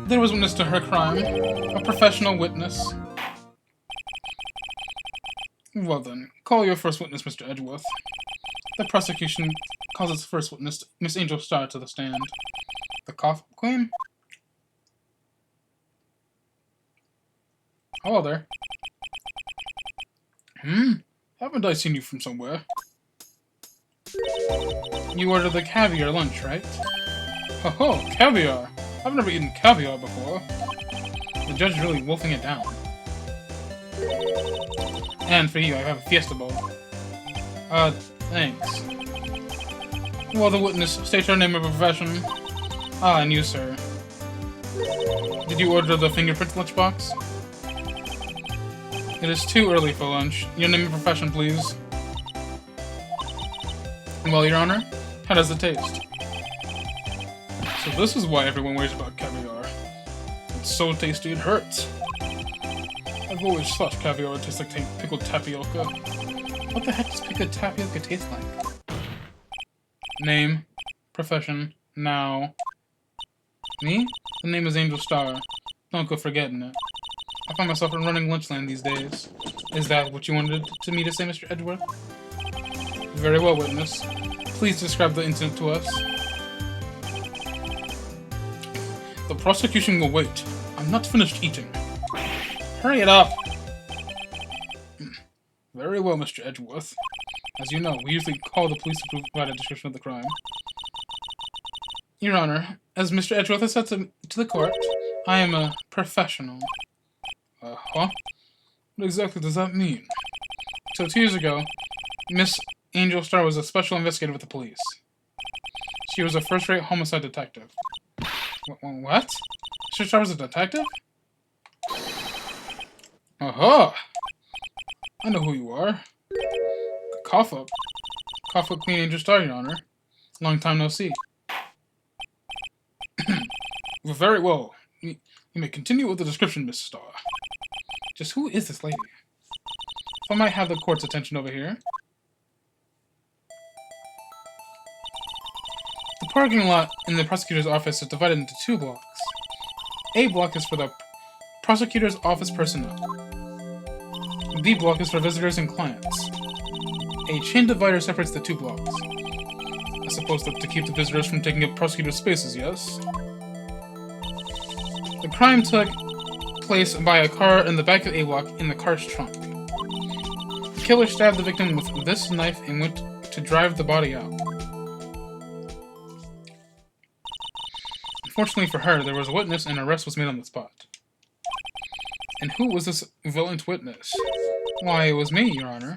S1: There was witness to her crime, a professional witness. Well then, call your first witness, Mr. Edgeworth. The prosecution calls its first witness, Miss Angel Starr, to the stand. The cough queen? Hello there. Haven't I seen you from somewhere? You ordered the caviar lunch, right? Oh, caviar! I've never eaten caviar before. The judge is really wolfing it down. And for you, I have a Fiesta Bowl. Thanks. Well, the witness, state her name and profession. Ah, and you, sir. Did you order the fingerprint lunchbox? It is too early for lunch. Your name and profession, please. Well, Your Honor, how does it taste? So this is why everyone worries about caviar. It's so tasty it hurts. I've always thought caviar would taste like pickled tapioca. What the heck does pickled tapioca taste like? Name, profession, now. Me? The name is Angel Starr. Don't go forgetting it. I find myself in running lunchland these days. Is that what you wanted me to say, Mr. Edgeworth? Very well, witness. Please describe the incident to us. The prosecution will wait. I'm not finished eating. Hurry it up! Very well, Mr. Edgeworth. As you know, we usually call the police to provide a description of the crime. Your Honor, as Mr. Edgeworth has said to the court, I am a professional. Huh? What exactly does that mean? So 2 years ago, Miss Angel Starr was a special investigator with the police. She was a first-rate homicide detective. What? Mr. Starr was a detective? Aha! I know who you are. Cough up. Cough up Queen Angel Starr, Your Honor. Long time no see. Very well. You may continue with the description, Miss Starr. Just who is this lady? If I might have the court's attention over here. The parking lot in the prosecutor's office is divided into 2 blocks. A block is for the prosecutor's office personnel. B block is for visitors and clients. A chain divider separates the 2 blocks. I suppose that to keep the visitors from taking up prosecutor's spaces, yes? The crime took place by a car in the back of A block in the car's trunk. The killer stabbed the victim with this knife and went to drive the body out. Unfortunately for her, there was a witness and an arrest was made on the spot. And who was this violent witness? Why, it was me, Your Honor.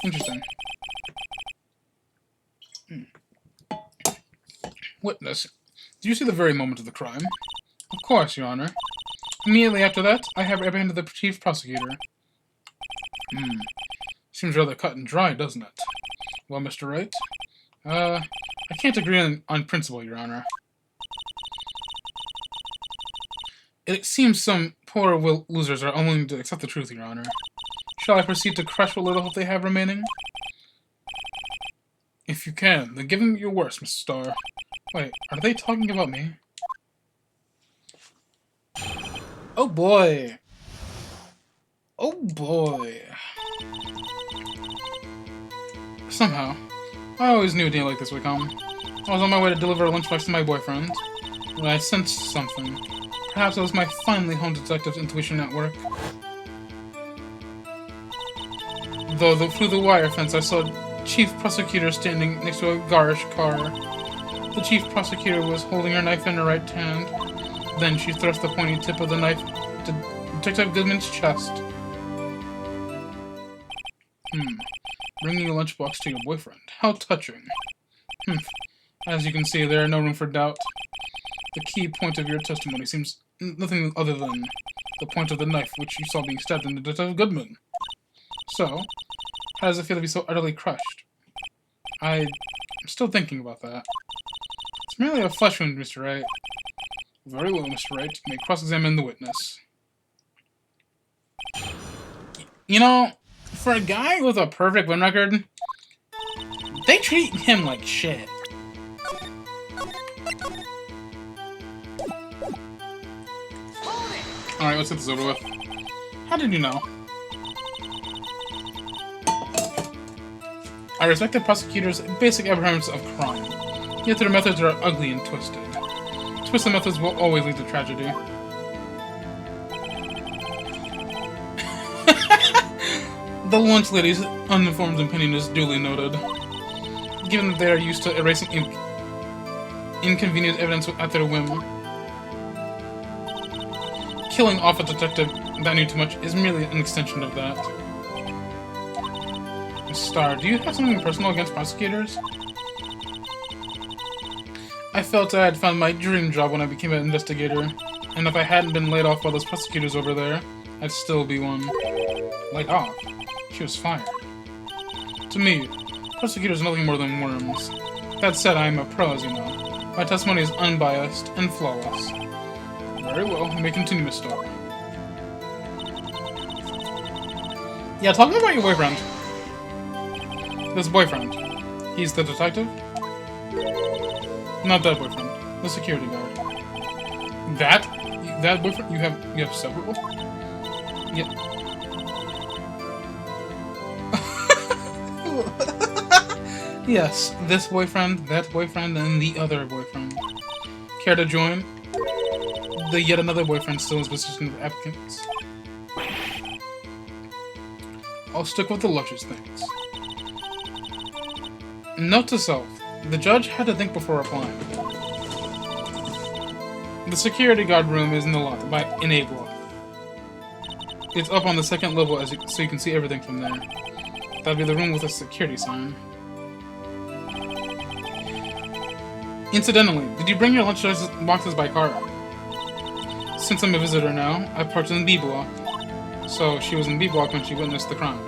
S1: Interesting. Witness. Did you see the very moment of the crime? Of course, Your Honor. Immediately after that, I have apprehended the chief prosecutor. Seems rather cut and dry, doesn't it? Well, Mr. Wright? I can't agree on principle, Your Honor. It seems some poor losers are unwilling to accept the truth, Your Honor. Shall I proceed to crush what little hope they have remaining? If you can, then give them your worst, Mr. Starr. Wait, are they talking about me? Oh boy! Oh boy! Somehow, I always knew a day like this would come. I was on my way to deliver a lunchbox to my boyfriend, when I sensed something. Perhaps it was my finely honed detective's intuition at work. Though through the wire fence I saw Chief Prosecutor standing next to a garish car. The Chief Prosecutor was holding her knife in her right hand. Then she thrust the pointy tip of the knife to Detective Goodman's chest. Bringing a lunchbox to your boyfriend. How touching. As you can see, there are no room for doubt. The key point of your testimony seems nothing other than the point of the knife which you saw being stabbed into Detective Goodman. So, how does it feel to be so utterly crushed? I'm still thinking about that. It's merely a flesh wound, Mr. Wright. Very well, Mr. Wright. You may cross-examine the witness. You know, for a guy with a perfect win record, they treat him like shit. Alright, let's get this over with. How did you know? I respect the prosecutor's basic apprehensions of crime, yet their methods are ugly and twisted. Twisted methods will always lead to tragedy. The lunch lady's uninformed opinion is duly noted. Given that they are used to erasing inconvenient evidence at their whim, killing off a detective that knew too much is merely an extension of that. Star, do you have something personal against prosecutors? I felt I had found my dream job when I became an investigator, and if I hadn't been laid off by those prosecutors over there, I'd still be one. Laid off? She was fired. To me, prosecutors are nothing more than worms. That said, I am a pro, as you know. My testimony is unbiased and flawless. Very well, you may continue, Miss Starr. Yeah, tell me about your boyfriend. This boyfriend. He's the detective? Not that boyfriend. The security guard. That boyfriend? You have several? Yeah. Yes, this boyfriend, that boyfriend, and the other boyfriend. Care to join? The yet another boyfriend still is position of applicants. I'll stick with the luscious things. Note to self, the judge had to think before applying. The security guard room is in the lot in A block. It's up on the second level so you can see everything from there. That'd be the room with a security sign. Incidentally, did you bring your lunch boxes by car? Since I'm a visitor now, I parked in B block. So she was in B block when she witnessed the crime.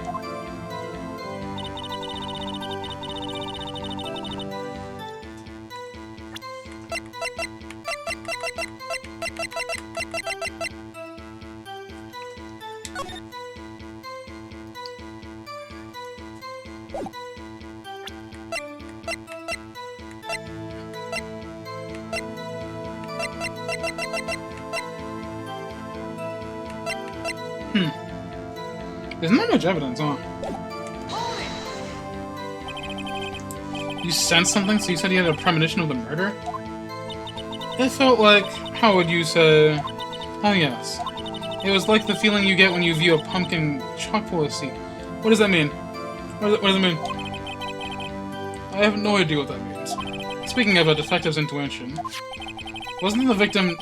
S1: There's not much evidence, huh? You sensed something, so you said you had a premonition of the murder? It felt like, how would you say... Oh yes. It was like the feeling you get when you view a pumpkin chock full of seed. What does that mean? What does it mean? I have no idea what that means. Speaking of a detective's intuition, wasn't the victim,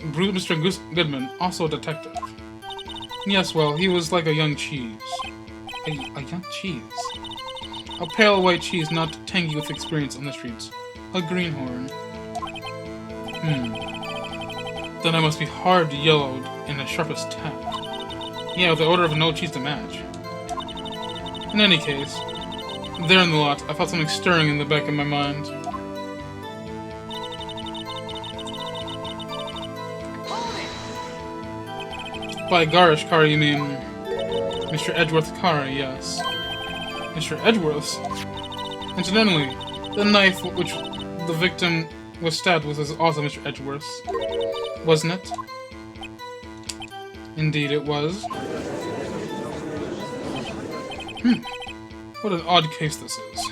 S1: Mr. Goodman, also a detective? Yes, well, he was like a young cheese. A young cheese. A pale white cheese not tangy with experience on the streets. A greenhorn. Then I must be hard yellowed in the sharpest tact. Yeah, with the odor of no cheese to match. In any case, there in the lot, I felt something stirring in the back of my mind. By Garish Car, you mean Mr. Edgeworth Car, yes. Mr. Edgeworth's? Incidentally, the knife which the victim was stabbed with was also Mr. Edgeworth's. Wasn't it? Indeed it was. What an odd case this is.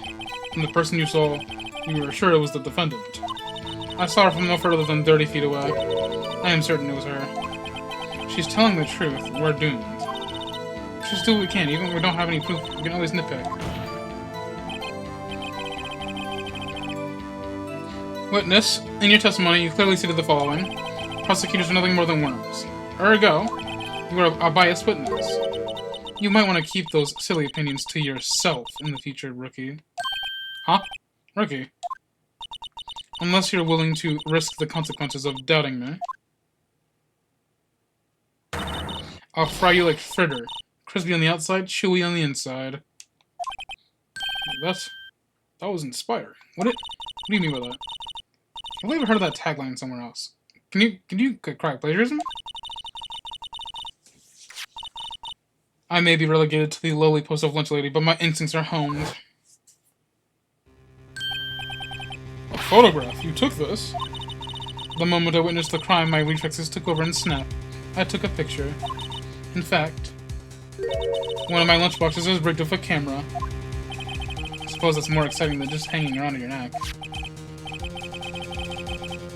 S1: From the person you saw, you were sure it was the defendant. I saw her from no further than 30 feet away. I am certain it was her. She's telling the truth. We're doomed. Let's just do what we can. Even if we don't have any proof, we can always nitpick. Witness, in your testimony, you clearly stated the following. Prosecutors are nothing more than worms. Ergo, you are a biased witness. You might want to keep those silly opinions to yourself in the future, rookie. Huh? Rookie? Unless you're willing to risk the consequences of doubting me. I'll fry you like fritter. Crispy on the outside, chewy on the inside. That was inspiring. What do you mean by that? I've never heard of that tagline somewhere else. Can you crack plagiarism? I may be relegated to the lowly post of lunch lady, but my instincts are honed. A photograph? You took this? The moment I witnessed the crime, my reflexes took over and snapped. I took a picture. In fact, one of my lunchboxes is rigged with a camera. I suppose that's more exciting than just hanging around your neck.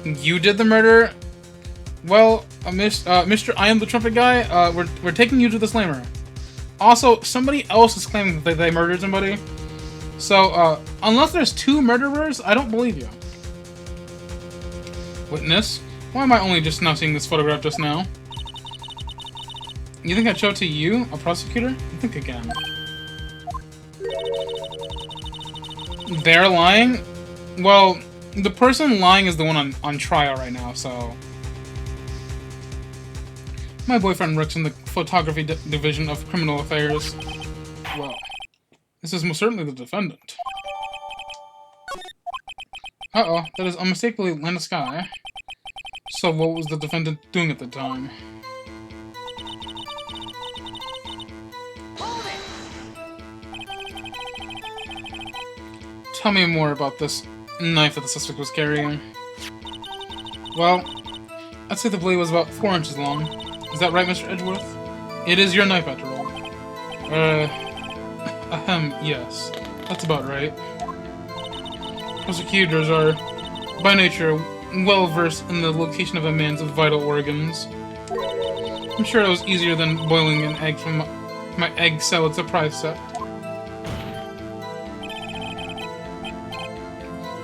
S1: You did the murder? Well, Mr. I am the trumpet guy, we're taking you to the slammer. Also, somebody else is claiming that they murdered somebody. So, unless there's two murderers, I don't believe you. Witness? Why am I only just now seeing this photograph just now? You think I'd show it to you, a prosecutor? Think again. They're lying? Well, the person lying is the one on trial right now, so... My boyfriend works in the photography division of criminal affairs. Well, this is most certainly the defendant. Uh-oh, that is unmistakably Lana Sky. So what was the defendant doing at the time? Tell me more about this knife that the suspect was carrying. Well, I'd say the blade was about 4 inches long. Is that right, Mr. Edgeworth? It is your knife, after all. Yes. That's about right. Prosecutors are, by nature, well-versed in the location of a man's vital organs. I'm sure it was easier than boiling an egg from my egg salad surprise set.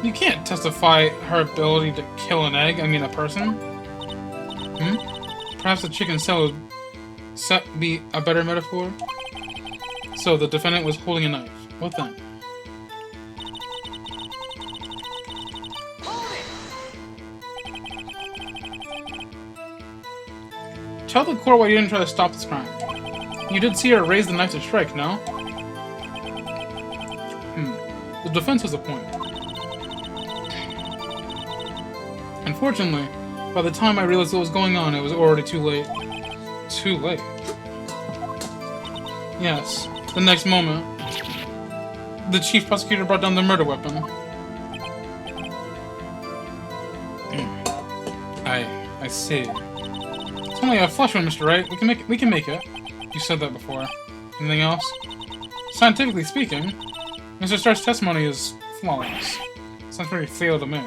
S1: You can't testify her ability to kill an egg, I mean a person. Perhaps a chicken salad set be a better metaphor? So, the defendant was holding a knife. What then? Tell the court why you didn't try to stop this crime. You did see her raise the knife to strike, no? The defense has a point. Unfortunately, by the time I realized what was going on, it was already too late. Too late? Yes, the next moment, the chief prosecutor brought down the murder weapon. I see. It's only a flesh one, Mr. Wright. We can make it. You said that before. Anything else? Scientifically speaking, Mr. Stark's testimony is flawless. Sounds very fail to me.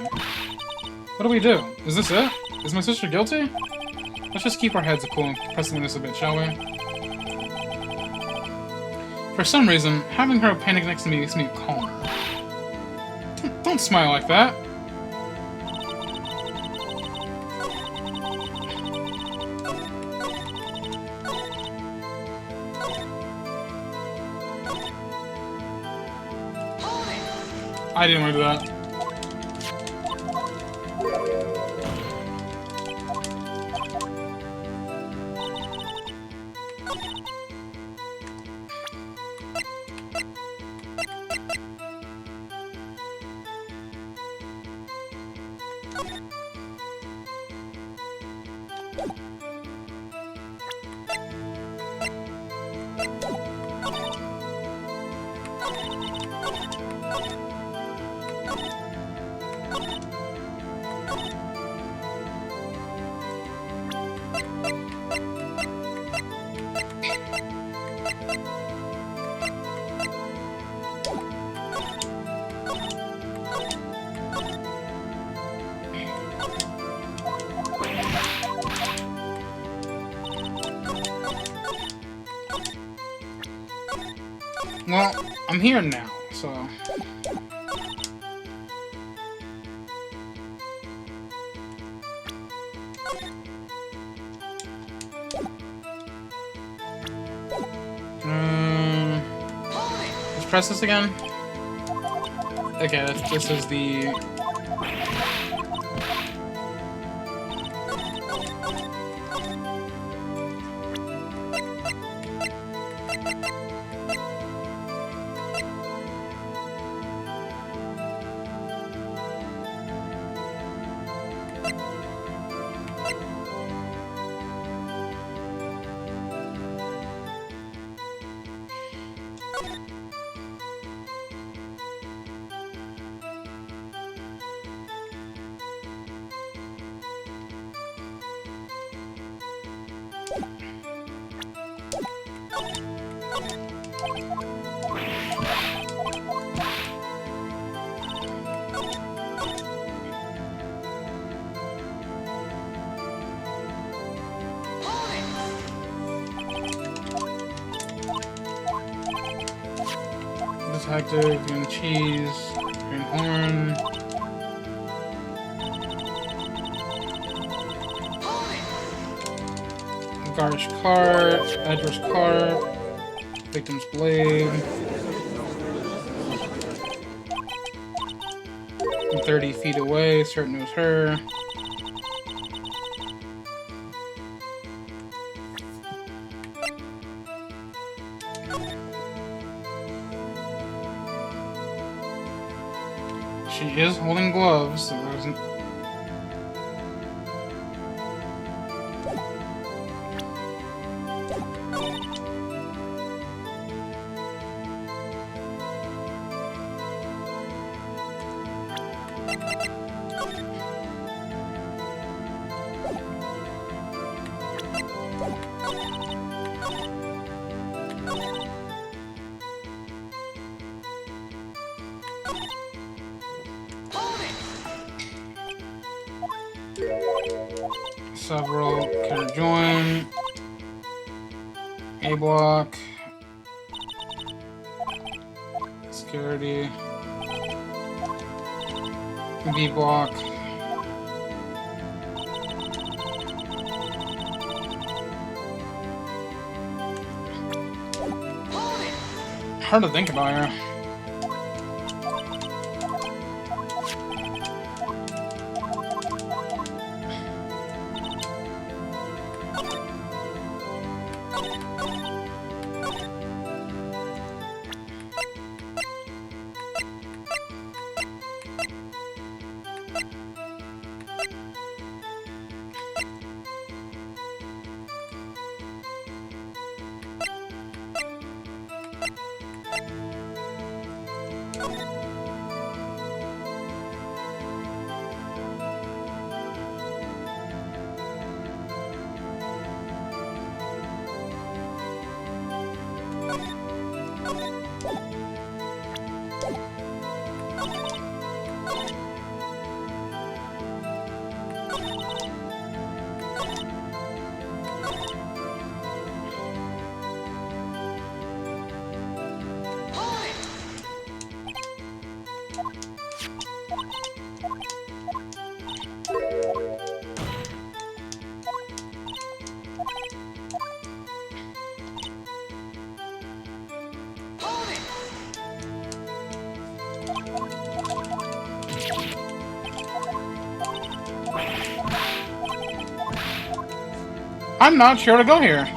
S1: What do we do? Is this it? Is my sister guilty? Let's just keep our heads cool and press the witness a bit, shall we? For some reason, having her panic next to me makes me calmer. Don't smile like that. I didn't want to do that. Well, I'm here now, so... let's press this again. Okay, this is the... Detective, green cheese, green horn. Garbage cart, Edgeworth's cart, victim's blade. 30 feet away, certain it was her. She is holding gloves, so there's an... Several can join. A block. Security. B block. Hard to think about here. I'm not sure to go here.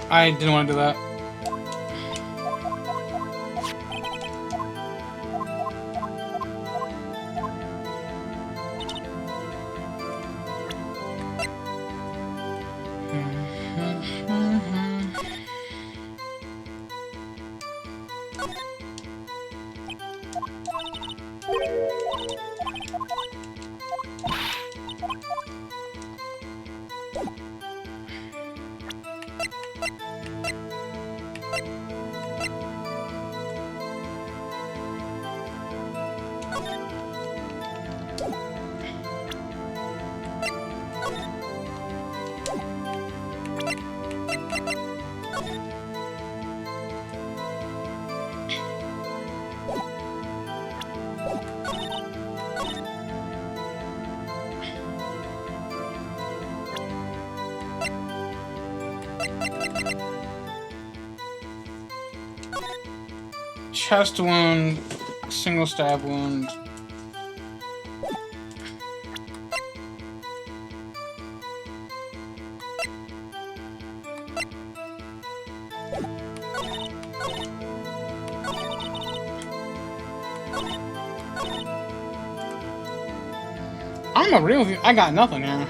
S1: I didn't want to do that. Chest wound, single stab wound. I'm a real. I got nothing here.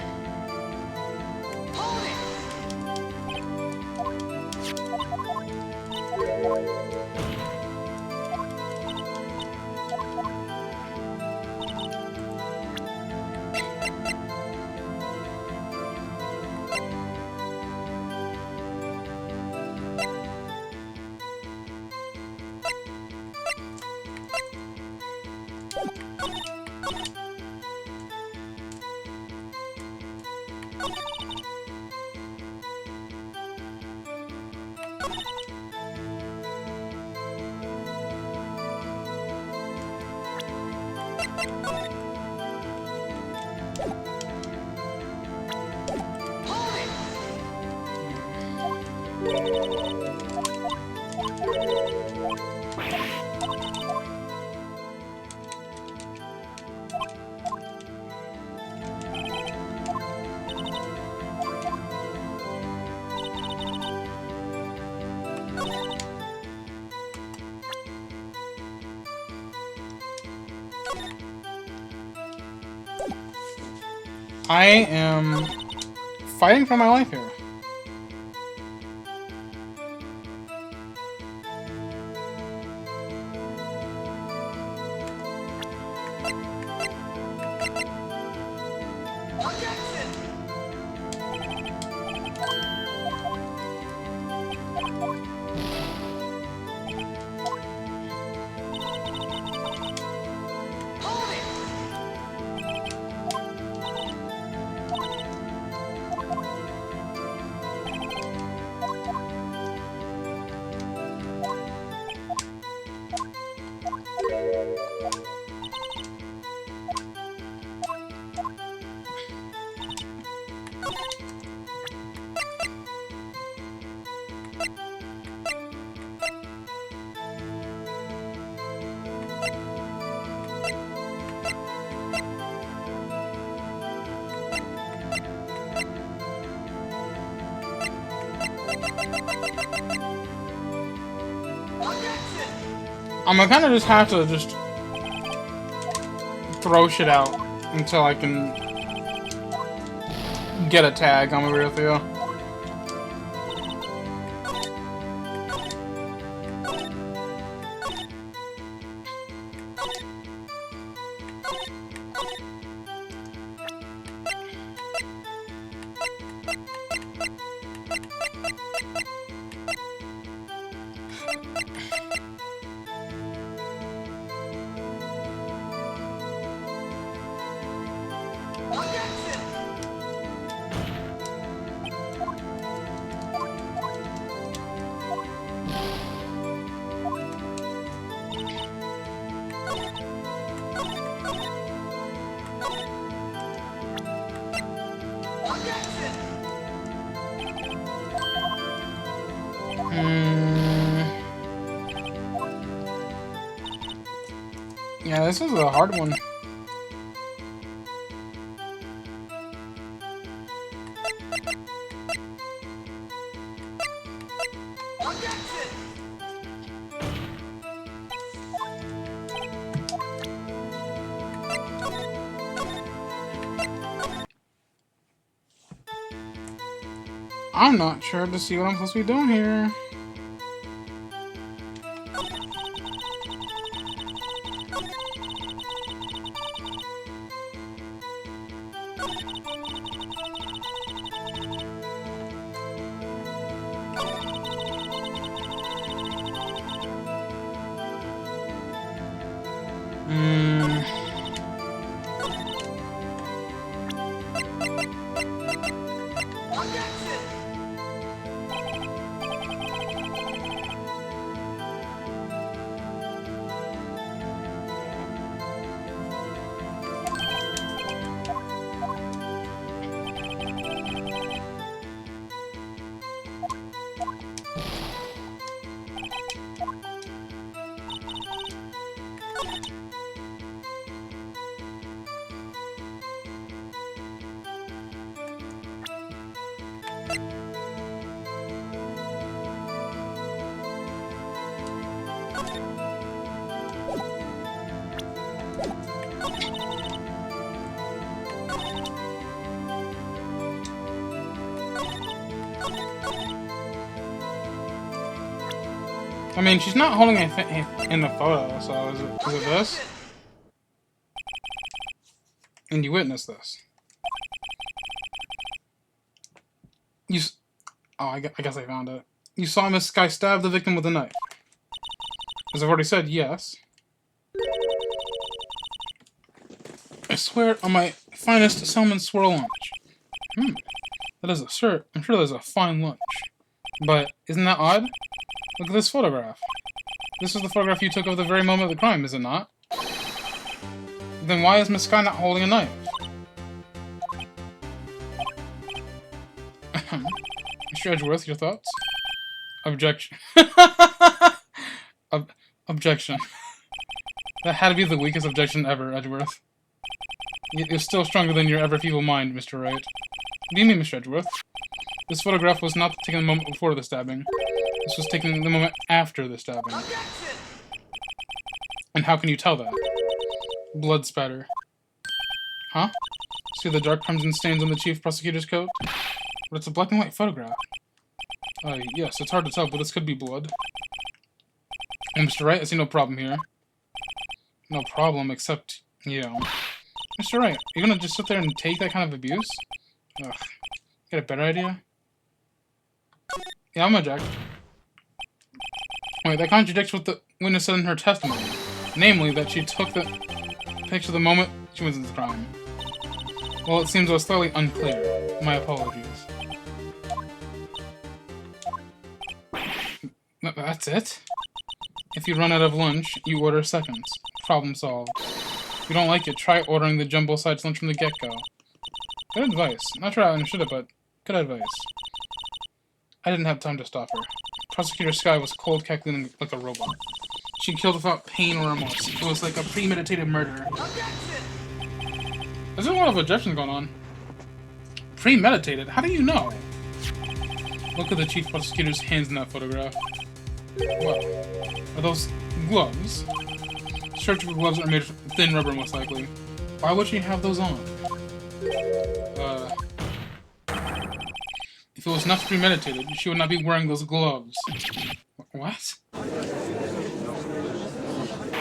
S1: I am fighting for my life here. I'm gonna kind of just have to just throw shit out until I can get a tag. I'm gonna be with you. Yeah, this is a hard one. I'm not sure to see what I'm supposed to be doing here. I mean, she's not holding anything in the photo, so is it this? And you witnessed this. Oh, I guess I found it. You saw Miss Sky stab the victim with a knife. As I've already said, yes. I swear on my finest salmon swirl lunch. That is I'm sure that is a fine lunch. But isn't that odd? Look at this photograph. This is the photograph you took of the very moment of the crime, is it not? Then why is Miss Sky not holding a knife? Mr. Edgeworth, your thoughts? Objection. Objection. That had to be the weakest objection ever, Edgeworth. You're still stronger than your ever-feeble mind, Mr. Wright. What do you mean, Mr. Edgeworth? This photograph was not taken the moment before the stabbing. This was taken the moment after the stabbing. And how can you tell that? Blood spatter. Huh? See the dark crimson stains on the chief prosecutor's coat? But it's a black and white photograph. Yes, it's hard to tell, but this could be blood. And Mr. Wright, I see no problem here. No problem, except, you know. Mr. Wright, you're gonna just sit there and take that kind of abuse? Ugh. Get a better idea? Yeah, I'm object. Wait, that contradicts what the witness said in her testimony. Namely, that she took the picture the moment she was in the crime. Well, it seems I was slightly unclear. My apologies. That's it? If you run out of lunch, you order seconds. Problem solved. If you don't like it, try ordering the jumbo-sized lunch from the get-go. Good advice. Not sure I understood it, but good advice. I didn't have time to stop her. Prosecutor Sky was cold, calculating like a robot. She killed without pain or remorse. It was like a premeditated murder. There's a lot of objections going on. Premeditated? How do you know? Look at the chief prosecutor's hands in that photograph. What? Are those gloves? Surgical gloves are made of thin rubber, most likely. Why would she have those on? If it was not premeditated, she would not be wearing those gloves. What?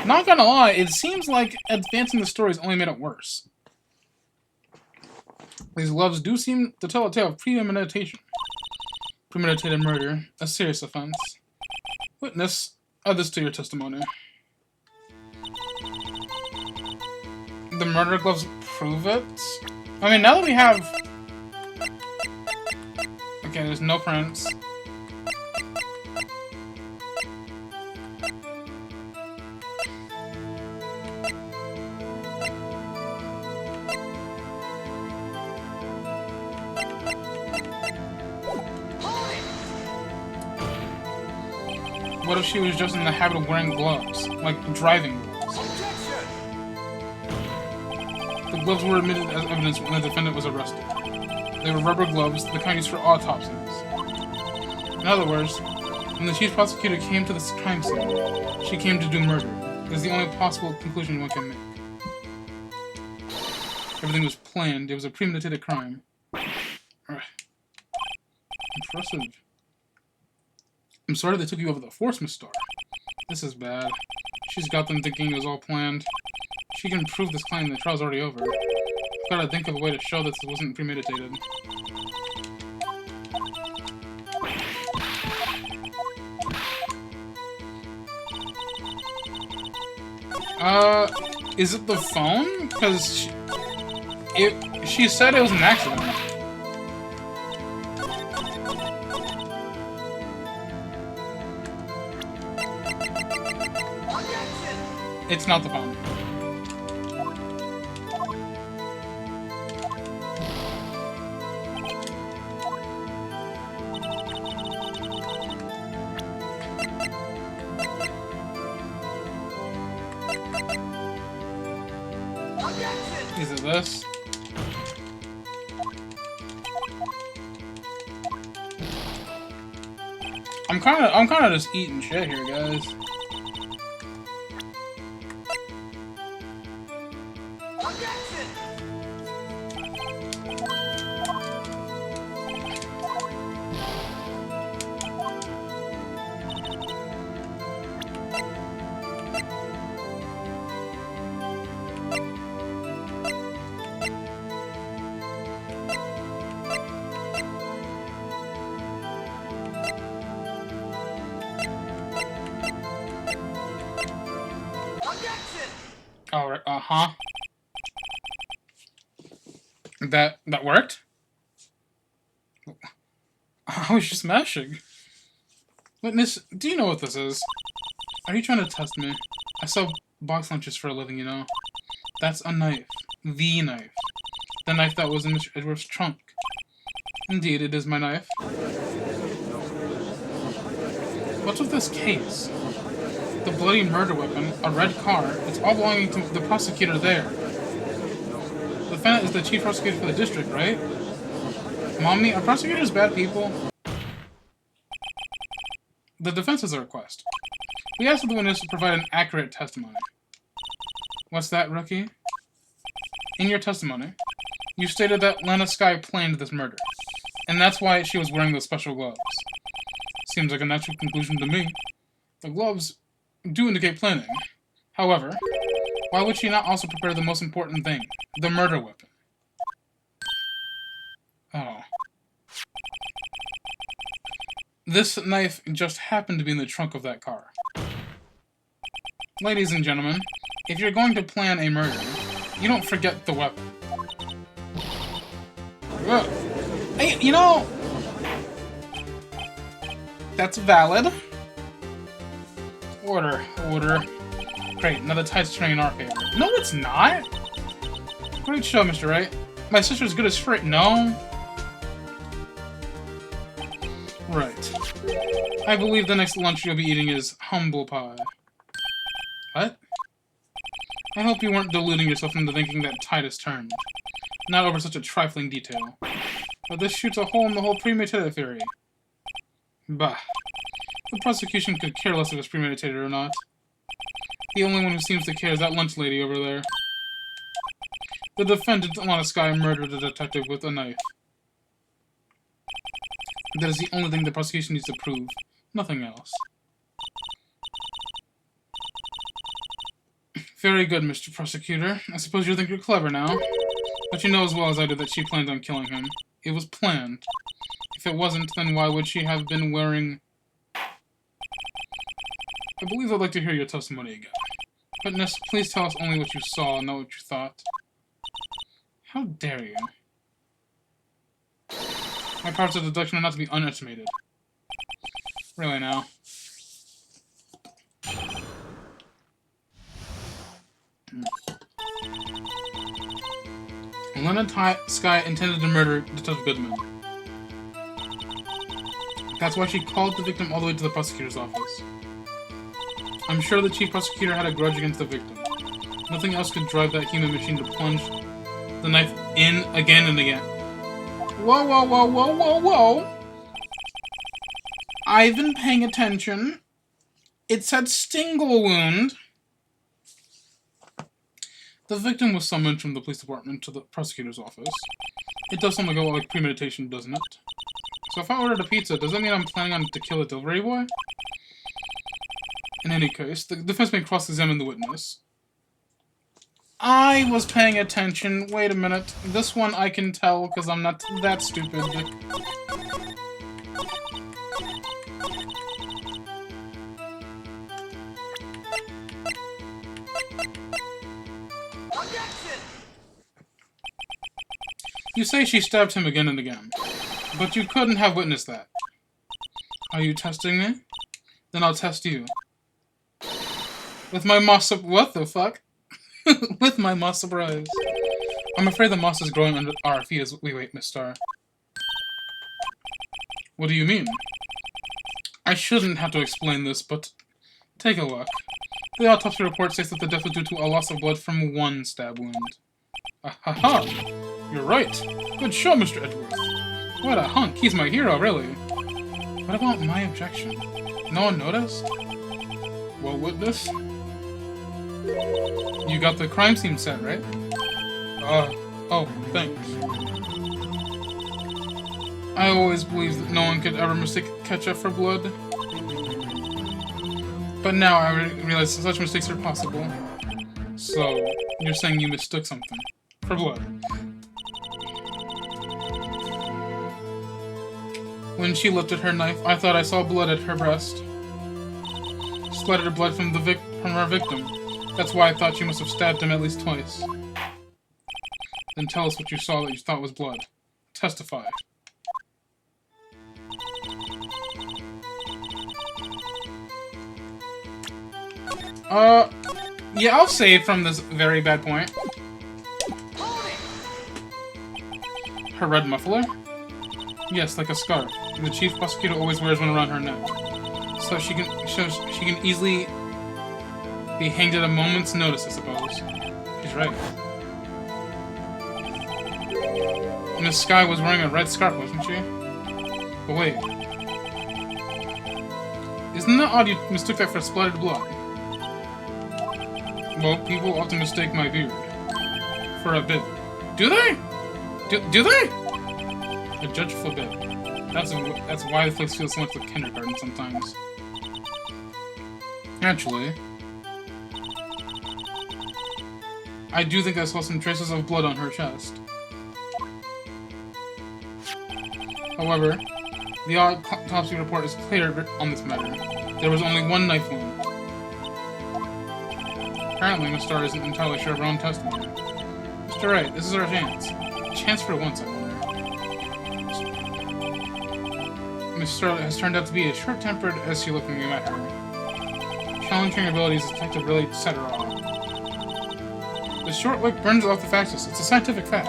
S1: Not gonna lie, it seems like advancing the story has only made it worse. These gloves do seem to tell a tale of premeditation. Premeditated murder, a serious offense. Witness, add this to your testimony. The murder gloves prove it? I mean, now that we have... Okay, there's no prints. What if she was just in the habit of wearing gloves? Like, driving gloves? The gloves were admitted as evidence when the defendant was arrested. They were rubber gloves, the kind used for autopsies. In other words, When the chief prosecutor came to this crime scene, she came to do murder. It is the only possible conclusion one can make. Everything was planned. It was a premeditated crime. Impressive. I'm sorry they took you over the force, Miss Starr. This is bad. She's got them thinking it was all planned. She can prove this claim. The trial's already over. I've got to think of a way to show that this wasn't premeditated. Is it the phone? Because she said it was an accident. It's not the phone. Is it this? I'm kinda just eating shit here, guys. Alright, That worked? I was just mashing. Witness, do you know what this is? Are you trying to test me? I sell box lunches for a living, you know. That's a knife. The knife. The knife that was in Mr. Edgeworth's trunk. Indeed, it is my knife. What's with this case? The bloody murder weapon, a red car, it's all belonging to the prosecutor there. The defendant is the chief prosecutor for the district, right? Mommy, are prosecutors bad people? The defense has a request. We asked the witness to provide an accurate testimony. What's that, rookie? In your testimony, you stated that Lana Skye planned this murder, and that's why she was wearing those special gloves. Seems like a natural conclusion to me. The gloves do indicate planning. However, why would she not also prepare the most important thing, the murder weapon? Oh. This knife just happened to be in the trunk of that car. Ladies and gentlemen, if you're going to plan a murder, you don't forget the weapon. Ugh. Hey, you know, that's valid. Order. Great, now the tide's turning in our favor. No, it's not! Great show, Mr. Wright. My sister's good as straight. No? Right. I believe the next lunch you'll be eating is humble pie. What? I hope you weren't deluding yourself into thinking that tide has turned. Not over such a trifling detail. But this shoots a hole in the whole premeditated theory. Bah. The prosecution could care less if it's premeditated or not. The only one who seems to care is that lunch lady over there. The defendant, Lana Skye, murdered a detective with a knife. That is the only thing the prosecution needs to prove. Nothing else. Very good, Mr. Prosecutor. I suppose you think you're clever now. But you know as well as I do that she planned on killing him. It was planned. If it wasn't, then why would she have been wearing... I believe I'd like to hear your testimony again. Witness, please tell us only what you saw, not what you thought. How dare you? My powers of deduction are not to be underestimated. Really now. Lana Skye intended to murder Detective Goodman. That's why she called the victim all the way to the prosecutor's office. I'm sure the chief prosecutor had a grudge against the victim. Nothing else could drive that human machine to plunge the knife in again and again. Whoa, whoa, whoa, whoa, whoa, whoa! I've been paying attention. It said stingle wound. The victim was summoned from the police department to the prosecutor's office. It does something like premeditation, doesn't it? So if I ordered a pizza, does that mean I'm planning on to kill a delivery boy? In any case, the defense may cross-examine the witness. I was paying attention. Wait a minute. This one I can tell because I'm not that stupid. You say she stabbed him again and again, but you couldn't have witnessed that. Are you testing me? Then I'll test you. With my moss of— what the fuck? With my moss surprise. I'm afraid the moss is growing under our feet as we wait, Miss Star. What do you mean? I shouldn't have to explain this, but take a look. The autopsy report states that the death was due to a loss of blood from one stab wound. Ha! You're right. Good show, Mr. Edgeworth. What a hunk. He's my hero, really. What about my objection? No one noticed? Well, witness? You got the crime scene set, right? Oh, thanks. I always believed that no one could ever mistake ketchup for blood. But now I realize such mistakes are possible. So, you're saying you mistook something for blood. When she lifted her knife, I thought I saw blood at her breast. Splattered blood from her victim. That's why I thought she must have stabbed him at least twice. Then tell us what you saw that you thought was blood. Testify. Yeah, I'll save from this very bad point. Her red muffler? Yes, like a scarf. The chief prosecutor always wears one around her neck. So she can easily be hanged at a moment's notice, I suppose. She's right. Miss Sky was wearing a red scarf, wasn't she? But wait. Isn't that odd you mistook that for splattered blood? Well, people often mistake my beard for a bib. Do they? Do they? A judge for bib. That's why the place feels so much like kindergarten sometimes. Actually, I do think I saw some traces of blood on her chest. However, the autopsy report is clear on this matter. There was only one knife wound. Apparently, Miss Star isn't entirely sure of her own testimony. Mr. Wright, this is our chance. Chance for once, I wonder. Miss Star has turned out to be as short-tempered as she looking at her. Challenging abilities as detective really set her off. The short wick burns off the fastest. It's a scientific fact.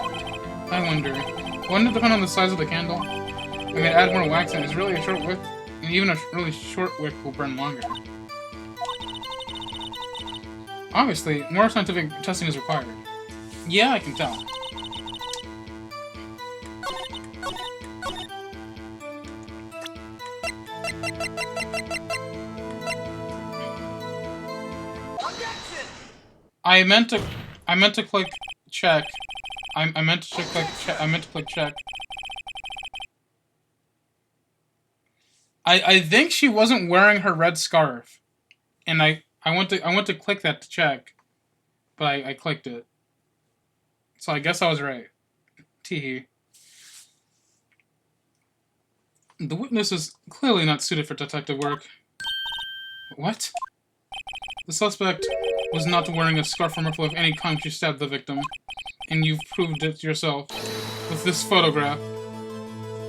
S1: I wonder, wouldn't it depend on the size of the candle? I mean, add more wax and it's really a short wick, and even a really short wick will burn longer. Obviously, more scientific testing is required. Yeah, I can tell. I meant to click check. I meant to click check. I think she wasn't wearing her red scarf, and I went to click that to check, but I clicked it. So I guess I was right. Teehee. The witness is clearly not suited for detective work. What? The suspect was not wearing a scarf or muffler of any kind when she stabbed the victim, and you've proved it yourself with this photograph.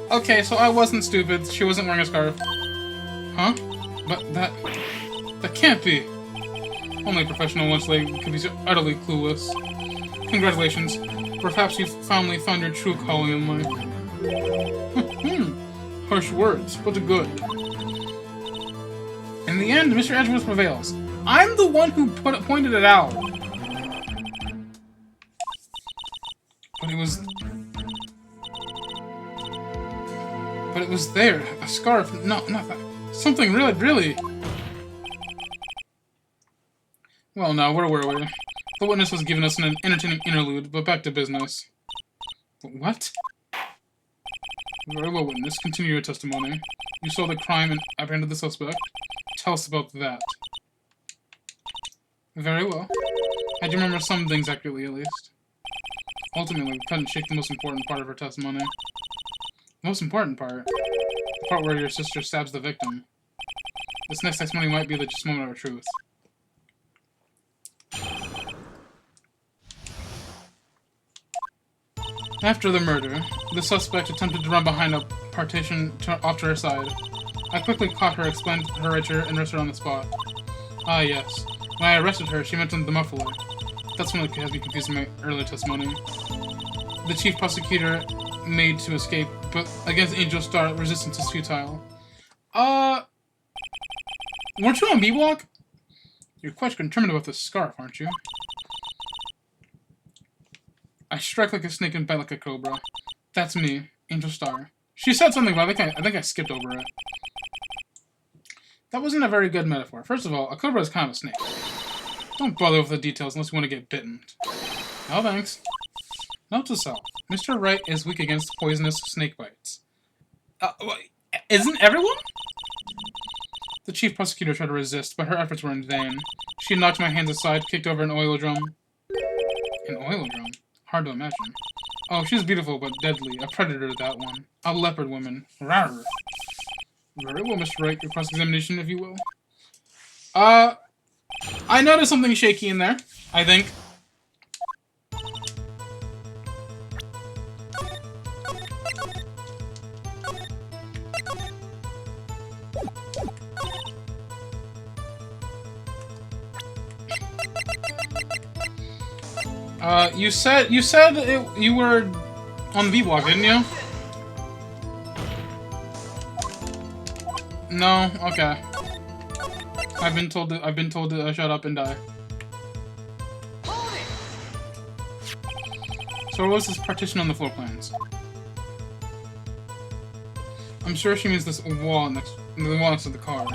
S1: Okay, so I wasn't stupid. She wasn't wearing a scarf. Huh? But that can't be. Only a professional once they could be so utterly clueless. Congratulations. Perhaps you've finally found your true calling in life. Harsh words, but good. In the end, Mr. Edgeworth prevails. I'm the one who pointed it out. But it was there. A scarf. No, not that. Something really... Well, now, where were we? The witness was giving us an entertaining interlude, but back to business. What? Very well, witness. Continue your testimony. You saw the crime and apprehended the suspect. Tell us about that. Very well. I do remember some things accurately, at least. Ultimately, we couldn't shake the most important part of her testimony. The most important part? The part where your sister stabs the victim. This next testimony might be the just moment of truth. After the murder, the suspect attempted to run behind a partition off to her side. I quickly caught her, explained her nature, and arrested her on the spot. Ah, yes. When I arrested her, she mentioned the muffler. That's when it has me confused in my earlier testimony. The chief prosecutor made to escape, but against Angel Star, resistance is futile. Weren't you on B block? You're quite determined about this scarf, aren't you? I strike like a snake and bite like a cobra. That's me, Angel Star. She said something, but I think I skipped over it. That wasn't a very good metaphor. First of all, a cobra is kind of a snake. Don't bother with the details unless you want to get bitten. No thanks. Note to self. Mr. Wright is weak against poisonous snake bites. Isn't everyone? The chief prosecutor tried to resist, but her efforts were in vain. She knocked my hands aside, kicked over an oil drum. An oil drum? Hard to imagine. Oh, she's beautiful but deadly. A predator, that one. A leopard woman. Rawr. Very well, Mr. Wright. Your cross-examination, if you will. I noticed something shaky in there, I think. You said you were on the B block, didn't you? No, okay. I've been told to shut up and die. So what was this partition on the floor plans? I'm sure she means this wall next to the car.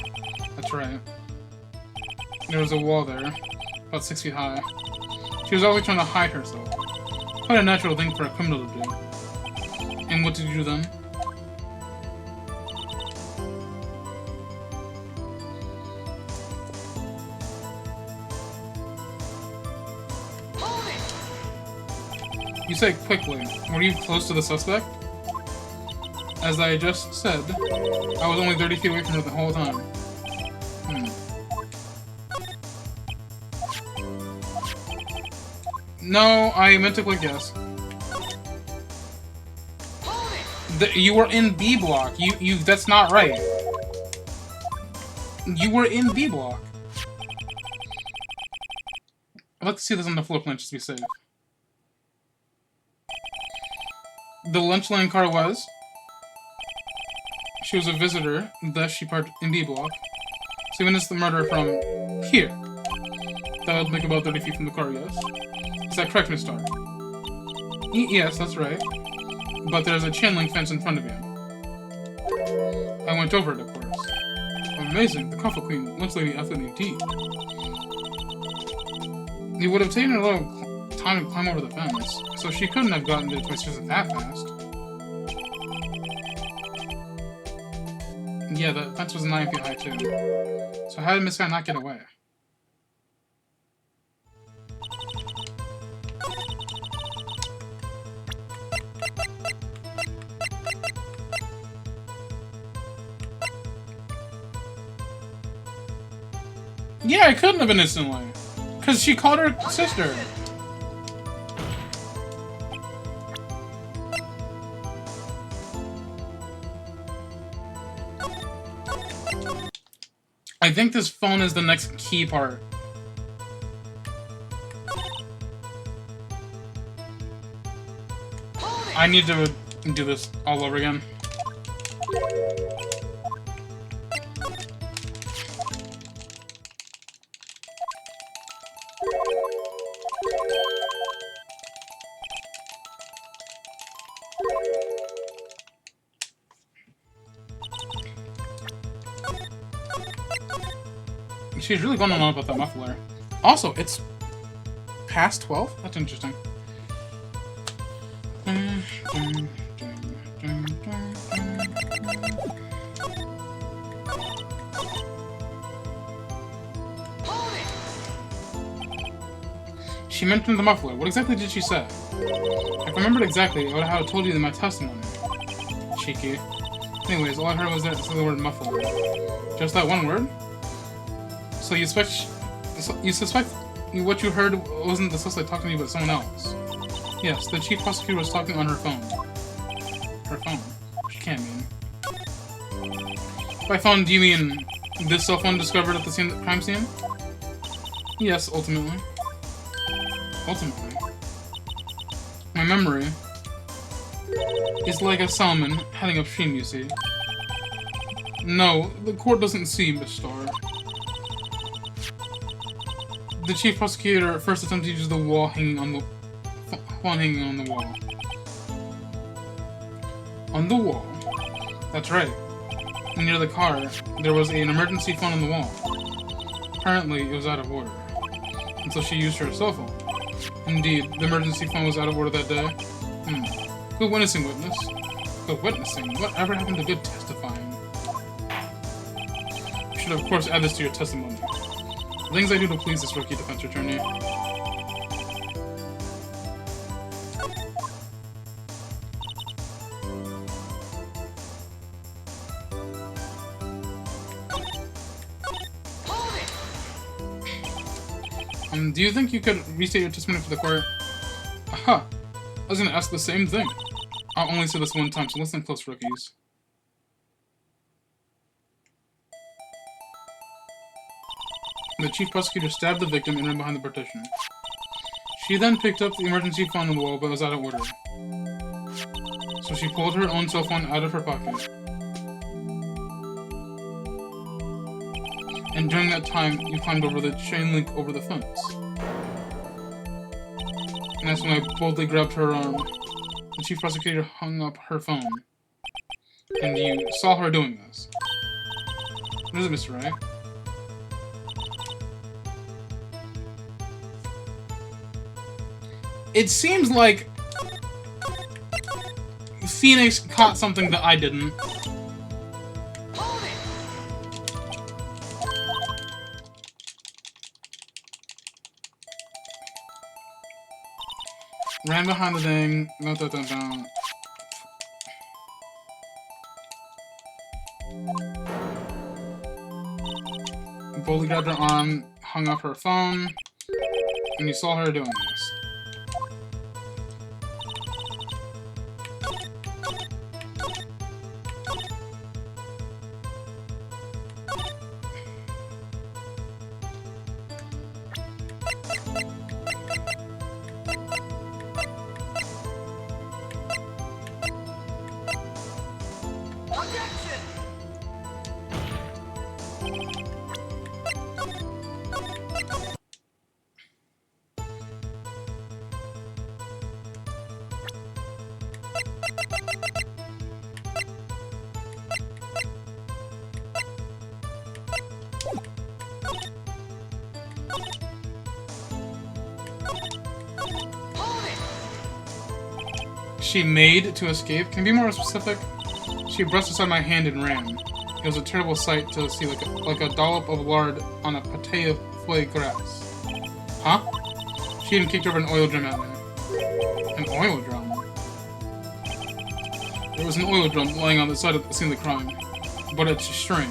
S1: That's right. There was a wall there, about 6 feet high. She was always trying to hide herself. Quite a natural thing for a criminal to do. And what did you do then? You say quickly. Were you close to the suspect? As I just said, I was only 30 feet away from her the whole time. No, I meant to click yes. You were in B block. That's not right. You were in B block. I'd like to see this on the floor plan just to be safe. The lunch lane car was. She was a visitor, thus she parked in B block. So even it's the murder from here. That would make about 30 feet from the car, yes. Is that correct, Miss Starr? Yes, that's right. But there's a chain link fence in front of you. I went over it, of course. Amazing, the Coffee Queen looks like the athlete indeed. It would have taken a little time to climb over the fence, so she couldn't have gotten to the twisters that fast. Yeah, the fence was 9 feet high too. So how did Miss Guy not get away? Yeah, it couldn't have been instantly. Because she called her sister. I think this phone is the next key part. I need to do this all over again. She's really going on about that muffler. Also, it's past 12? That's interesting. She mentioned the muffler. What exactly did she say? If I remembered exactly, I would have told you in my testimony. Cheeky. Anyways, all I heard was that the word muffler. Just that one word? So you suspect what you heard wasn't the suspect talking to you, but someone else? Yes, the chief prosecutor was talking on her phone. Her phone? She can't mean. By phone, do you mean this cell phone discovered at the crime scene? Yes, ultimately. Ultimately. My memory is like a salmon heading upstream, you see. No, the court doesn't see, Miss Starr. The chief prosecutor first attempted to use the wall hanging on the wall. On the wall. That's right. Near the car, there was an emergency phone on the wall. Apparently, it was out of order. And so she used her cell phone. Indeed, the emergency phone was out of order that day. Good witnessing, witness. Good witnessing? Whatever happened to good testifying? You should, of course, add this to your testimony. The things I do to please this rookie defense attorney. Do you think you could restate your testimony for the court? Aha! I was gonna ask the same thing. I'll only say this one time, so listen close, rookies. The chief prosecutor stabbed the victim and ran behind the partition. She then picked up the emergency phone on the wall, but it was out of order. So she pulled her own cell phone out of her pocket. And during that time, you climbed over the chain link over the fence. And that's when I boldly grabbed her arm. The chief prosecutor hung up her phone. And you saw her doing this. What is it, Mr. Wright? It seems like Phoenix caught something that I didn't. Ran behind the thing. Boldly grabbed her arm, hung up her phone, and you saw her doing this. She made to escape? Can you be more specific? She brushed aside my hand and ran. It was a terrible sight to see, like a dollop of lard on a pate of foie grass. Huh? She even kicked over an oil drum at me. An oil drum? There was an oil drum lying on the side of the scene of the crime. But it's strange.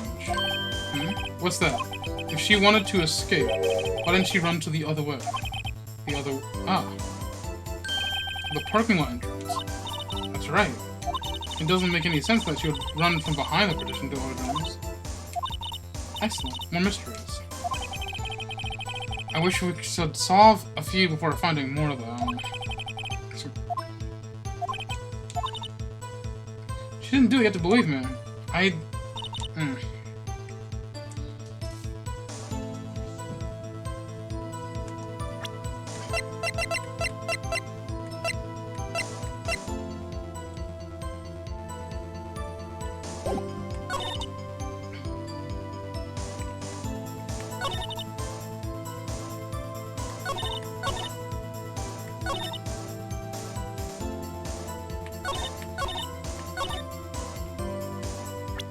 S1: What's that? If she wanted to escape, why didn't she run to the other way? The parking lot entrance. That's right. It doesn't make any sense that she would run from behind the partition to oil drums. Excellent. More mysteries. I wish we could solve a few before finding more of them. She didn't do it, you have to believe me.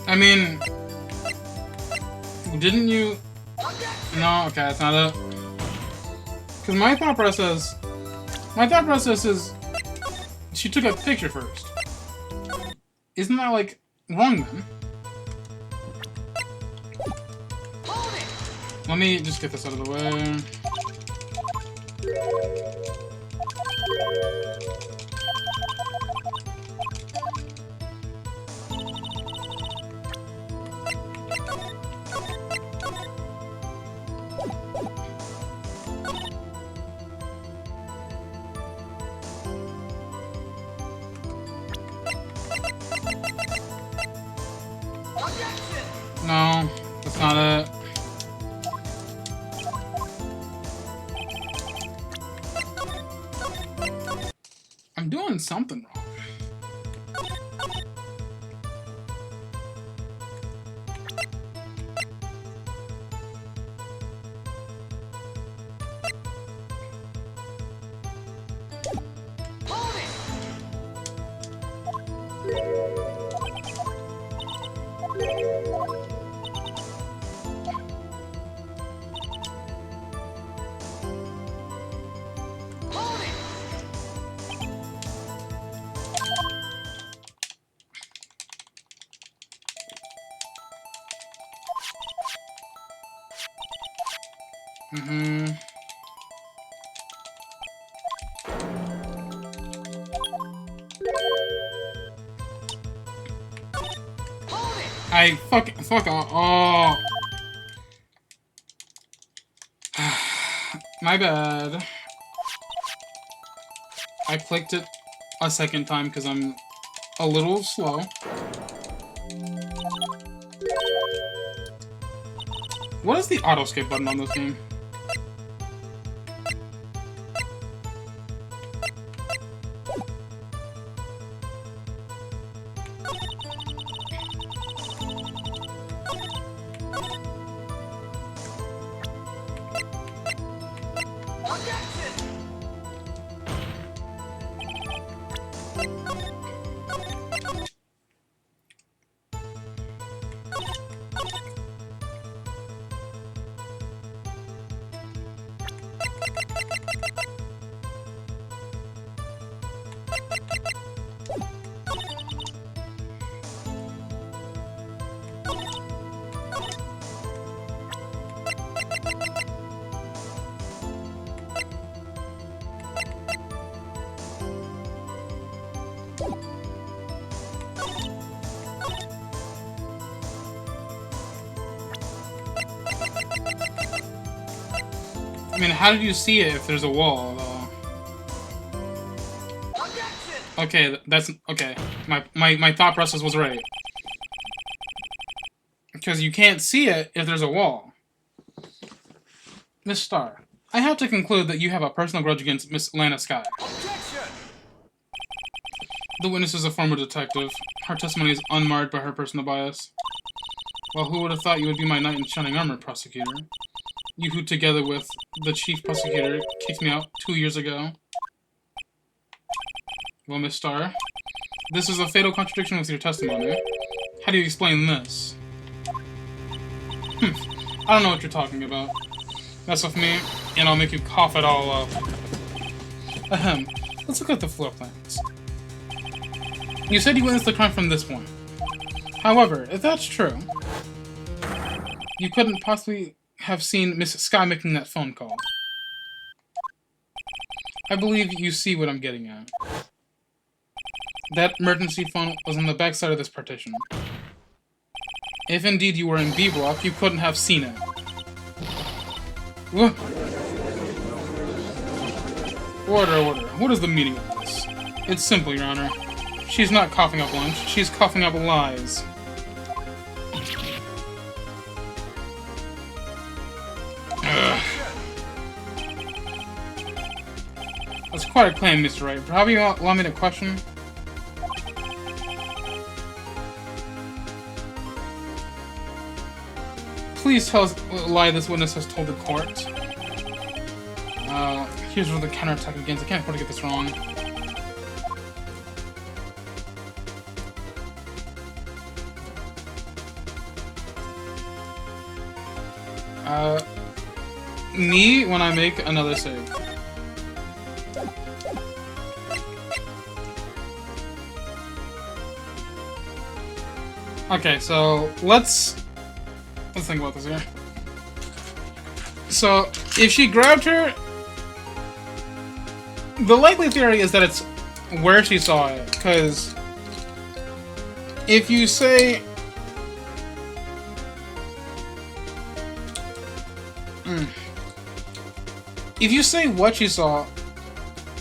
S1: I mean, didn't you? No, okay, that's not it. Because my thought process is, she took a picture first. Isn't that like wrong then? Let me just get this out of the way. No, that's not it. I'm doing something wrong. Fuck off. Oh. My bad. I clicked it a second time because I'm a little slow. What is the auto skip button on this game? I mean, how did you see it if there's a wall, though? Okay, that's... okay. My thought process was right. Because you can't see it if there's a wall. Miss Starr, I have to conclude that you have a personal grudge against Miss Lana Sky. The witness is a former detective. Her testimony is unmarred by her personal bias. Well, who would have thought you would be my knight in shining armor, prosecutor? You who, together with the chief prosecutor, kicked me out 2 years ago. Well, Miss Starr, this is a fatal contradiction with your testimony. How do you explain this? I don't know what you're talking about. Mess with me, and I'll make you cough it all up. Ahem. Let's look at the floor plans. You said you witnessed the crime from this point. However, if that's true, you couldn't possibly have seen Miss Sky making that phone call. I believe you see what I'm getting at. That emergency phone was on the backside of this partition. If indeed you were in B block, you couldn't have seen it. Order. What is the meaning of this? It's simple, Your Honor. She's not coughing up lunch, she's coughing up lies. That's quite a claim, Mr. Wright. Probably you allow me to question? Please tell us what lie this witness has told the court. Here's where the counterattack begins. I can't afford to get this wrong. Me when I make another save. Okay, so let's think about this here. So, if she grabbed her, the likely theory is that it's where she saw it, because if you say... If you say what she saw,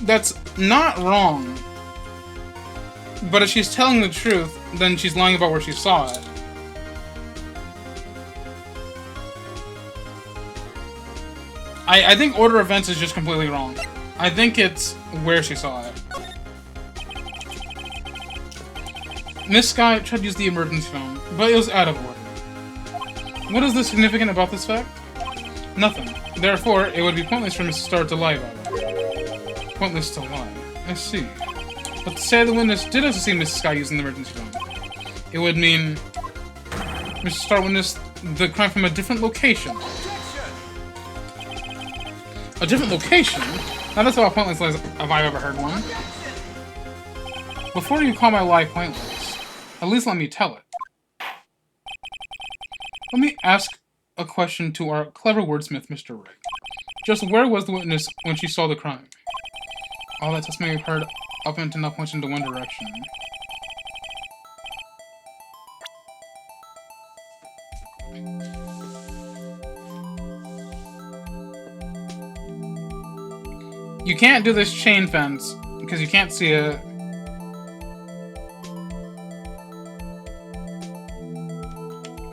S1: that's not wrong. But if she's telling the truth, then she's lying about where she saw it. I think order of events is just completely wrong. I think it's where she saw it. Miss Sky tried to use the emergency phone, but it was out of order. What is the significant about this fact? Nothing. Therefore, it would be pointless for Mrs. Starr to lie about it. Pointless to lie. I see. But to say the witness did also see Mrs. Sky using the emergency phone, it would mean Mrs. Starr witnessed the crime from a different location. A different location? Now that's about pointless lies if I've ever heard one. Before you call my lie pointless, at least let me tell it. Let me ask a question to our clever wordsmith, Mr. Wright. Just where was the witness when she saw the crime? All that testimony we've heard up until now points into one direction. You can't do this chain fence because you can't see it.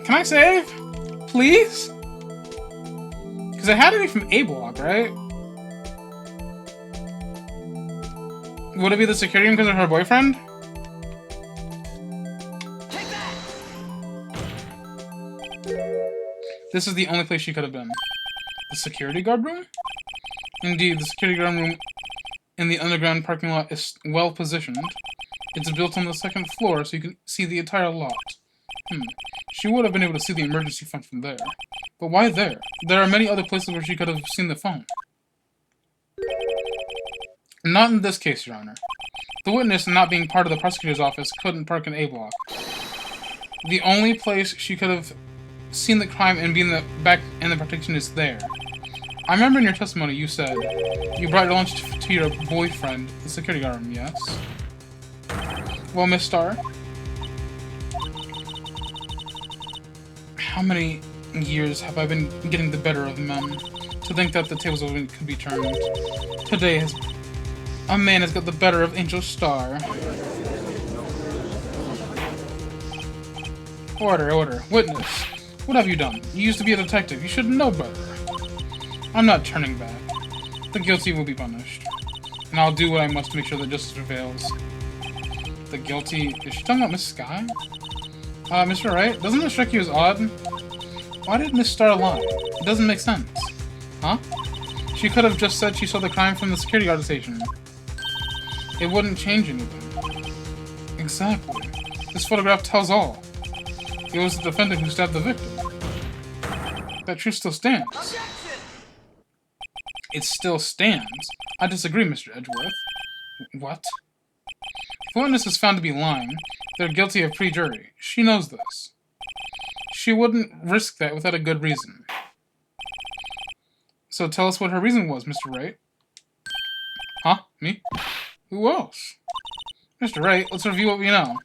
S1: Can I save? Please? Because it had to be from A block, right? Would it be the security room because of her boyfriend?
S2: Take that!
S1: This is the only place she could have been. The security guard room? Indeed, the security guard room in the underground parking lot is well positioned. It's built on the second floor, so you can see the entire lot. She would have been able to see the emergency phone from there. But why there? There are many other places where she could have seen the phone. Not in this case, Your Honor. The witness, not being part of the prosecutor's office, couldn't park in A block. The only place she could have seen the crime and be in the back in the protection is there. I remember in your testimony you said you brought your lunch to your boyfriend, the security guard room, yes? Well, Miss Starr, how many years have I been getting the better of men? To think that the tables could be turned. Today, a man has got the better of Angel Starr. Order, order. Witness, what have you done? You used to be a detective. You should know better. I'm not turning back. The guilty will be punished. And I'll do what I must to make sure that justice prevails. The guilty... Is she talking about Miss Sky? Mr. Wright, doesn't it strike you as odd? Why did Miss Starr lie? It doesn't make sense. Huh? She could have just said she saw the crime from the security guard station. It wouldn't change anything. Exactly. This photograph tells all. It was the defendant who stabbed the victim. That truth still stands. It still stands? I disagree, Mr. Edgeworth. What? If the witness is found to be lying, they're guilty of pre-jury. She knows this. She wouldn't risk that without a good reason. So tell us what her reason was, Mr. Wright. Huh? Me? Who else? Mr. Wright, let's review what we know.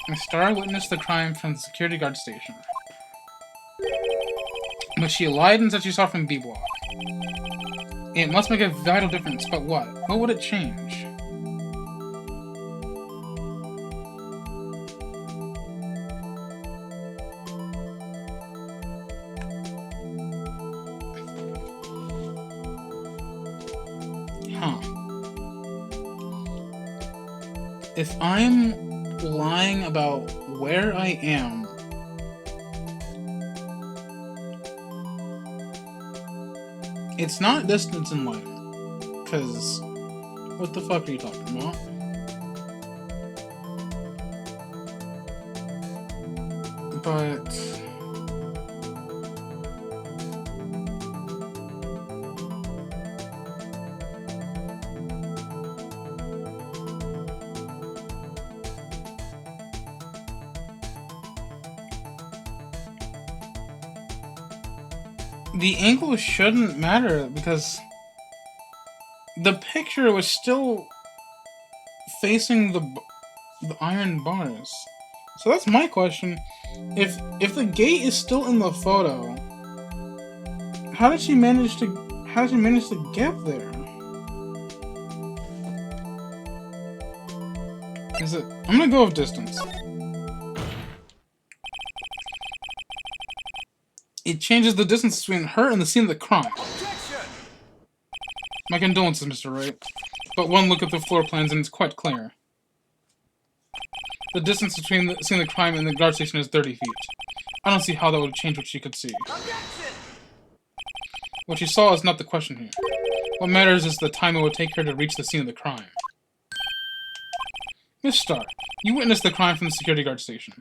S1: Miss Starr witnessed the crime from the security guard station. But she lied and said she saw it from B block. It must make a vital difference, but what? What would it change? Huh. If I'm lying about where I am, it's not distance in light, because what the fuck are you talking about? But... the angle shouldn't matter because the picture was still facing the iron bars. So that's my question. If the gate is still in the photo, how did she manage to get there? Is it? I'm gonna go with distance. It changes the distance between her and the scene of the crime. My condolences, Mr. Wright. But one look at the floor plans and it's quite clear. The distance between the scene of the crime and the guard station is 30 feet. I don't see how that would change what she could see. What she saw is not the question here. What matters is the time it would take her to reach the scene of the crime. Miss Starr, you witnessed the crime from the security guard station.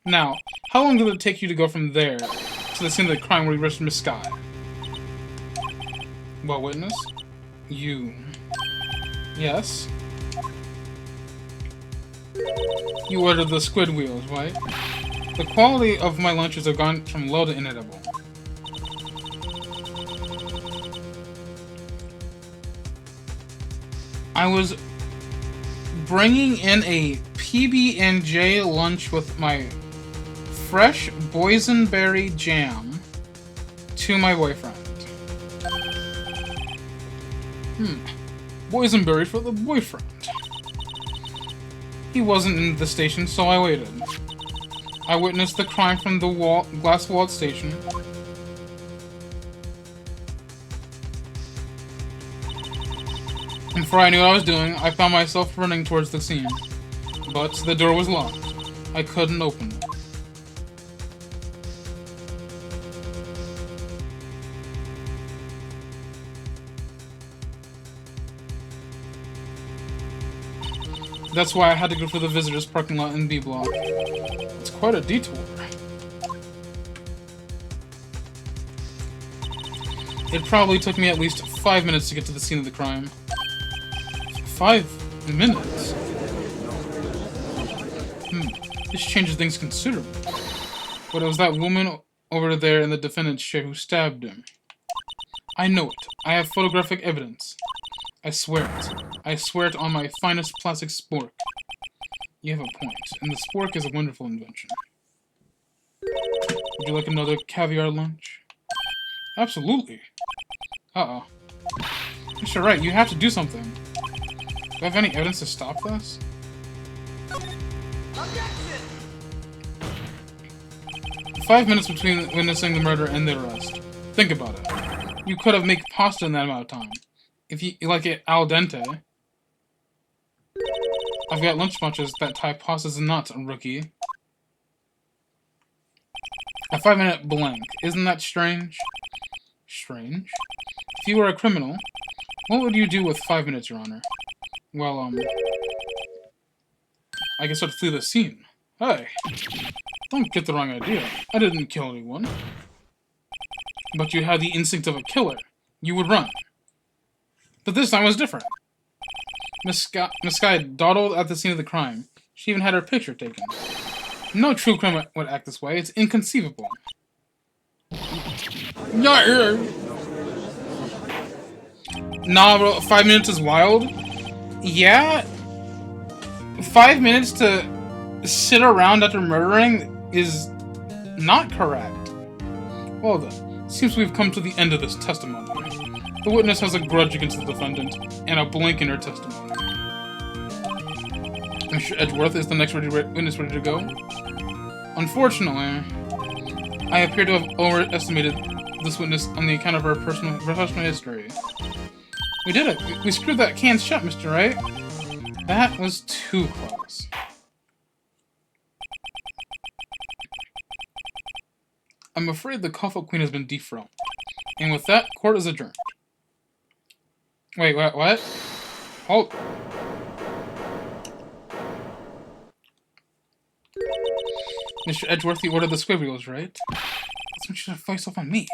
S1: Now, how long did it take you to go from there to the scene of the crime where you arrested Miss Skye? Well, witness? You... Yes? You ordered the squid wheels, right? The quality of my lunches have gone from low to inedible. I was bringing in a PB&J lunch with my fresh boysenberry jam to my boyfriend. Boysenberry for the boyfriend. He wasn't in the station, so I waited. I witnessed the crime from the glass-walled station. And before I knew what I was doing, I found myself running towards the scene. But the door was locked. I couldn't open it. That's why I had to go for the visitors' parking lot in B block. It's quite a detour. It probably took me at least 5 minutes to get to the scene of the crime. 5 minutes? This changes things considerably. But it was that woman over there in the defendant's chair who stabbed him. I know it. I have photographic evidence. I swear it. I swear it on my finest plastic spork. You have a point, and the spork is a wonderful invention. Would you like another caviar lunch? Absolutely. Uh-oh. Mr. Wright, you have to do something. Do I have any evidence to stop this? 5 minutes between witnessing the murder and the arrest. Think about it. You could have made pasta in that amount of time. If you like it al dente. I've got lunch bunches that type pastas and nuts, rookie. A 5-minute blank. Isn't that strange? Strange? If you were a criminal, what would you do with 5 minutes, Your Honor? Well, I guess I'd flee the scene. Hey, don't get the wrong idea. I didn't kill anyone. But you had the instinct of a killer. You would run. But this time was different. Miss Skye dawdled at the scene of the crime. She even had her picture taken. No true criminal would act this way. It's inconceivable. Not here. Nah, bro. 5 minutes is wild. Yeah. 5 minutes to sit around after murdering is not correct. Well then, seems we've come to the end of this testimony. The witness has a grudge against the defendant, and a blank in her testimony. Mr. Edgeworth is the next witness ready to go. Unfortunately, I appear to have overestimated this witness on the account of her professional history. We did it! We screwed that can shut, Mr. Wright! That was too close. I'm afraid the Coffle Queen has been dethroned. And with that, court is adjourned. Wait, what? Hold. Mr. Edgeworth, you ordered the squibbles, right? That's when you should have focused off on me.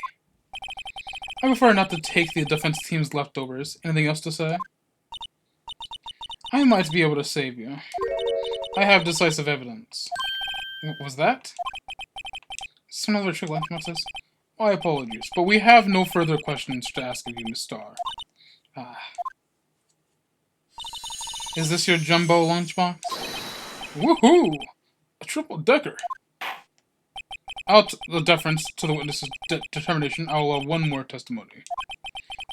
S1: I prefer not to take the defense team's leftovers. Anything else to say? I might be able to save you. I have decisive evidence. What was that? Is this another trick lunchboxes? My apologies, but we have no further questions to ask of you, Miss Star. Ah. Is this your jumbo lunchbox? Woohoo! A triple-decker! Out the deference to the witness's determination, I will allow one more testimony.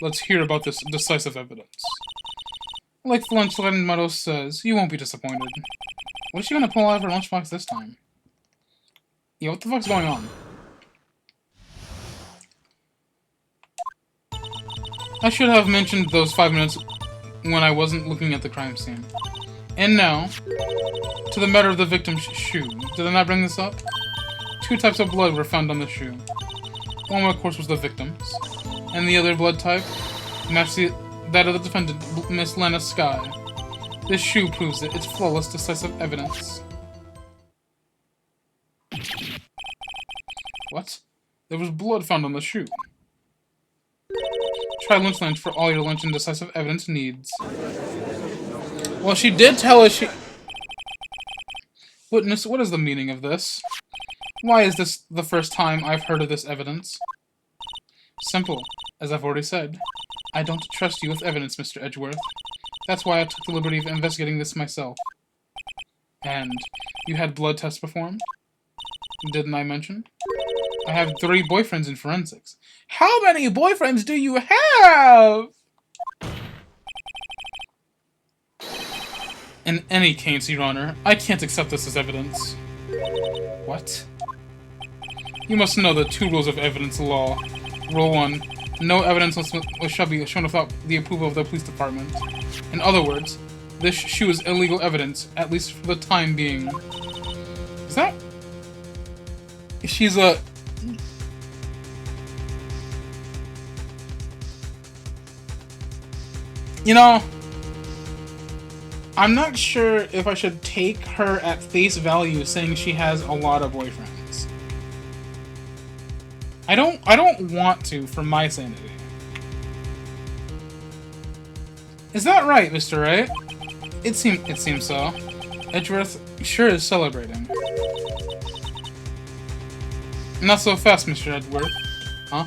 S1: Let's hear about this decisive evidence. Like Lunchland Meadows says, you won't be disappointed. What is she gonna pull out of her lunchbox this time? Yeah, what the fuck's going on? I should have mentioned those 5 minutes when I wasn't looking at the crime scene. And now, to the matter of the victim's shoe. Did I not bring this up? 2 types of blood were found on the shoe. One, of course, was the victim's, and the other blood type matched that of the defendant, Miss Lana Skye. This shoe proves it. It's flawless, decisive evidence. What? There was blood found on the shoe. Try Lunchland for all your lunch and decisive evidence needs. Well, she did tell us she... Witness, what is the meaning of this? Why is this the first time I've heard of this evidence? Simple. As I've already said, I don't trust you with evidence, Mr. Edgeworth. That's why I took the liberty of investigating this myself. And you had blood tests performed? Didn't I mention? I have 3 boyfriends in forensics. How many boyfriends do you have? In any case, Your Honor, I can't accept this as evidence. What? You must know the 2 rules of evidence law. Rule 1. No evidence shall be shown without the approval of the police department. In other words, this shoe is illegal evidence, at least for the time being. Is that... She's a... You know, I'm not sure if I should take her at face value saying she has a lot of boyfriends. I don't want to for my sanity. Is that right, Mr. Wright? It seems so. Edgeworth sure is celebrating. Not so fast, Mr. Edgeworth. Huh?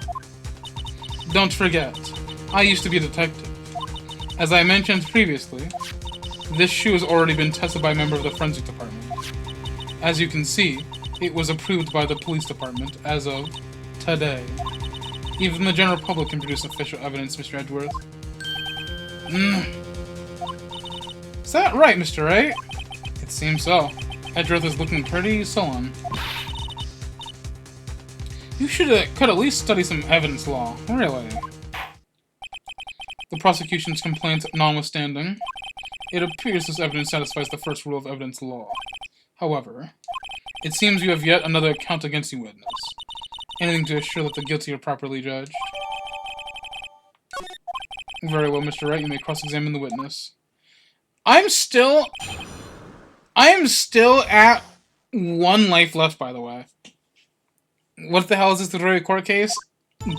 S1: Don't forget, I used to be a detective. As I mentioned previously, this shoe has already been tested by a member of the forensic department. As you can see, it was approved by the police department as of today. Even the general public can produce official evidence, Mr. Edgeworth. Is that right, Mr. Wright? It seems so. Edgeworth is looking pretty sullen. You could at least study some evidence law. Really? The prosecution's complaint notwithstanding, it appears this evidence satisfies the first rule of evidence law. However, it seems you have yet another count against you, witness. Anything to assure that the guilty are properly judged? Very well, Mr. Wright, you may cross-examine the witness. I am still at 1 life left, by the way. What the hell is this, the Rory court case?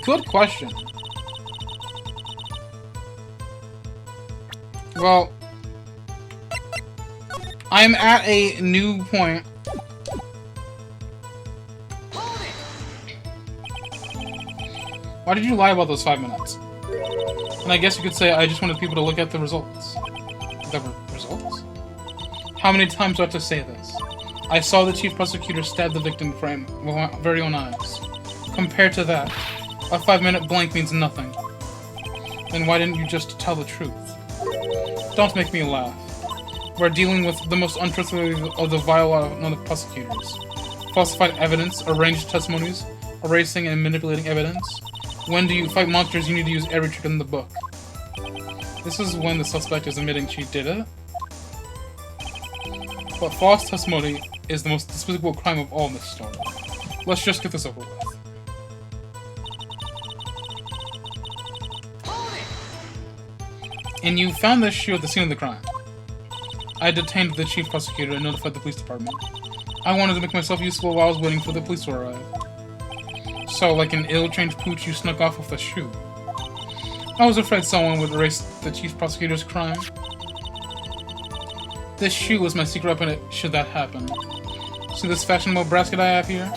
S1: Good question. Well, I'm at a new point. Why did you lie about those 5 minutes? And I guess you could say I just wanted people to look at the results. The results? How many times do I have to say this? I saw the chief prosecutor stab the victim frame with my very own eyes. Compared to that, a 5-minute blank means nothing. Then why didn't you just tell the truth? Don't make me laugh. We're dealing with the most untrustworthy of the vile of prosecutors. Falsified evidence, arranged testimonies, erasing and manipulating evidence. When do you fight monsters, you need to use every trick in the book. This is when the suspect is admitting she did it. But false testimony is the most despicable crime of all in this story. Let's just get this over with. And you found this shoe at the scene of the crime. I detained the chief prosecutor and notified the police department. I wanted to make myself useful while I was waiting for the police to arrive. So, like an ill-trained pooch, you snuck off with a shoe. I was afraid someone would erase the chief prosecutor's crime. This shoe was my secret weapon should that happen. See this fashionable basket I have here?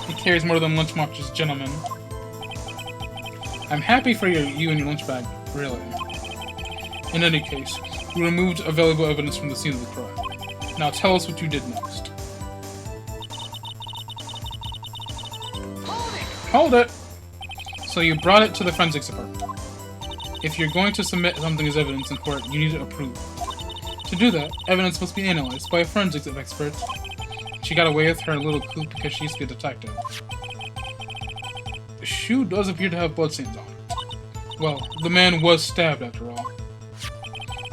S1: It carries more than lunch marches, gentlemen. I'm happy for you and your lunch bag, really. In any case, you removed valuable evidence from the scene of the crime. Now tell us what you did next. Hold it! So you brought it to the forensics department. If you're going to submit something as evidence in court, you need to approve. To do that, evidence must be analyzed by a forensics expert. She got away with her little coup because she used to be a detective. The shoe does appear to have bloodstains on it. Well, the man was stabbed after all.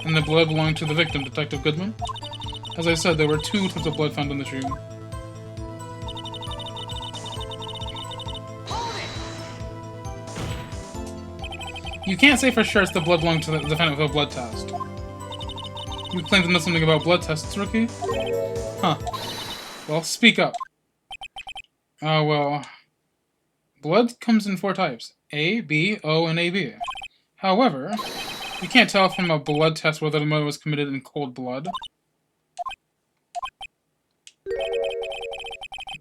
S1: And the blood belonged to the victim, Detective Goodman. As I said, there were 2 types of blood found on the shoe. You can't say for sure it's the blood belonging to the defendant with a blood test. You claim to know something about blood tests, rookie? Huh. Well, speak up. Oh, well... Blood comes in 4 types. A, B, O, and AB. However, you can't tell from a blood test whether the murder was committed in cold blood.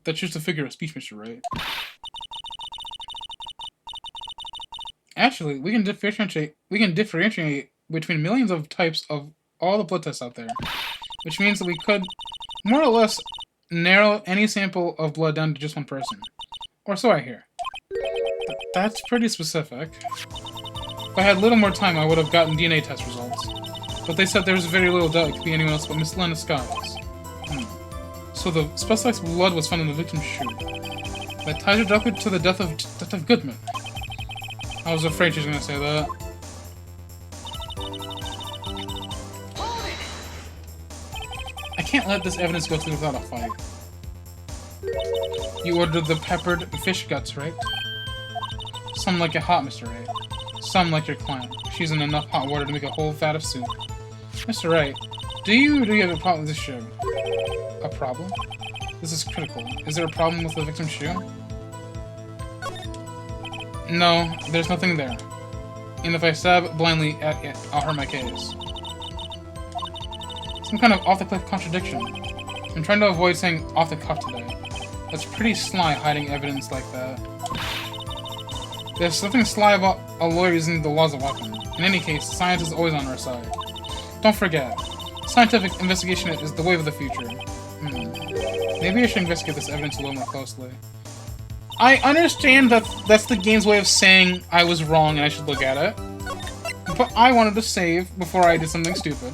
S1: That's just a figure of speech, Mr. Wright. Actually, we can differentiate between millions of types of all the blood tests out there, which means that we could more or less narrow any sample of blood down to just one person. Or so I hear. That's pretty specific. If I had a little more time, I would have gotten DNA test results. But they said there was very little doubt it could be anyone else but Miss Lena Skiles. So the suspect's blood was found in the victim's shoe. That ties her directly to the death of Detective Goodman. I was afraid she was going to say that. I can't let this evidence go through without a fight. You ordered the peppered fish guts, right? Some like it hot, Mr. Wright. Some like your client. She's in enough hot water to make a whole vat of soup. Mr. Wright, do you have a problem with this shoe? A problem? This is critical. Is there a problem with the victim's shoe? No, there's nothing there. And if I stab blindly at it, I'll hurt my case. Some kind of off-the-cliff contradiction. I'm trying to avoid saying off-the-cuff today. That's pretty sly, hiding evidence like that. There's something sly about a lawyer using the laws of weapon. In any case, science is always on our side. Don't forget, scientific investigation is the wave of the future. Maybe I should investigate this evidence a little more closely. I understand that that's the game's way of saying I was wrong and I should look at it. But I wanted to save before I did something stupid.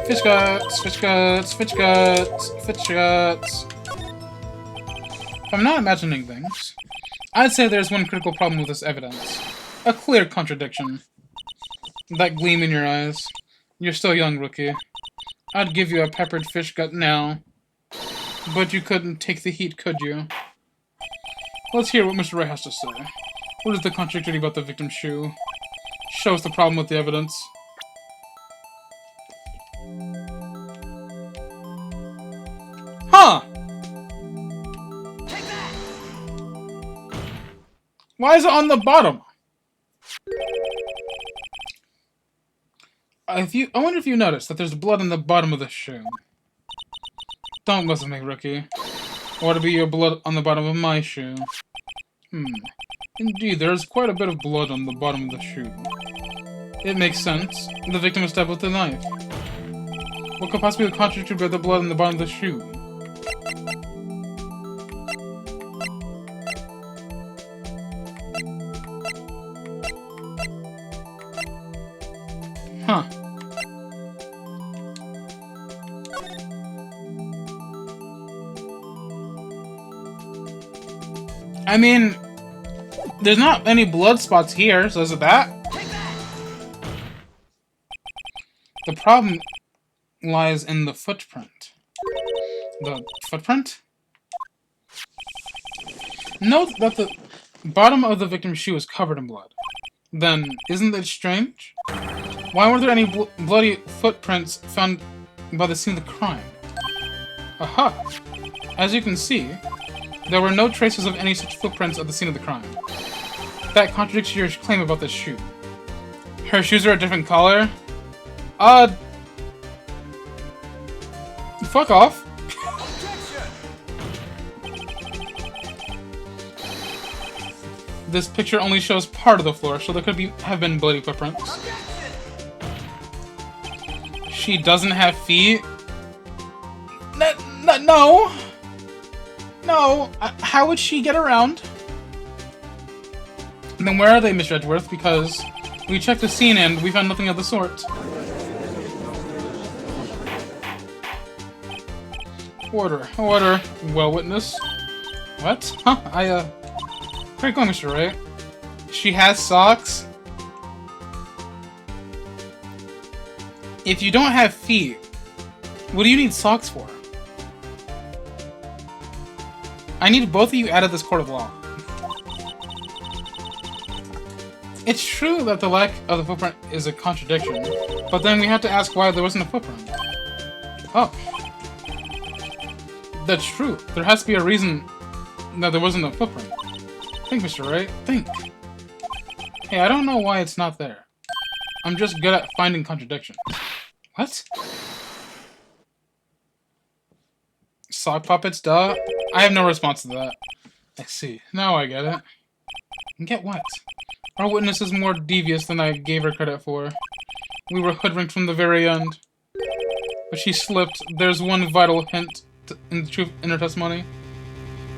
S1: Fish guts, fish guts, fish guts, fish guts. If I'm not imagining things, I'd say there's one critical problem with this evidence. A clear contradiction. That gleam in your eyes. You're still young, rookie. I'd give you a peppered fish gut now. But you couldn't take the heat, could you? Let's hear what Mr. Wright has to say. What is the contradictory about the victim's shoe? Show us the problem with the evidence. Huh! Take that! Why is it on the bottom? I wonder if you noticed that there's blood on the bottom of the shoe. Don't mess with me, rookie. Or to be your blood on the bottom of my shoe. Indeed, there is quite a bit of blood on the bottom of the shoe. It makes sense. The victim was stabbed with a knife. What could possibly be contradicted by the blood on the bottom of the shoe? Huh. I mean, there's not any blood spots here, so is it that? problem lies in the footprint. The footprint? Note that the bottom of the victim's shoe is covered in blood. Then, isn't that strange? Why were there any bloody footprints found by the scene of the crime? Aha! As you can see, there were no traces of any such footprints at the scene of the crime. That contradicts your claim about this shoe. Her shoes are a different color? Fuck off. This picture only shows part of the floor, so there could have been bloody footprints. She doesn't have feet? No! No! How would she get around? And then where are they, Mr. Edgeworth? Because we checked the scene and we found nothing of the sort. Order. Order. Well, witness. What? Huh? Great going, Mr. Wright. She has socks? If you don't have feet, what do you need socks for? I need both of you out of this court of law. It's true that the lack of the footprint is a contradiction, but then we have to ask why there wasn't a footprint. Oh. That's true. There has to be a reason that there wasn't a footprint. Think, Mr. Wright. Think. Hey, I don't know why it's not there. I'm just good at finding contradictions. What? Sock puppets, duh? I have no response to that. I see. Now I get it. Get what? Our witness is more devious than I gave her credit for. We were hoodwinked from the very end. But she slipped. There's one vital hint in her testimony.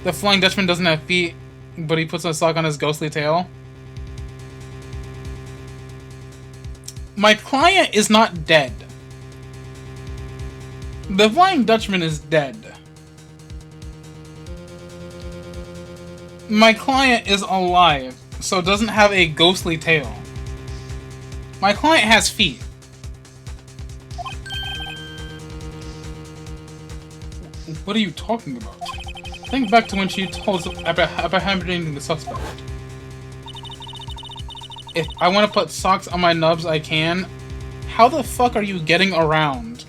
S1: The Flying Dutchman doesn't have feet, but he puts a sock on his ghostly tail. My client is not dead. The Flying Dutchman is dead. My client is alive, so doesn't have a ghostly tail. My client has feet. What are you talking about? Think back to when she told us about apprehending the suspect. If I want to put socks on my nubs, I can. How the fuck are you getting around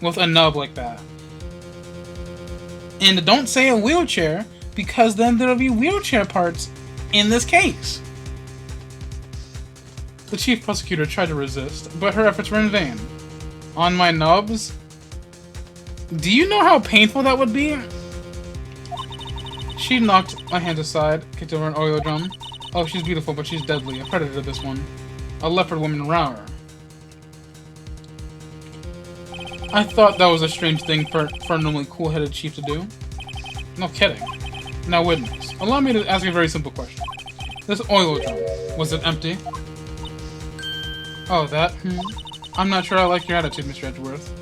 S1: with a nub like that? And don't say a wheelchair, because then there'll be wheelchair parts in this case. The chief prosecutor tried to resist, but her efforts were in vain. On my nubs? Do you know how painful that would be? She knocked my hand aside, kicked over an oil drum. Oh, she's beautiful, but she's deadly. A predator, this one. A leopard woman, Rower. I thought that was a strange thing for a normally cool-headed chief to do. No kidding. Now, witness, allow me to ask you a very simple question. This oil drum, was it empty? Oh, that? I'm not sure I like your attitude, Mr. Edgeworth.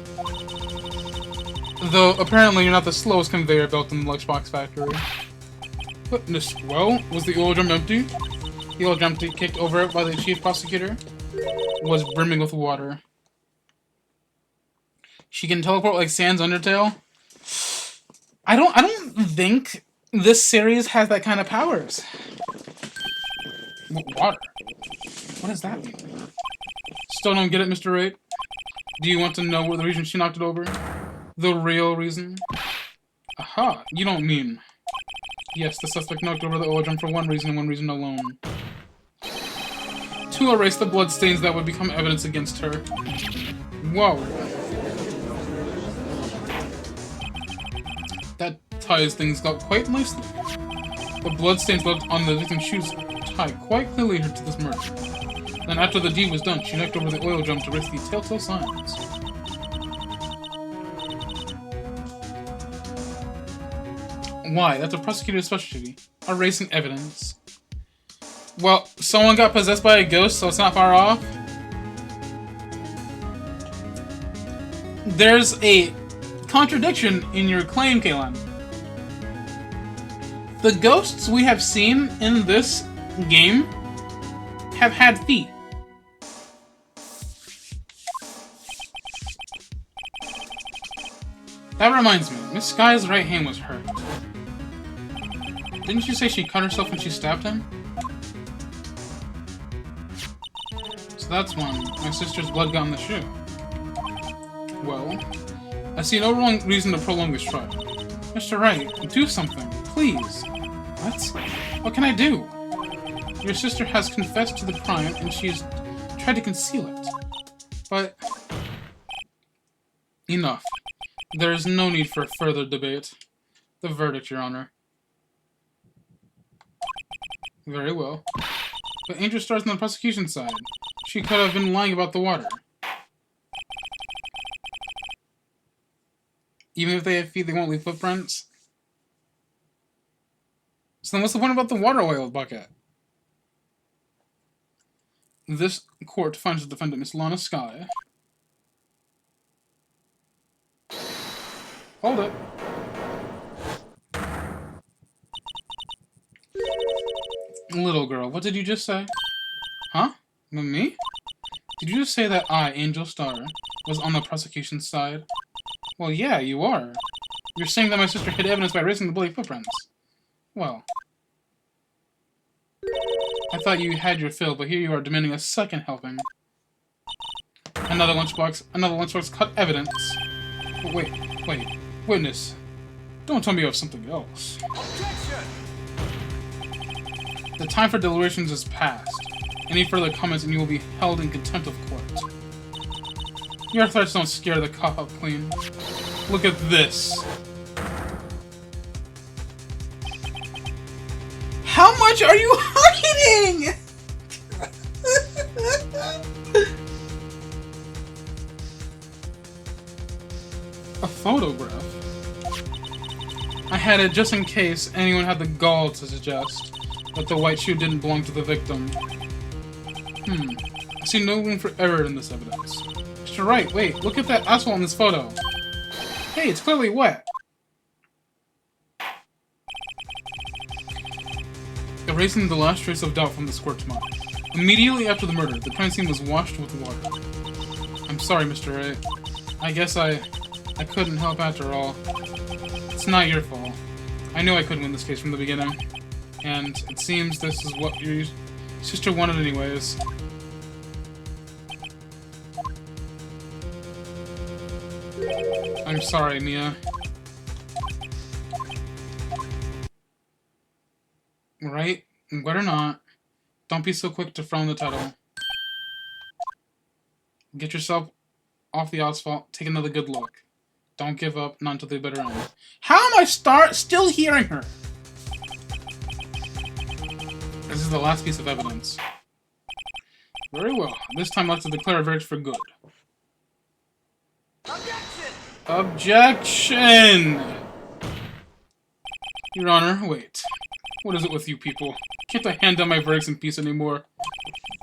S1: Though, apparently you're not the slowest conveyor belt in the lunchbox factory. Witness, well, was the oil drum empty? The oil drum kicked over by the chief prosecutor was brimming with water. She can teleport like Sans Undertale? I don't think this series has that kind of powers. Water? What does that mean? Still don't get it, Mr. Wright? Do you want to know what the reason she knocked it over? The real reason? Aha, you don't mean... Yes, the suspect knocked over the oil drum for one reason and one reason alone. To erase the bloodstains that would become evidence against her. Whoa. That ties things up quite nicely. The bloodstains left on the victim's shoes tie quite clearly her to this murder. Then after the deed was done, she knocked over the oil drum to erase the telltale signs. Why? That's a prosecutor's specialty. Erasing evidence. Well, someone got possessed by a ghost, so it's not far off. There's a contradiction in your claim, Kaylin. The ghosts we have seen in this game have had feet. That reminds me, Miss Sky's right hand was hurt. Didn't you say she cut herself when she stabbed him? So that's when my sister's blood got on the shoe. Well, I see no wrong reason to prolong this trial. Mr. Wright, do something, please. What? What can I do? Your sister has confessed to the crime and she's tried to conceal it. But... enough. There is no need for further debate. The verdict, Your Honor. Very well. But Angel Star's on the prosecution side. She could have been lying about the water. Even if they have feet, they won't leave footprints? So then what's the point about the water oil bucket? This court finds the defendant, Miss Lana Sky. Hold it. Little girl, what did you just say? Huh? Me? Did you just say that I, Angel Star, was on the prosecution's side? Well, yeah, you are. You're saying that my sister hid evidence by erasing the bloody footprints. Well. I thought you had your fill, but here you are demanding a second helping. Another lunchbox cut evidence. But wait. Witness. Don't tell me you have something else. Objection! The time for deliberations is past. Any further comments and you will be held in contempt of court. Your threats don't scare the cop up clean. Look at this. How much are you hiding? A photograph? I had it just in case anyone had the gall to suggest that the white shoe didn't belong to the victim. I see no room for error in this evidence. Mr. Wright, wait, look at that asphalt in this photo. Hey, it's clearly wet. Erasing the last trace of doubt from the squirt's mind. Immediately after the murder, the crime scene was washed with water. I'm sorry, Mr. Wright. I guess I couldn't help after all. It's not your fault. I knew I couldn't win this case from the beginning. And it seems this is what your sister wanted anyways. I'm sorry, Mia. Right? Wet or not, don't be so quick to frown the title. Get yourself off the asphalt, take another good look. Don't give up, not until the bitter end. How am I still hearing her? This is the last piece of evidence. Very well. This time I'd like to declare a verdict for good. Objection! Objection! Your Honor, wait. What is it with you people? Can't I hand down my verdicts in peace anymore?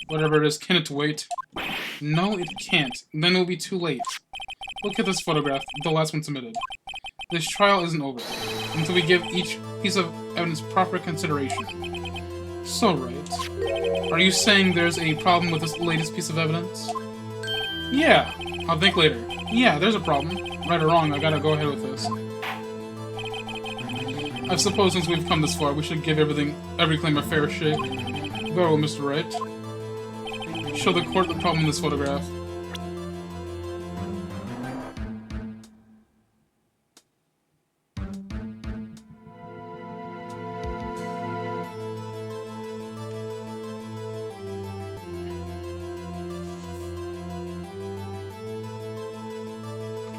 S1: Whatever it is, can it wait? No, it can't. Then it'll be too late. Look at this photograph, the last one submitted. This trial isn't over until we give each piece of evidence proper consideration. So, right. Are you saying there's a problem with this latest piece of evidence? Yeah, I'll think later. Yeah, there's a problem. Right or wrong, I gotta go ahead with this. I suppose since we've come this far, we should give every claim a fair shake. Very well, Mr. Wright. Show the court the problem in this photograph.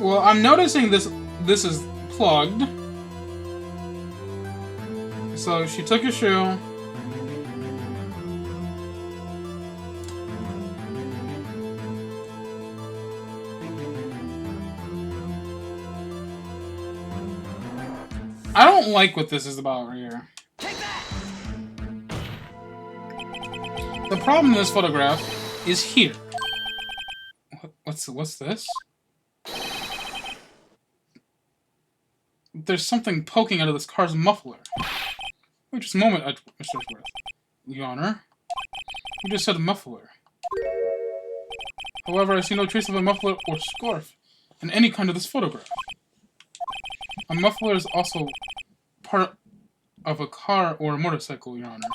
S1: Well, I'm noticing this is plugged. So she took your shoe. I don't like what this is about right here. Take that! The problem in this photograph is here. What's this? There's something poking out of this car's muffler. Wait just a moment, Mr. Edgeworth. Your Honor. You just said muffler. However, I see no trace of a muffler or scarf in any kind of this photograph. A muffler is also part of a car or a motorcycle, Your Honor.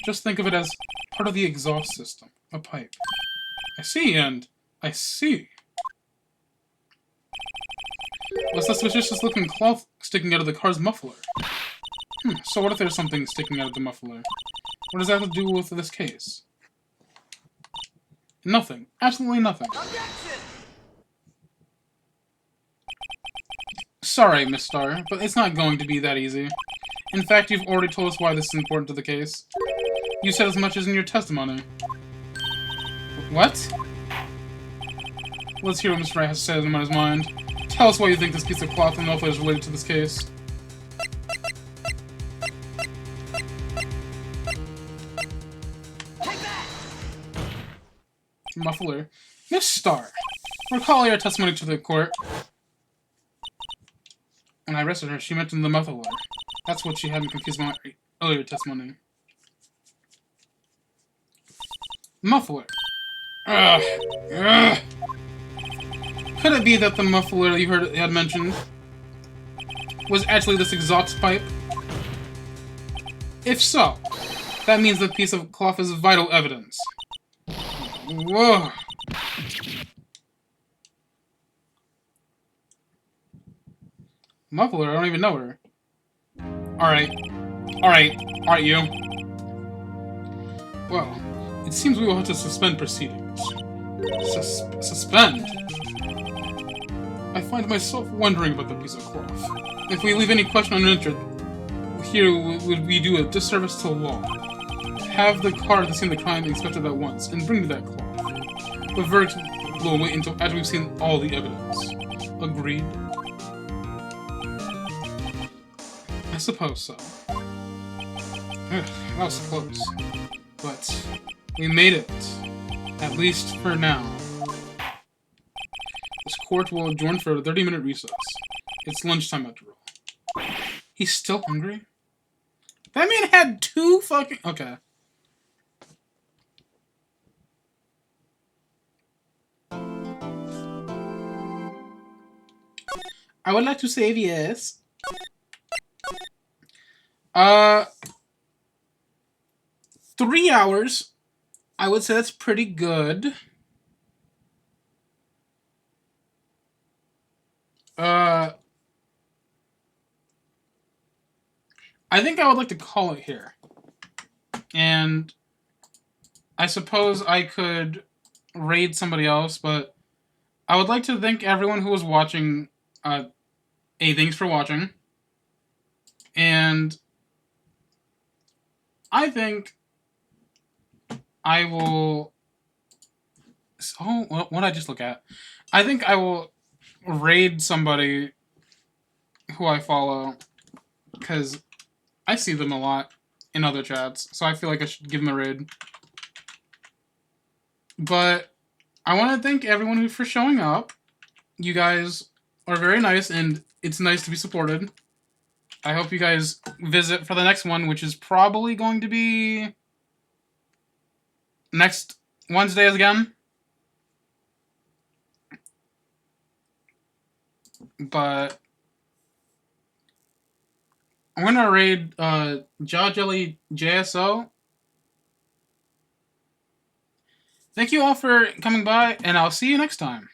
S1: Just think of it as part of the exhaust system, a pipe. I see, and I see. What's the suspicious-looking cloth sticking out of the car's muffler? So what if there's something sticking out of the muffler? What does that have to do with this case? Nothing. Absolutely nothing. Sorry, Miss Starr, but it's not going to be that easy. In fact, you've already told us why this is important to the case. You said as much as in your testimony. What? Let's hear what Mr. Wright has to say on his mind. Tell us why you think this piece of cloth and muffler is related to this case. Muffler. Miss Starr, recall your testimony to the court. When I arrested her, she mentioned the muffler. That's what she had me confused by my earlier testimony. Muffler. Ugh. Ugh. Could it be that the muffler you had mentioned was actually this exhaust pipe? If so, that means the piece of cloth is vital evidence. Whoa. Muffler? I don't even know her. Alright, you. Well, it seems we will have to suspend proceedings. Suspend? I find myself wondering about the piece of cloth. If we leave any question unanswered, here would we do a disservice to the law. Have the car at the scene of the crime inspected at once, and bring that cloth. The verdict will wait until after we've seen all the evidence. Agreed? I suppose so. Ugh, that was close. But we made it. At least for now. This court will adjourn for a 30-minute recess. It's lunchtime after all. He's still hungry? That man had 2 fucking... Okay. I would like to save yes. 3 hours. I would say that's pretty good. I think I would like to call it here. And I suppose I could raid somebody else, but I would like to thank everyone who was watching. Thanks for watching. And I think I will... Oh, what did I just look at? I think I will raid somebody who I follow, because I see them a lot in other chats, so I feel like I should give them a raid. But I want to thank everyone for showing up. You guys are very nice, and it's nice to be supported. I hope you guys visit for the next one, which is probably going to be next Wednesday again. But I'm going to raid Jaw Jelly JSO. Thank you all for coming by, and I'll see you next time.